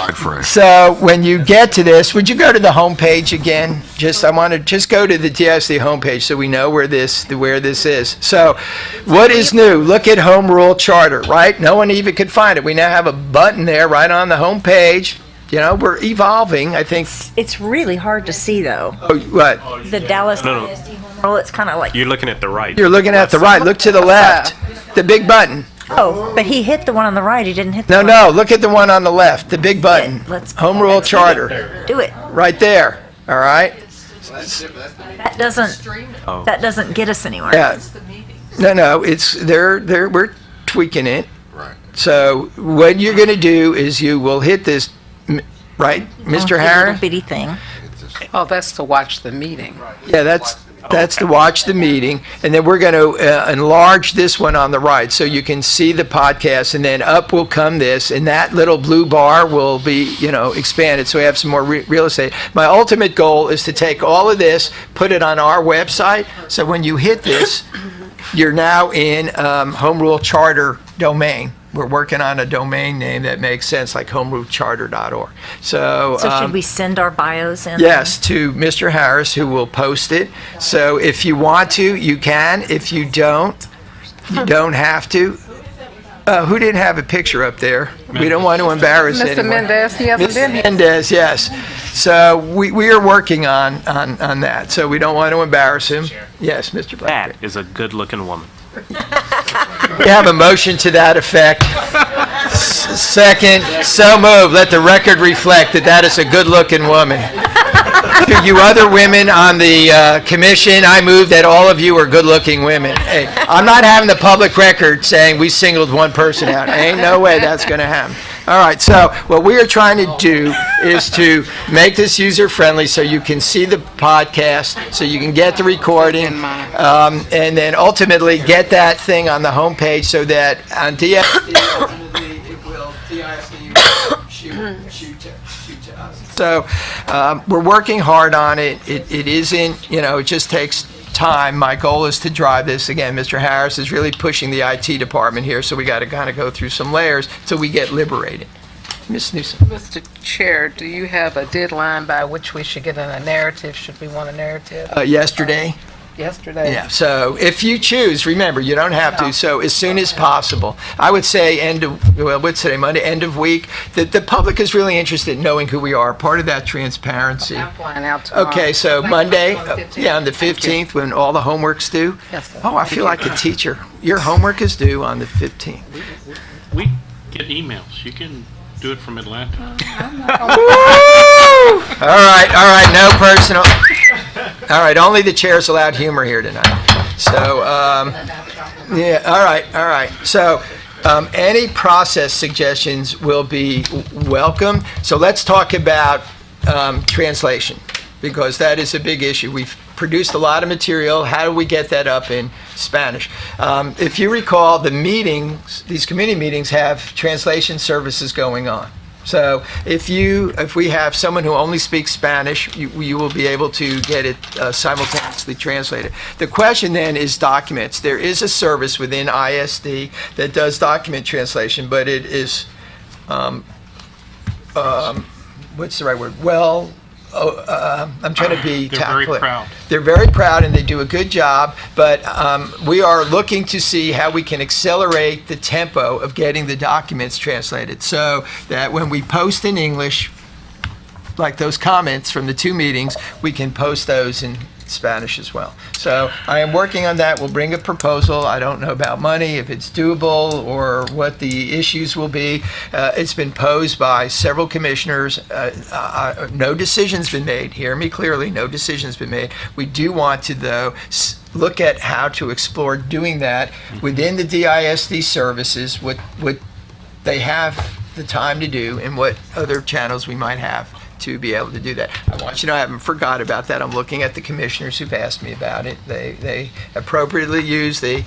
Slide fresh. So when you get to this, would you go to the homepage again? I want to just go to the DISD homepage so we know where this is. So what is new? Look at Home Rule Charter, right? No one even could find it. We now have a button there right on the homepage. You know, we're evolving, I think. It's really hard to see though. Oh, what? The Dallas No. ISD home rule, it's kind of like, You're looking at the right. You're looking at the right. Look to the left. The big button. oh, but he hit the one on the right. He didn't hit the No, one. no, look at the one on the left, the big button. Let's- Home Rule Charter, Do it. right there, all right? That doesn't get us anywhere. Yeah. No, we're tweaking it. Right. So what you're gonna do is you will hit this, right, Mr. Little Harris? bitty thing. Oh, that's to watch the meeting. Yeah, that's to watch the meeting, and then we're going to enlarge this one on the right so you can see the podcast, and then up will come this, and that little blue bar will be, expanded so we have some more real estate. My ultimate goal is to take all of this, put it on our website, so when you hit this, you're now in Home Rule Charter domain. We're working on a domain name that makes sense, like homerulecharter.org. So Should we send our bios in? yes, to Mr. Harris, who will post it. So if you want to, you can. If you don't, you don't have to. Who didn't have a picture up there? We don't want to embarrass Mr. anyone. Mendez, he hasn't been Mr. here. Mendez, yes. So we are working on that. So we don't want to embarrass him. Yes, Mr. Blackbeard. That is a good-looking woman. We have a motion to that effect. Second, so moved. Let the record reflect that is a good-looking woman. To you other women on the commission, I move that all of you are good-looking women. Hey, I'm not having the public record saying we singled one person out. Ain't no way that's going to happen. All right, so what we are trying to do is to make this user-friendly so you can see the podcast, so you can get the recording, and then ultimately get that thing on the homepage so that on DISD, ultimately it will, shoot to us. So we're working hard on it. It isn't, it just takes time. My goal is to drive this. Again, Mr. Harris is really pushing the IT department here, so we got to kind of go through some layers till we get liberated. Ms. Newsom. Mr. Chair, do you have a deadline by which we should get in a narrative? Should we want a narrative? Yesterday. Yesterday? Yeah, so if you choose, remember, you don't have to, so as soon as possible. I would say what's today, Monday, end of week. The public is really interested in knowing who we are, part of that transparency. I'm flying out tomorrow. Okay, so Thank you. Monday, On the 15th. yeah, on the 15th, when all the homework's due. Yes, sir. Oh, I feel like a teacher. Your homework is due on the 15th. We get emails. You can do it from Atlanta. All right, no personal. All right, only the chair's allowed humor here tonight. So, yeah, all right. So, any process suggestions will be welcome. So let's talk about translation, because that is a big issue. We've produced a lot of material. How do we get that up in Spanish? If you recall, the meetings, these committee meetings have translation services going on. So if we have someone who only speaks Spanish, you will be able to get it simultaneously translated. The question then is documents. There is a service within ISD that does document translation, but it is, what's the right word? I'm trying to be They're very tactful. proud. They're very proud and they do a good job, but we are looking to see how we can accelerate the tempo of getting the documents translated so that when we post in English, like those comments from the two meetings, we can post those in Spanish as well. So I am working on that. We'll bring a proposal. I don't know about money, if it's doable or what the issues will be. It's been posed by several commissioners. No decision's been made. Hear me clearly, no decision's been made. We do want to, though, look at how to explore doing that within the DISD services, what they have the time to do and what other channels we might have to be able to do that. I want you to know I haven't forgot about that. I'm looking at the commissioners who've asked me about it. They appropriately use the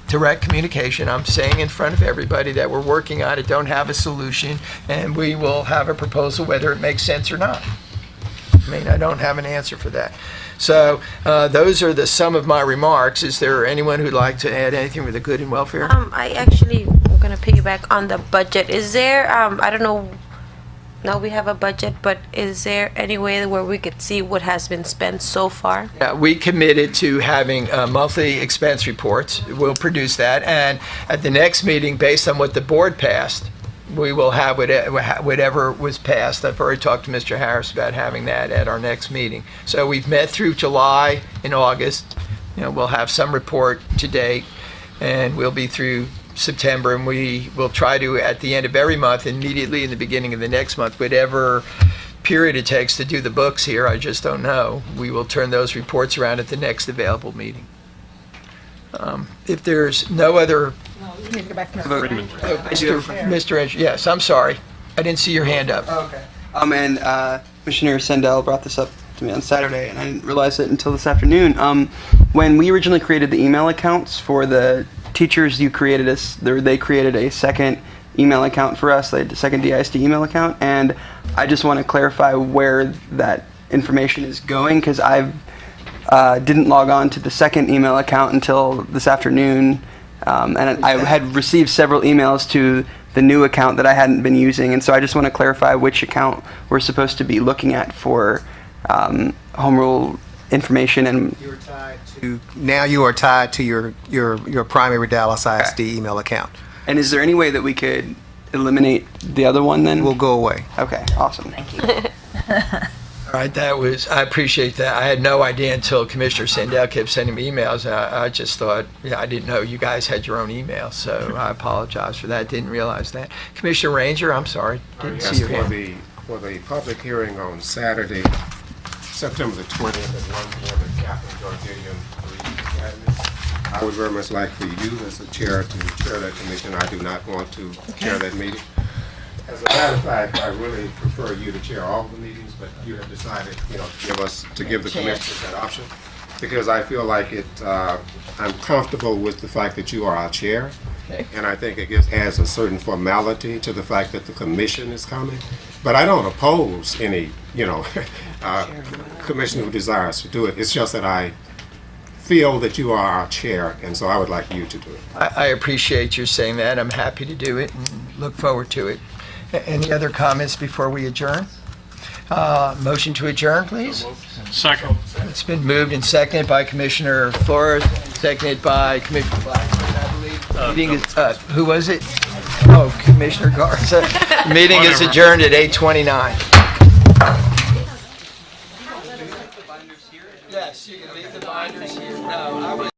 direct communication. I'm saying in front of everybody that we're working on it, don't have a solution, and we will have a proposal whether it makes sense or not. I mean, I don't have an answer for that. So those are some of my remarks. Is there anyone who'd like to add anything with the good and welfare? I actually, I'm going to piggyback on the budget. Is there, I don't know know we have a budget, but is there any way where we could see what has been spent so far? Yeah, we committed to having monthly expense reports. We'll produce that, and at the next meeting, based on what the board passed, we will have whatever was passed. I've already talked to Mr. Harris about having that at our next meeting. So we've met through July and August. We'll have some report to date, and we'll be through September, and we will try to, at the end of every month, immediately in the beginning of the next month, whatever period it takes to do the books here, I just don't know. We will turn those reports around at the next available meeting. If there's no other... You need to go back to Mr. Edge, yes, I'm sorry. I didn't see your hand up. Okay. And Commissioner Sandell brought this up to me on Saturday, and I didn't realize it until this afternoon. When we originally created the email accounts for the teachers, they created a second email account for us, a second DISD email account, and I just want to clarify where that information is going, because I didn't log on to the second email account until this afternoon, and I had received several emails to the new account that I hadn't been using, and so I just want to clarify which account we're supposed to be looking at for home rule information. And Now you are tied to your primary Dallas ISD email account. And is there any way that we could eliminate the other one then? Will go away. Okay, awesome. Thank you. All right, I appreciate that. I had no idea until Commissioner Sandell kept sending me emails. I just thought, I didn't know you guys had your own email, so I apologize for that. Didn't realize that. Commissioner Ranger, I'm sorry. Didn't see your hand. For the public hearing on Saturday, September the 20th at 1 p.m. at Captain George Gilliam Police Academy, I would very much like for you as the chair to chair that commission. I do not want to chair that meeting. As a matter of fact, I really prefer you to chair all the meetings, but you have decided, to give the commissioners that option, because I feel like I'm comfortable with the fact that you are our chair, and I think it adds a certain formality to the fact that the commission is coming. But I don't oppose any, commissioner who desires to do it. It's just that I feel that you are our chair, and so I would like you to do it. I appreciate you saying that. I'm happy to do it and look forward to it. Any other comments before we adjourn? Motion to adjourn, please. Second. It's been moved and seconded by Commissioner Flores, seconded by Commissioner Blackburn, I believe. Meeting is, who was it? Oh, Commissioner Garza. The meeting is adjourned at 8:29. Yes, you can leave the binders here. No, I was